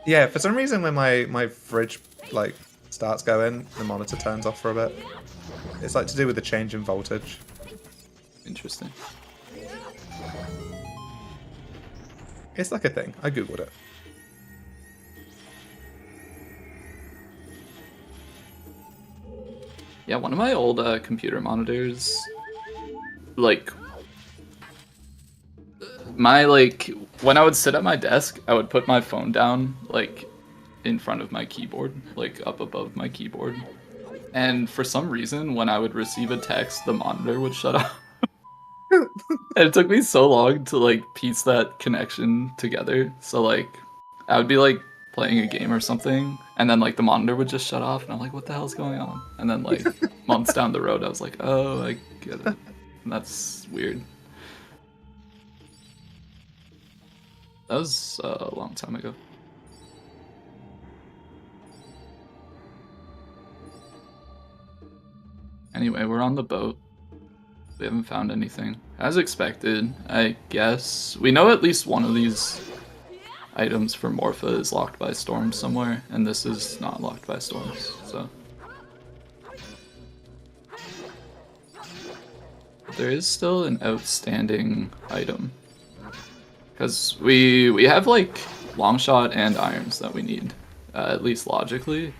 Yeah, for some reason when my fridge like starts going, the monitor turns off for a bit. It's like to do with the change in voltage. Interesting. It's like a thing. I googled it. Yeah, one of my old computer monitors, like, when I would sit at my desk, I would put my phone down, like, in front of my keyboard, like, up above my keyboard. And for some reason, when I would receive a text, the monitor would shut off. And it took me so long to, like, piece that connection together. So, like, I would be, like, playing a game or something, and then, like, the monitor would just shut off, and I'm like, what the hell's going on? And then, like, months down the road, I was like, oh, I get it. And that's weird. That was a long time ago. Anyway, we're on the boat. We haven't found anything. As expected, I guess. We know at least one of these items for Morpha is locked by storms somewhere, and this is not locked by storms, so. There is still an outstanding item. Because we have, like, Longshot and Irons that we need, at least logically.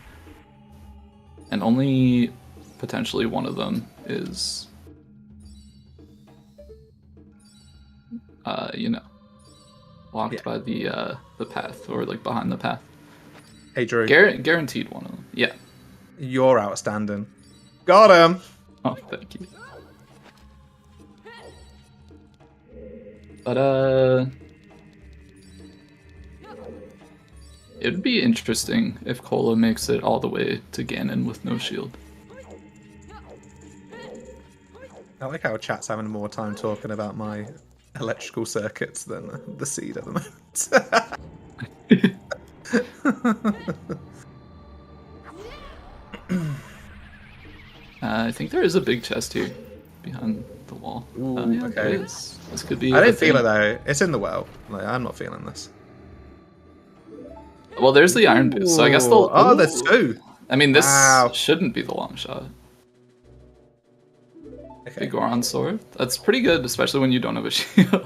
And only potentially one of them is, you know, locked by the path, or like behind the path. Hey Drew. Guaranteed one of them. Yeah. You're outstanding. Got him. Oh, thank you. But It'd be interesting if Cola makes it all the way to Ganon with no shield. I like how chat's having more time talking about my electrical circuits than the seed at the moment. I think there is a big chest here behind the wall. Ooh, yeah, okay. there is. This could be. I don't feel it though. It's in the well. Like, I'm not feeling this. Well, there's the iron boost, so I guess they'll. Oh, there's two. I mean, this Wow. shouldn't be the long shot. Okay. Big Goron sword. That's pretty good, especially when you don't have a shield.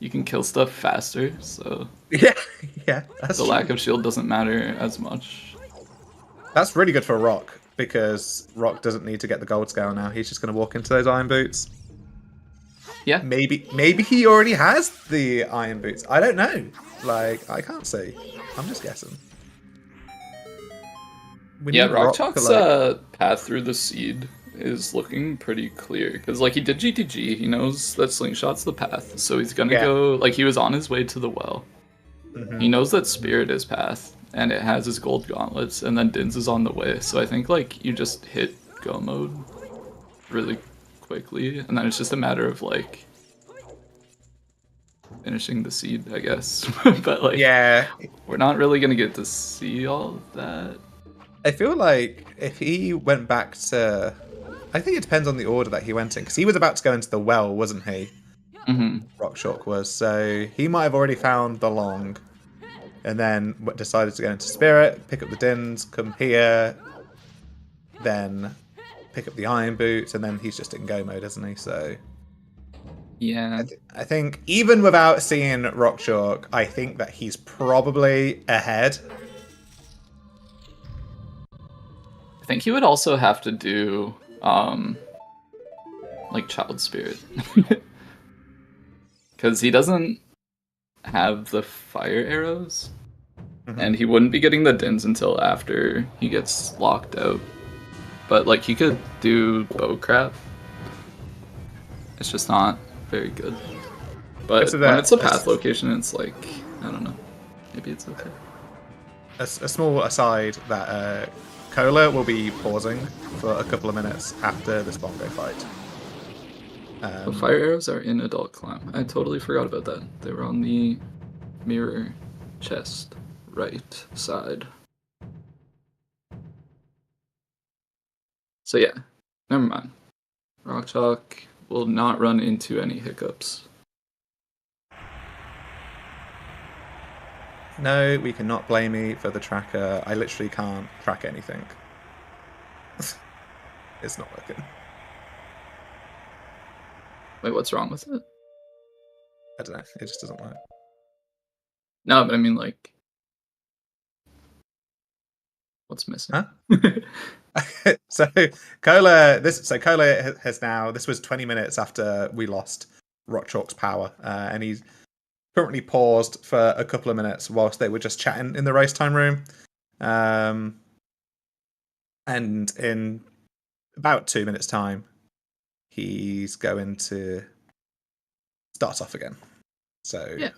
You can kill stuff faster, so Yeah, that's the true. lack of shield doesn't matter as much. That's really good for Rock, because Rock doesn't need to get the gold scale now. He's just going to walk into those iron boots. Yeah. Maybe he already has the iron boots. I don't know. Like, I can't see. I'm just guessing. We Yeah, need Rock to, rockchalk's path through the seed is looking pretty clear, because like he did GTG, he knows that slingshot's the path, so he's gonna go, like he was on his way to the well. He knows that spirit is path, and it has his gold gauntlets, and then Din's is on the way, so I think like you just hit go mode really quickly, and then it's just a matter of like finishing the seed, I guess. But like, yeah, we're not really gonna get to see all of that. I feel like if he went back to... I think it depends on the order that he went in, because he was about to go into the well, wasn't he? Rockchalk was, so he might have already found the long, and then decided to go into spirit, pick up the Dins, come here, then pick up the iron boots, and then he's just in go mode, isn't he? So Yeah. I think even without seeing Rockchalk, I think that he's probably ahead. I think he would also have to do like Child Spirit. Because he doesn't have the fire arrows. And he wouldn't be getting the Dins until after he gets locked out. But like he could do bowcraft. It's just not very good. But when it's a path location, it's like, I don't know. Maybe it's okay. A small aside that Cola will be pausing for a couple of minutes after this bongo fight. The fire arrows are in Adult Climb. I totally forgot about that. They were on the mirror chest right side. So yeah, never mind. Rockchalk will not run into any hiccups. No, we cannot blame me for the tracker. I literally can't track anything. It's not working. Wait, what's wrong with it? I don't know. It just doesn't work. No, but I mean, like, what's missing? Huh? So Cola has now. This was 20 minutes after we lost Rockchalk's power, and he's currently paused for a couple of minutes whilst they were just chatting in the race time room. And in about 2 minutes' time, he's going to start off again. So yeah,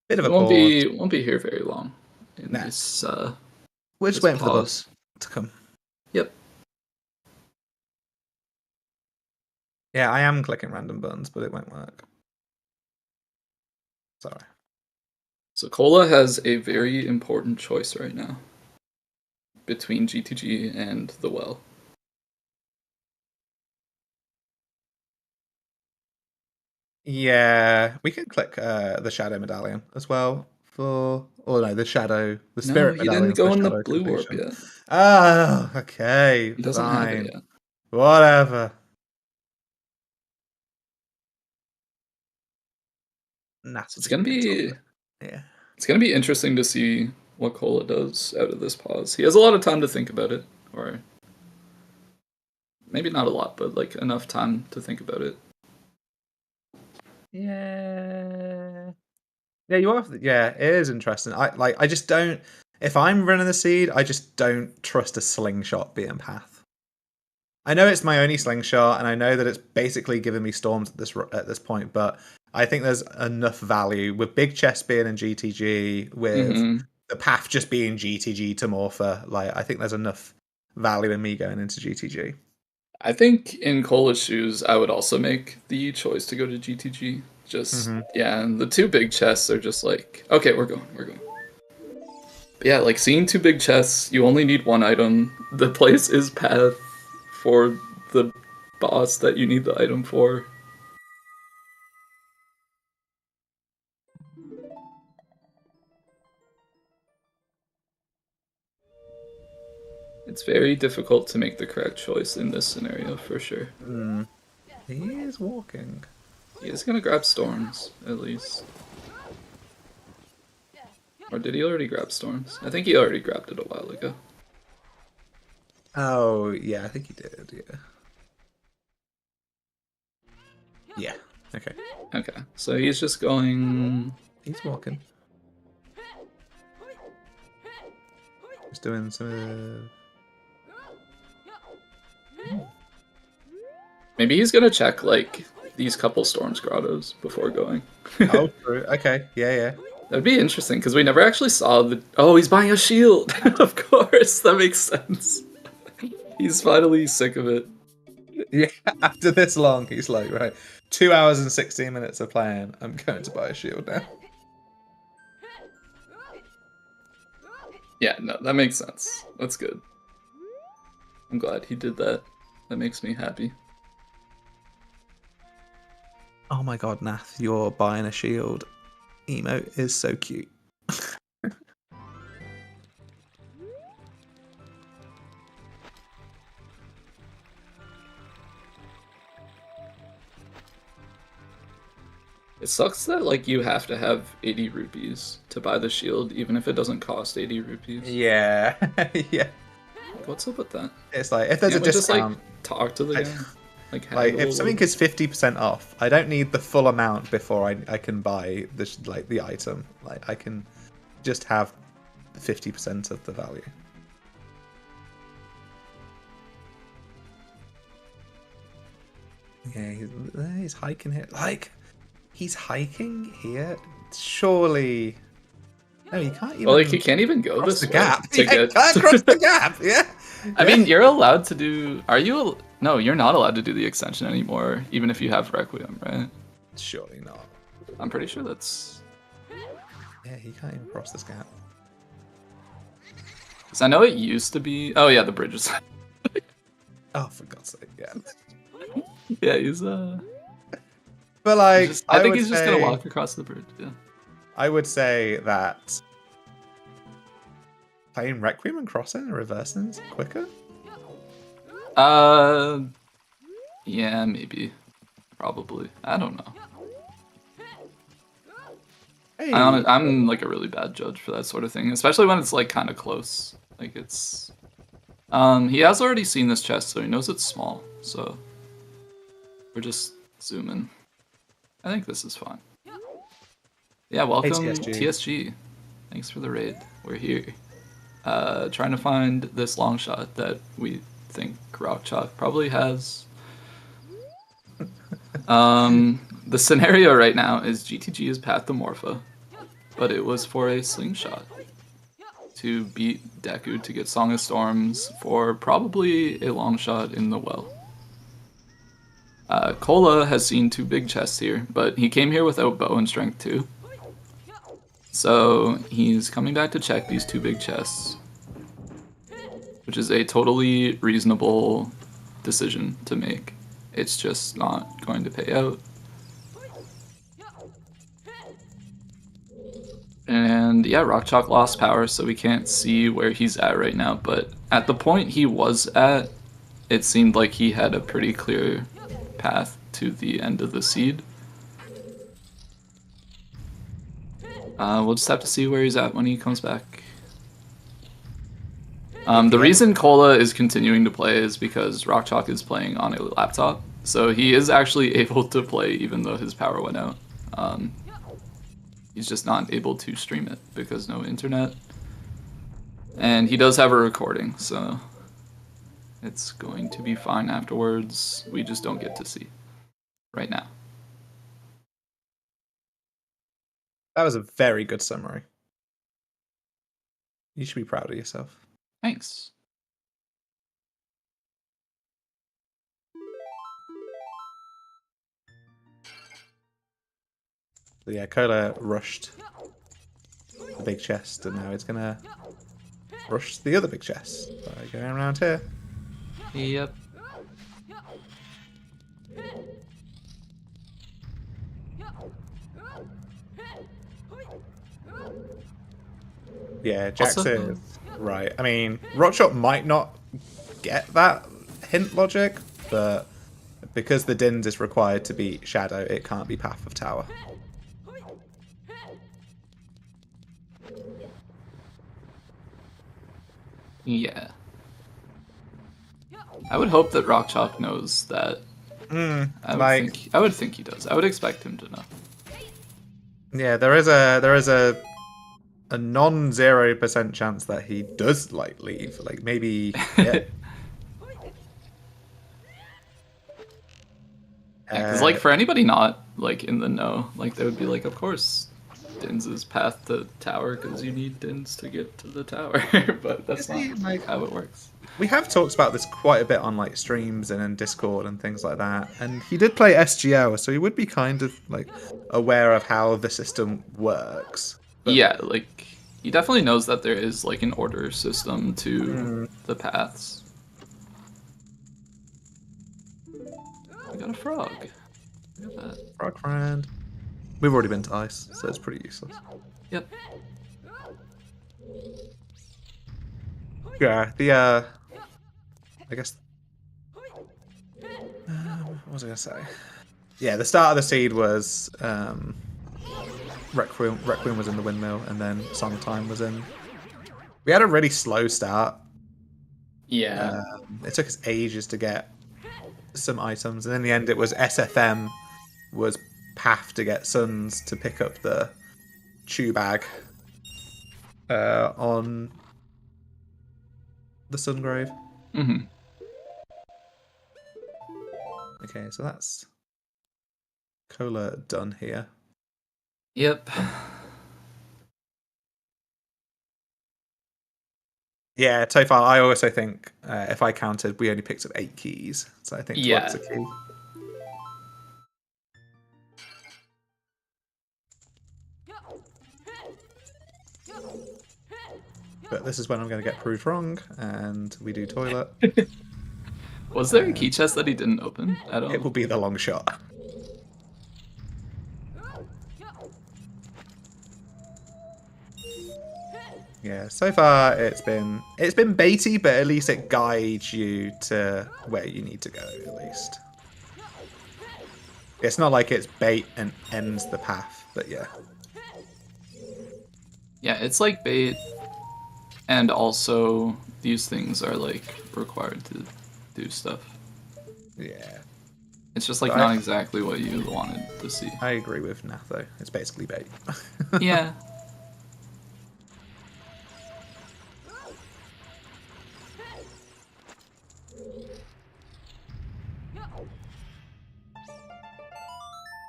bit of a won't pause. be here very long. In this, we're just this waiting for the pause. bus to come. Yep. Yeah, I am clicking random buttons, but it won't work. Sorry. So Cola has a very important choice right now between GTG and the well. Yeah, we can click the shadow medallion as well for... Oh no, the spirit medallion. No, you didn't go in the shadow blue orb completion. yet. Oh, okay. He doesn't have it yet. Whatever. It's gonna be It's gonna be interesting to see what Cola does out of this pause. He has a lot of time to think about it, or maybe not a lot, but like enough time to think about it. Yeah. Yeah, you are. Yeah, it is interesting. I just don't. If I'm running the seed, I just don't trust a slingshot being path. I know it's my only slingshot, and I know that it's basically giving me storms at this point. But I think there's enough value with big chest being in GTG, with the path just being GTG to Morpher. Like, I think there's enough value in me going into GTG. I think in Cola's shoes, I would also make the choice to go to GTG. Just yeah, and the two big chests are just like, okay, we're going. But yeah, like seeing two big chests, you only need one item. The place is path for the boss that you need the item for. It's very difficult to make the correct choice in this scenario, for sure. He is walking. He is gonna grab Storms, at least. Or did he already grab Storms? I think he already grabbed it a while ago. Oh, yeah, I think he did, yeah. Yeah, okay. Okay, so he's just going... He's walking. Just doing some... Maybe he's gonna check, like, these couple Storms grottos before going. Oh, true. Okay, yeah. That'd be interesting, because we never actually saw the... Oh, he's buying a shield! Of course, that makes sense. He's finally sick of it. Yeah, after this long, he's like, right, 2 hours and 16 minutes of playing, I'm going to buy a shield now. Yeah, no, that makes sense. That's good. I'm glad he did that. That makes me happy. Oh my god, Nath, you're buying a shield emote is so cute. It sucks that, like, you have to have 80 rupees to buy the shield, even if it doesn't cost 80 rupees. Yeah, yeah. Like, what's up with that? It's like, if there's Can't a we just, discount... like, talk to the guy? Like if something is 50% off, I don't need the full amount before I can buy the item. Like, I can just have 50% of the value. Yeah, he's hiking here. Like, he's hiking here? Surely... No, you can't even... Well, like, he can't even go cross this the way gap. to get... Can't cross the gap, yeah. I mean, you're allowed to do... Are you... No, you're not allowed to do the extension anymore, even if you have Requiem, right? Surely not. I'm pretty sure that's... Yeah, he can't even cross this gap. Because I know it used to be... Oh, yeah, the bridge is... Oh, for God's sake, yeah. Yeah, he's, But, like, I think he's just gonna walk across the bridge, yeah. I would say that playing Requiem and crossing and reversing is quicker. Yeah, maybe. Probably. I don't know. Hey. I'm like a really bad judge for that sort of thing, especially when it's like kind of close. Like it's... he has already seen this chest, so he knows it's small, so... We're just zooming. I think this is fine. Yeah, welcome TSG. Thanks for the raid. We're here. Trying to find this long shot that we think rockchalk probably has. The scenario right now is GTG is Path to Morpha, but it was for a slingshot to beat Deku to get Song of Storms for probably a long shot in the well. Cola has seen two big chests here, but he came here without bow and strength 2. So he's coming back to check these two big chests, which is a totally reasonable decision to make. It's just not going to pay out. And yeah, rockchalk lost power, so we can't see where he's at right now, but at the point he was at, it seemed like he had a pretty clear path to the end of the seed. We'll just have to see where he's at when he comes back. The reason Cola is continuing to play is because rockchalk is playing on a laptop, so he is actually able to play even though his power went out. He's just not able to stream it because no internet. And he does have a recording, so it's going to be fine afterwards. We just don't get to see right now. That was a very good summary. You should be proud of yourself. Thanks. So yeah, Cola rushed the big chest, and now it's gonna rush the other big chest by going around here. Yep. Yeah, Jax Also- is right. I mean, rockchalk might not get that hint logic, but because the Dins is required to be Shadow, it can't be Path of Tower. Yeah. I would hope that rockchalk knows that. I would think he does. I would expect him to know. Yeah, there is a non-0% chance that he does like leave. Like maybe yeah. Because like for anybody not like in the know, like they would be like, of course, Dins is path to tower because you need Dins to get to the tower. But that's not like how it works. we have talked about this quite a bit on like streams and in Discord and things like that. And he did play SGL, so he would be kind of like aware of how the system works. But Yeah, like he definitely knows that there is like an order system to the paths. I got a frog. Look at that. Frog friend. We've already been to ice, so it's pretty useless. Yep. Yeah, I guess. What was I gonna say? Yeah, the start of the seed was Requiem was in the windmill, and then Song of Time was in. We had a really slow start. Yeah. It took us ages to get some items, and in the end, it was SFM was path to get Suns to pick up the chew bag on the Sungrave. Mm-hmm. Okay, so that's Cola done here. Yep. Yeah, so far I also think if I counted, we only picked up 8 keys, so I think 12's a key. But this is when I'm going to get proved wrong, and we do toilet. Was there a key chest that he didn't open at all? It will be the long shot. Yeah, so far it's been baity, but at least it guides you to where you need to go, at least. It's not like it's bait and ends the path, but yeah. Yeah, it's like bait, and also these things are like required to do stuff. Yeah. It's just like But not exactly what you wanted to see. I agree with Nath, though. It's basically bait. Yeah.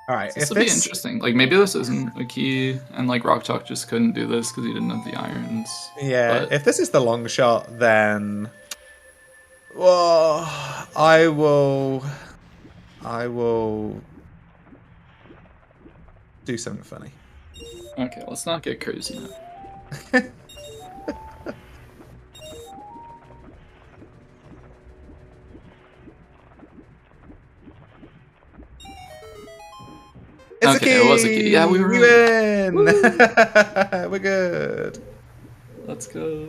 Alright, This would be interesting. Like maybe this isn't a key, and like rockchalk just couldn't do this because he didn't have the irons. Yeah, But if this is the long shot, then... Well, I will do something funny. okay, let's not get crazy now. It's Okay, a key! it was a key. Yeah, we were We right. win! We're good. Let's go.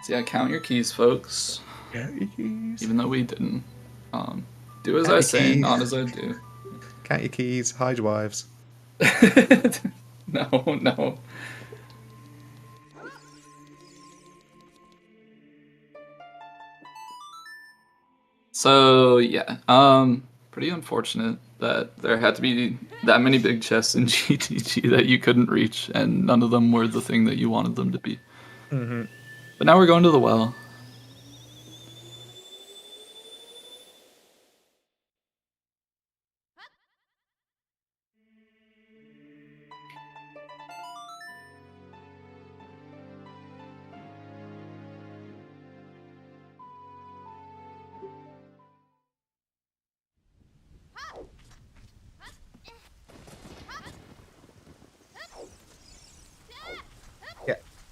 So yeah, count your keys, folks. Count your keys. Even though we didn't. Do as Count I your say, keys. not as I do. Count your keys, hide your wives. No, no. So yeah, pretty unfortunate that there had to be that many big chests in GTG that you couldn't reach, and none of them were the thing that you wanted them to be. Mm-hmm. But now we're going to the well.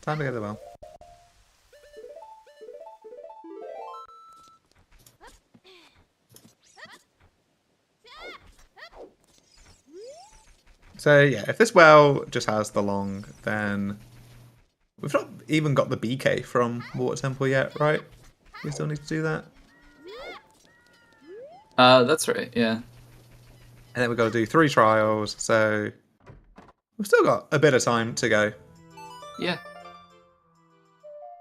Time to get the well. So yeah, if this well just has the long, then we've not even got the BK from Water Temple yet, right? We still need to do that. That's right, yeah. And then we've got to do 3 trials, so we've still got a bit of time to go. Yeah.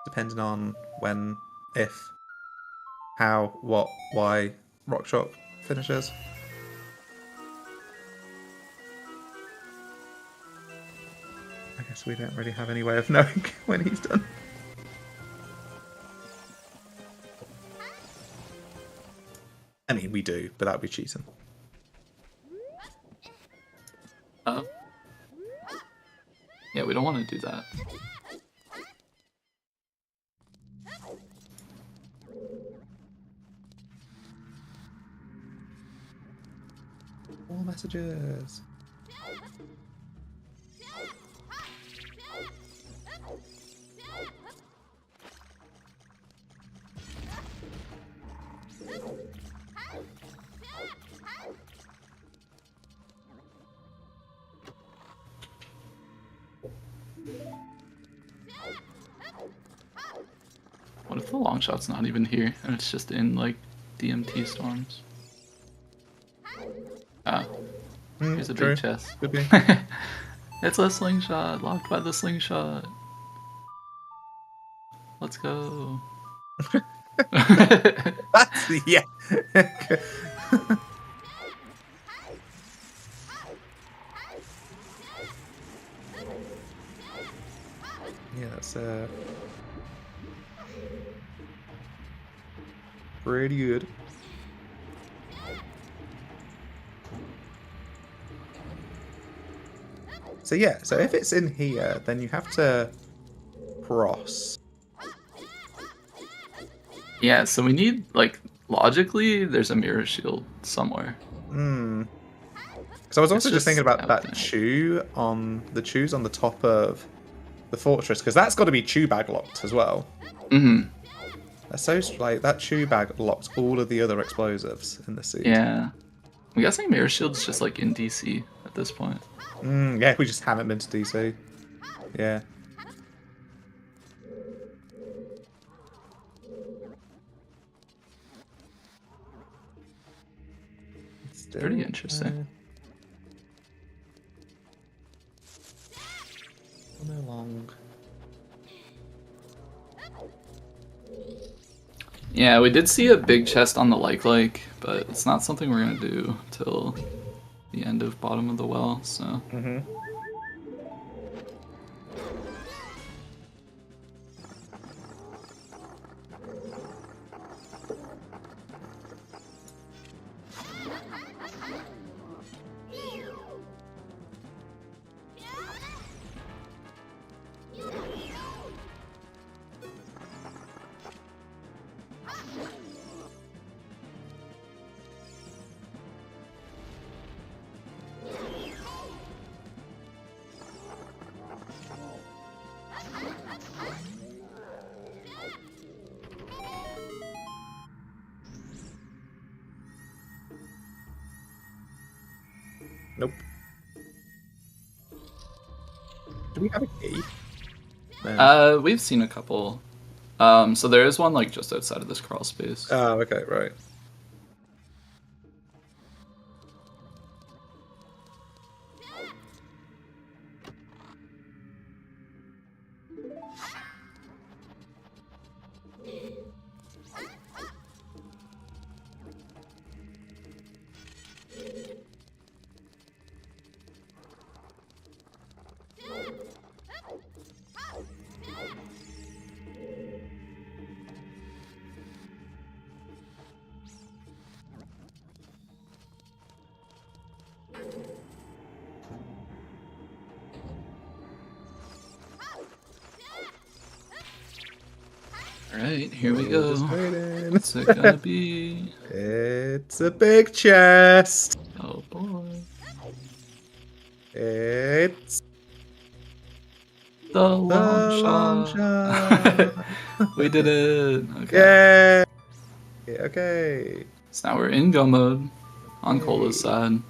Depending on when, if, how, what, why rockchalk finishes. I guess we don't really have any way of knowing when he's done. I mean, we do, but that would be cheating. Oh. Yeah, we don't want to do that. More messages. What if the long shot's not even here and it's just in like DMT storms? Oh, here's a True. big chest. Could be. It's a slingshot, locked by the slingshot. Let's go. That's the yeah. Yeah, that's pretty good. So yeah, so if it's in here, then you have to cross. Yeah, so we need, like, logically, there's a mirror shield somewhere. Because I was also It's just thinking just about out that there. chew on the chews on the top of the fortress, because that's got to be chew bag locked as well. Mm-hmm. That's so like that chew bag locked all of the other explosives in the suit. Yeah. I'm guessing mirror shield's just, like, in DC at this point. Yeah, we just haven't been to DC. Yeah. Still, Pretty interesting. No long. Yeah, we did see a big chest on the like, but it's not something we're gonna do till the end of bottom of the well, so. Mm-hmm. Nope. Do we have a key? No. We've seen a couple. So there is one, like, just outside of this crawl space. Oh, okay, right. Alright, here we go. Just waiting. What's it gonna be? It's a big chest. Oh boy. It's The long long shot. We did it. Okay. Yay! Okay. So now we're in go mode on Cola's side.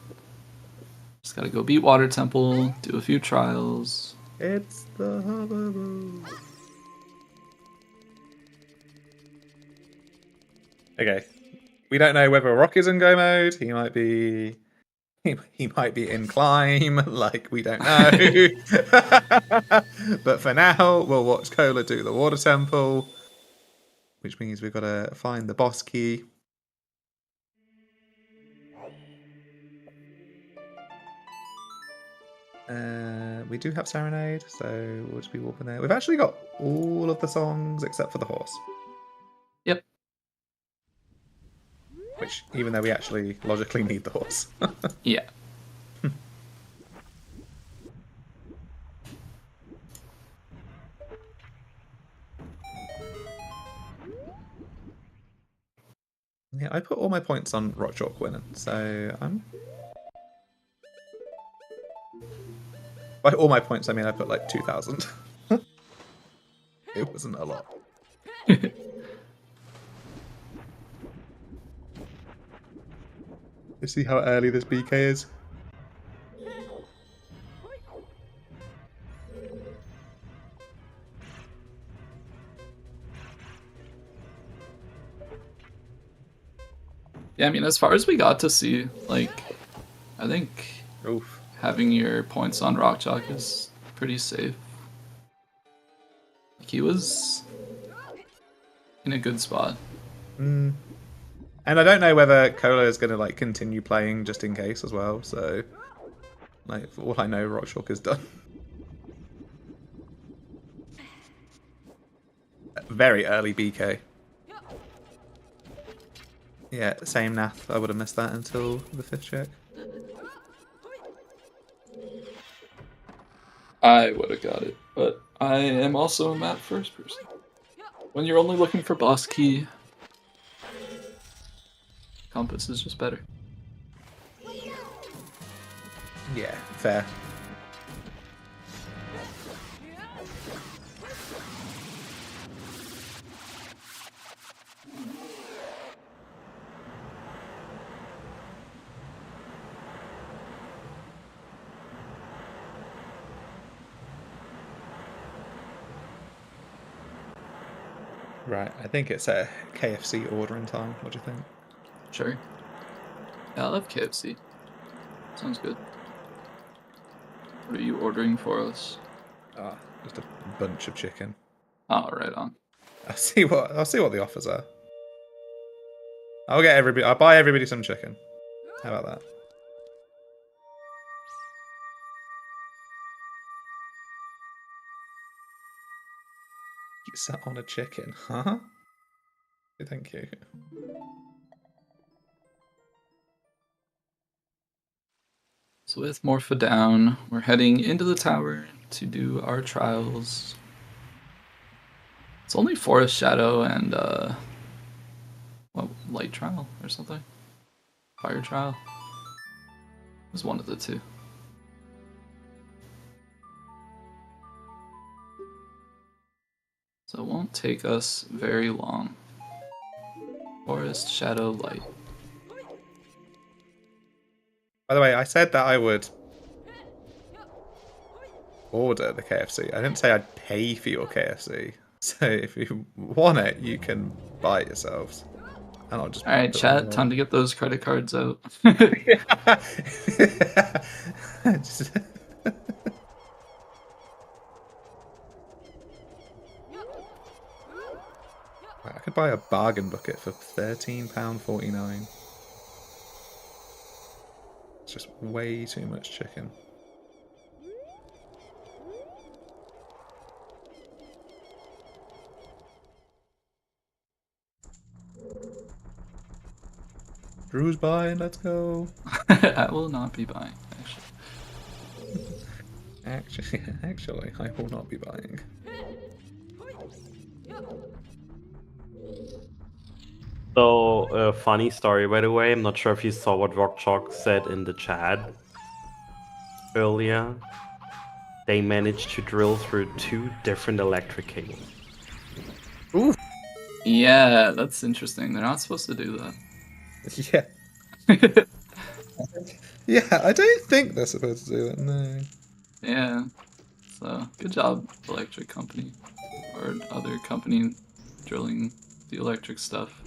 Just gotta go beat Water Temple, do a few trials. It's the Hubba. Okay. We don't know whether Rock is in go mode. He might be in climb, like we don't know. But for now, we'll watch Cola do the Water Temple, which means we've got to find the boss key. We do have Serenade, so we'll just be walking there. We've actually got all of the songs except for the horse. Yep. Which, even though we actually logically need the horse. Yeah. Yeah, I put all my points on rockchalk winning, so I'm... By all my points, I mean I put like 2,000. It wasn't a lot. You see how early this BK is? Yeah, I mean, as far as we got to see, like, I think Oof. having your points on rockchalk is pretty safe. Like, he was in a good spot. Mm. And I don't know whether Cola is going to like continue playing just in case as well. So, like, for all I know, rockchalk is done. Very early BK. Yeah, same Nath. I would have missed that until the 5th check. I would have got it, but I am also a map first person. When you're only looking for boss key, compass is just better. Yeah, fair. Right, I think it's a KFC ordering time. What do you think? Sure. Yeah, I love KFC. Sounds good. What are you ordering for us? Just a bunch of chicken. Oh, right on. I'll see what the offers are. I'll buy everybody some chicken. How about that? You sat on a chicken, huh? Thank you. So with Morpha down, we're heading into the tower to do our trials. It's only Forest Shadow and Light Trial or something? Fire Trial? It was one of the two. So it won't take us very long. Forest, Shadow, Light. By the way, I said that I would order the KFC. I didn't say I'd pay for your KFC. So if you want it, you can buy it yourselves. And I'll just... Alright, chat, time to get those credit cards out. Just... I could buy a bargain bucket for £13.49. It's just way too much chicken. Drew's buying, let's go. I will not be buying, actually. Actually, I will not be buying. So, a funny story, by the way. I'm not sure if you saw what rockchalk said in the chat earlier. they managed to drill through 2 different electric cables. Ooh. Yeah, that's interesting. They're not supposed to do that. Yeah. Yeah, I don't think they're supposed to do that, no. Yeah. So, good job, electric company. Or other company drilling the electric stuff.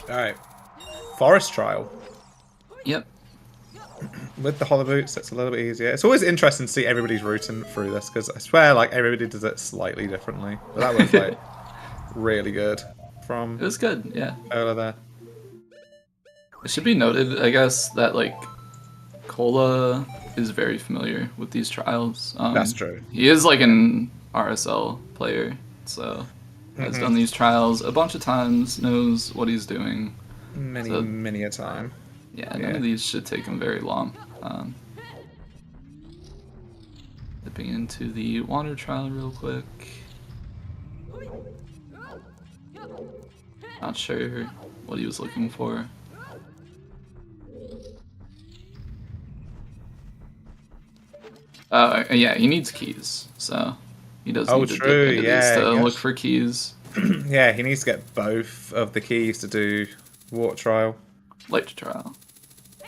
Alright. Forest trial. Yep. With the hollow boots, it's a little bit easier. It's always interesting to see everybody's routing through this, because I swear, like, everybody does it slightly differently. But that was, like, really good from It was good, yeah. over there. It should be noted, I guess, that, like, Cola is very familiar with these trials. That's true. He is, like, an RSL player, so has done these trials a bunch of times, knows what he's doing. Many a time. Yeah, none of these should take him very long. Dipping into the water trial real quick. Not sure what he was looking for. Yeah, he needs keys, so he does need to dip into these to look for keys. Yeah, he needs to get both of the keys to do water trial. Light trial.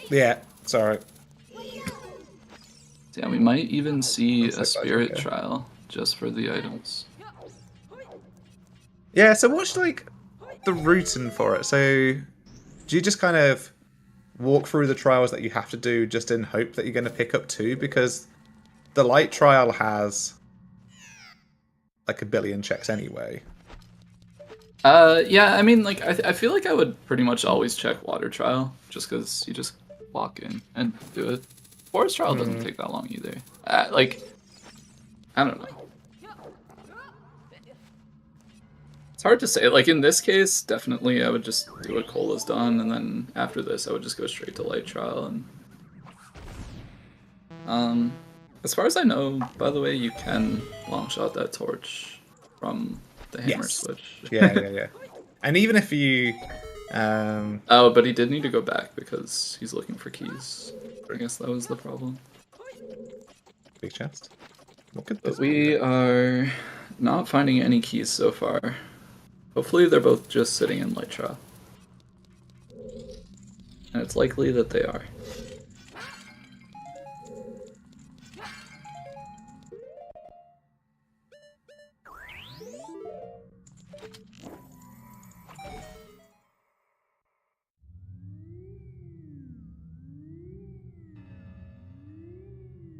Yeah, sorry. Yeah, we might even see Looks a like spirit okay. trial just for the items. Yeah, so what's like the routing for it? So do you just kind of walk through the trials that you have to do just in hope that you're going to pick up 2? Because the light trial has like a billion checks anyway. Yeah, I mean, like, I feel like I would pretty much always check water trial, just because you just walk in and do it. Forest trial doesn't take that long either. Like, I don't know. It's hard to say. Like, in this case, definitely I would just do what Cola's done, and then after this I would just go straight to light trial. And as far as I know, by the way, you can long shot that torch from the hammer switch. Yeah. And even if you Oh, but he did need to go back because he's looking for keys. I guess that was the problem. big chest. What could But this we are not finding any keys so far. Hopefully they're both just sitting in light trial. And it's likely that they are.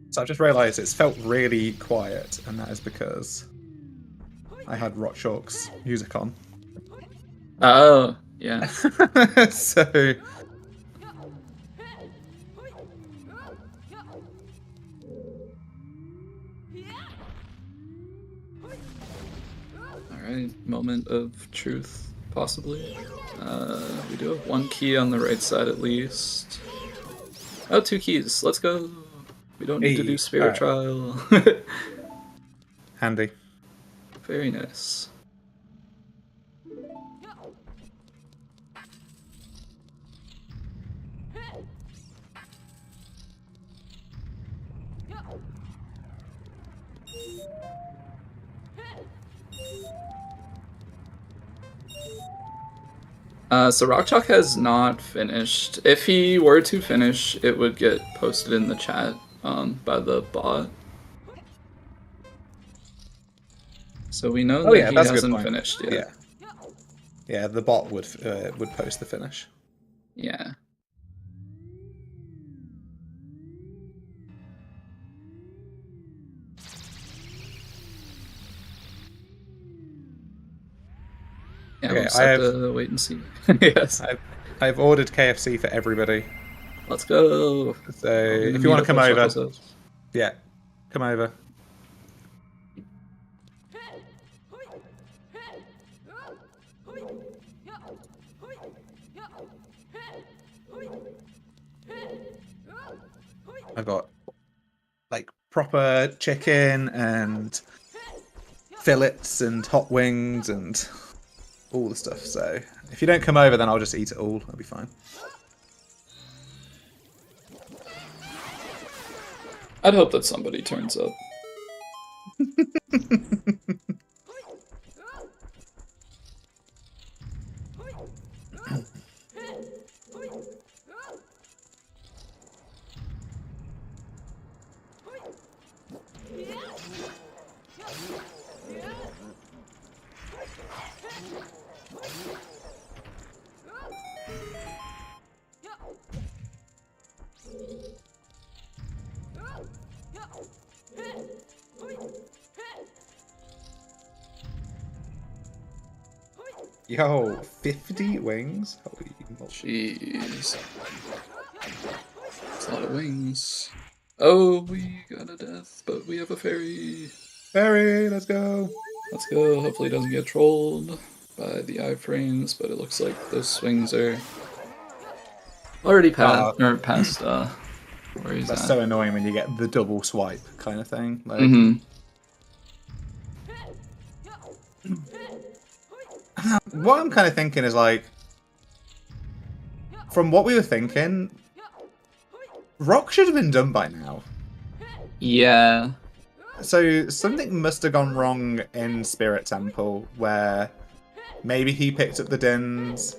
So I've just realised it's felt really quiet, and that is because I had rockchalk's music on. Oh, yeah. So Alright, moment of truth, possibly. We do have 1 key on the right side at least. Oh, 2 keys. Let's go. We don't need to do spirit trial. handy. Very nice. So rockchalk has not finished. If he were to finish, it would get posted in the chat by the bot. So we know that he hasn't finished yet. Yeah, the bot would post the finish. Yeah. Yeah, we'll just have to wait and see. Yes. I've ordered KFC for everybody. Let's go. So if you want to come over, yeah, come over. I've got like proper chicken and fillets and hot wings and all the stuff. So if you don't come over, then I'll just eat it all. I'll be fine. I'd hope that somebody turns up. Yo, 50 wings? Holy moly. Jeez. That's a lot of wings. Oh, we got a death, but we have a fairy. Fairy, let's go. Let's go. Hopefully it doesn't get trolled by the iframes, but it looks like those swings are already past, where he's That's at. so annoying when you get the double swipe kind of thing. Like, what I'm kind of thinking is like, from what we were thinking, rock should have been done by now. Yeah. So something must have gone wrong in Spirit Temple where maybe he picked up the dins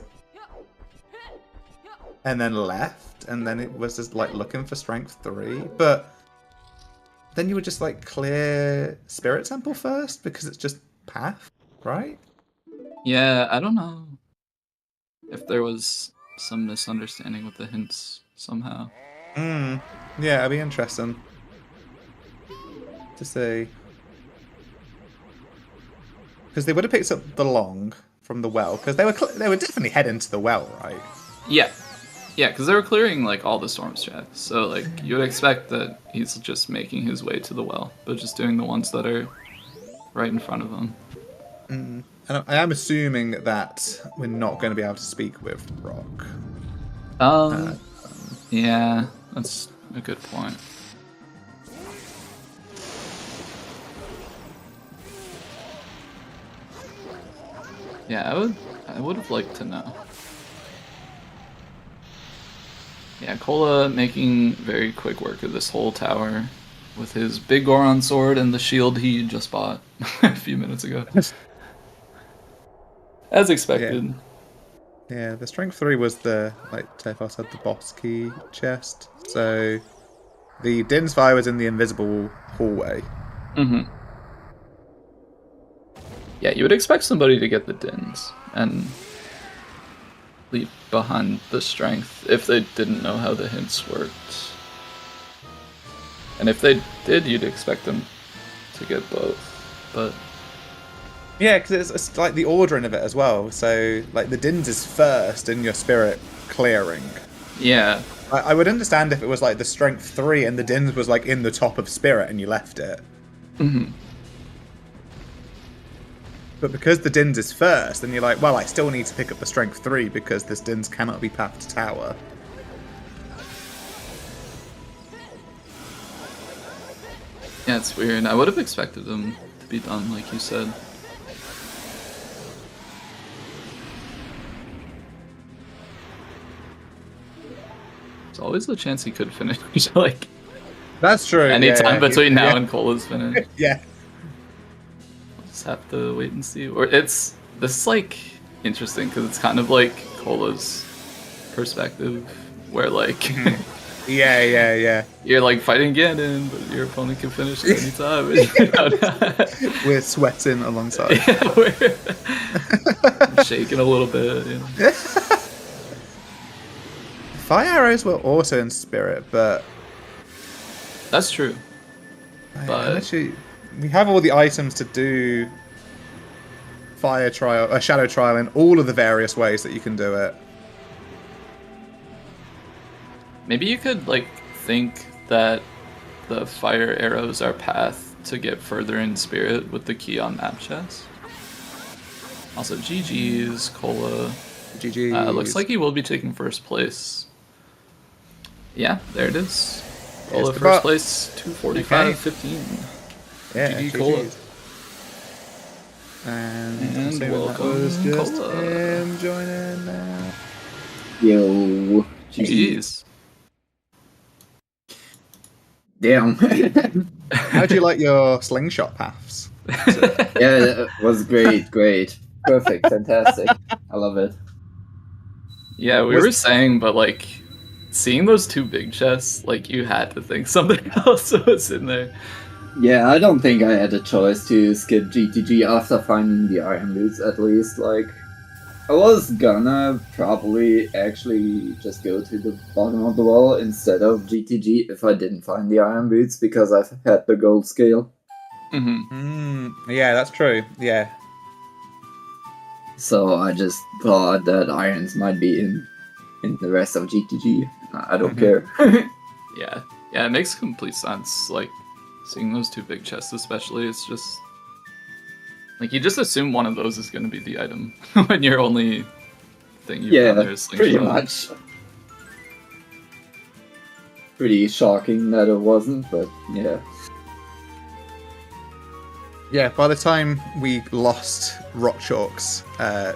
and then left, and then it was just like looking for strength 3, but then you would just like clear Spirit Temple first because it's just path, right? Yeah, I don't know if there was some misunderstanding with the hints somehow. Yeah, it'd be interesting to see. Because they would have picked up the long from the well, because they were definitely heading to the well, right? Yeah. Yeah, because they were clearing like all the storm tracks, so like you would expect that he's just making his way to the well, but just doing the ones that are right in front of him. And I am assuming that we're not going to be able to speak with Rock. Yeah, that's a good point. Yeah, I would have liked to know. Yeah, Kola making very quick work of this whole tower with his big Goron sword and the shield he just bought a few minutes ago. As expected. Yeah, the strength 3 was the, like Tefar said, the boss key chest. So the Din's fire was in the invisible hallway. Yeah, you would expect somebody to get the dins and leave behind the strength if they didn't know how the hints worked. And if they did, you'd expect them to get both. But yeah, because it's like the ordering of it as well. So like the Dins is first in your spirit clearing. yeah, I would understand if it was like the strength 3 and the Dins was like in the top of spirit and you left it. But because the Dins is first, then you're like, well, I still need to pick up the strength 3 because this Dins cannot be path to tower. yeah, it's weird. I would have expected them to be done, like you said. There's always a chance he could finish, like, That's true. anytime between now and Cola's finish. Yeah. Just have to wait and see. Or this is like interesting because it's kind of like Cola's perspective, where like Yeah. you're like fighting Ganon, but your opponent can finish at any time. We're sweating alongside. Yeah, we're shaking a little bit. You know? Fire arrows were also in spirit, but That's true. But actually, we have all the items to do fire trial, shadow trial in all of the various ways that you can do it. maybe you could like think that the fire arrows are path to get further in spirit with the key on map chest. Also, GG's, Cola. GG. Looks like he will be taking first place. Yeah, there it is. Cola the first bot. place, 245.15. Yeah, GG GG's. Cola. And And assuming that welcome, was just Cola. him joining now. Yo. Jeez. Damn. How do you like your slingshot paths? Yeah, it was great. Perfect, fantastic. I love it. Yeah, we were saying, but like, seeing those two big chests, like, you had to think something else was in there. Yeah, I don't think I had a choice to skip GTG after finding the iron boots, at least. Like, I was gonna probably actually just go to the bottom of the wall instead of GTG if I didn't find the iron boots, because I've had the gold scale. Yeah, that's true. Yeah. So I just thought that irons might be in the rest of GTG. I don't care. Yeah, it makes complete sense. Like, seeing those two big chests especially, it's just... Like, you just assume one of those is going to be the item when your only thing you've got there is slingshot. Pretty much. Pretty shocking that it wasn't, but yeah. Yeah, by the time we lost Rockchalk's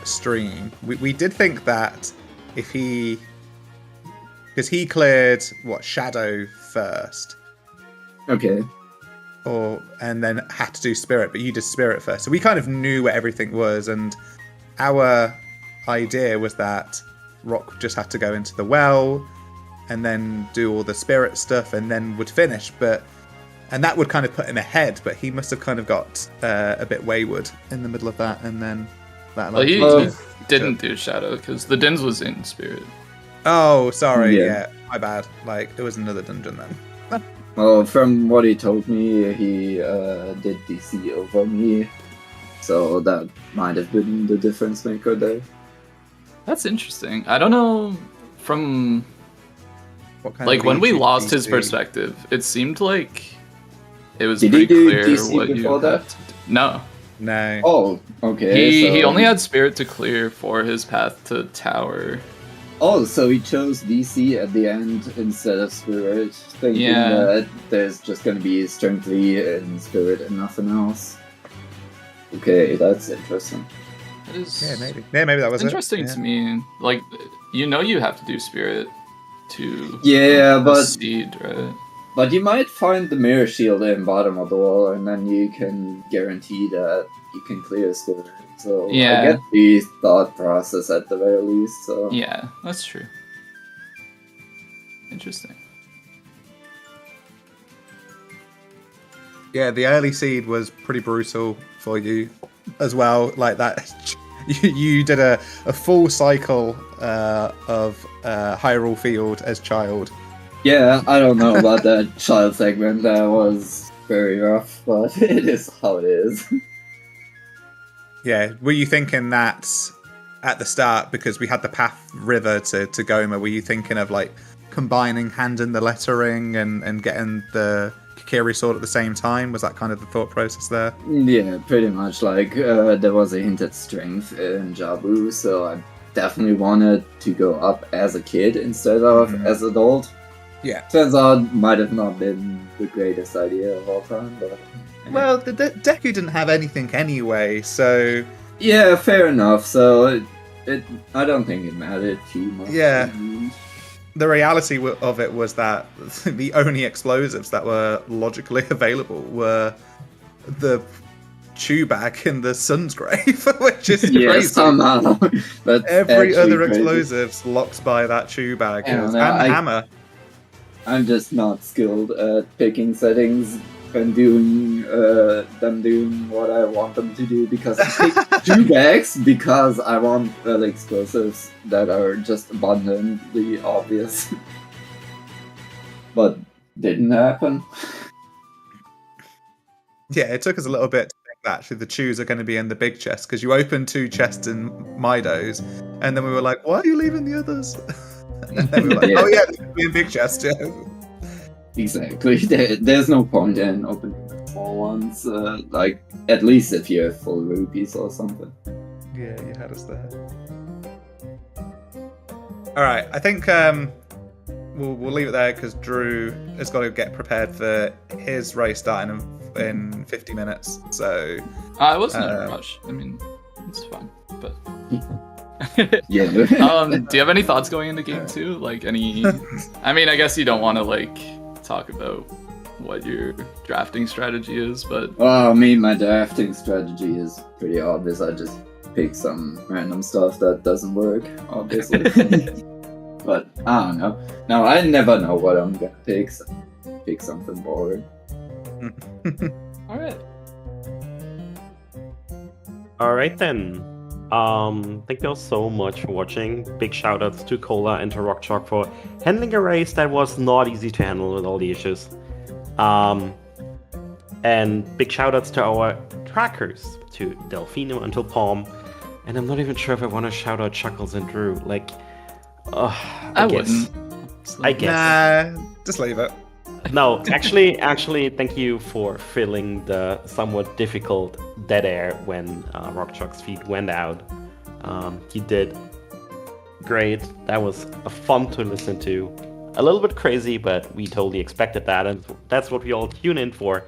stream, we did think that if he... Because he cleared, Shadow first. Okay. And then had to do Spirit, but you did Spirit first. So we kind of knew where everything was, and our idea was that Rock just had to go into the well, and then do all the Spirit stuff, and then would finish. And that would kind of put him ahead, but he must have kind of got a bit wayward in the middle of that, and then that... Well, he didn't do Shadow, because the Dins was in Spirit. Oh, sorry, yeah, my bad. Like, it was another dungeon then. Well, from what he told me, he did DC over me, so that might have been the difference maker there. That's interesting. I don't know, from... What kind like, of when we lead lost DC? his perspective, it seemed like it was Did pretty he do clear DC what you before had that? to do. No. No. Oh, okay. He only had Spirit to clear for his path to Tower. Oh, so he chose DC at the end instead of Spirit, thinking that there's just gonna be Strength V and Spirit and nothing else. Okay, that's interesting. That is Maybe that was interesting to me. Like, you have to do Spirit to proceed, right? But you might find the Mirror Shield in bottom of the wall, and then you can guarantee that you can clear Spirit. So I get the thought process at the very least. So yeah, that's true. Interesting. Yeah, the early seed was pretty brutal for you as well. Like that, you did a full cycle of Hyrule Field as child. Yeah, I don't know about that child segment. That was very rough, but it is how it is. Yeah, were you thinking that at the start, because we had the path river to Goma, were you thinking of like combining Hand in the Lettering and getting the Kikiri sword at the same time? Was that kind of the thought process there? Yeah, pretty much. Like, there was a hint at strength in Jabu, so I definitely wanted to go up as a kid instead of as adult. Yeah. Turns out might have not been the greatest idea of all time, but... Well, the Deku didn't have anything anyway, so... Yeah, fair enough, so I don't think it mattered too much. Yeah. The reality of it was that the only explosives that were logically available were the Chewbacca and the Sun's Grave, which is crazy. Somehow. But every other explosive's locked by that Chewbacca and Hammer. I'm just not skilled at picking settings and doing them doing what I want them to do, because I pick two bags because I want explosives that are just abundantly obvious. But didn't happen. Yeah, it took us a little bit to think that actually the chews are going to be in the big chest, because you opened 2 chests in Mido's, and then we were like, why are you leaving the others? And then we were like, oh yeah, they're going to be in big chest, yeah. Exactly. There's no point in opening the small ones, like, at least if you have full rupees or something. Yeah, you had us there. Alright, I think we'll leave it there because Drew has got to get prepared for his race starting in 50 minutes. So I wasn't in a rush. I mean, it's fine, but. Yeah. Do you have any thoughts going into game 2? Like any? I mean, I guess you don't want to like talk about what your drafting strategy is, but. Well, I mean, my drafting strategy is pretty obvious. I just pick some random stuff that doesn't work, obviously. But I don't know. No, I never know what I'm gonna pick. So pick something boring. All right. All right then. Thank you all so much for watching. Big shout outs to Cola and to rockchalk for handling a race that was not easy to handle with all the issues. And big shout outs to our trackers, to Delfino and to Palm. And I'm not even sure if I want to shout out Chuckles and Drew. Like, I guess. I guess. Nah, just leave it. No, actually, thank you for filling the somewhat difficult dead air when rockchalk's feed went out. He did great. That was fun to listen to. A little bit crazy, but we totally expected that, and that's what we all tune in for.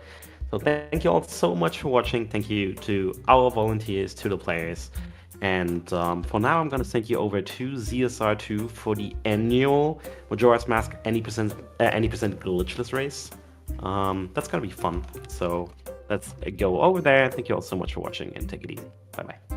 So thank you all so much for watching. Thank you to our volunteers, to the players. And for now, I'm going to send you over to ZSR2 for the annual Majora's Mask any percent glitchless race. That's going to be fun. So let's go over there. Thank you all so much for watching, and take it easy. Bye-bye.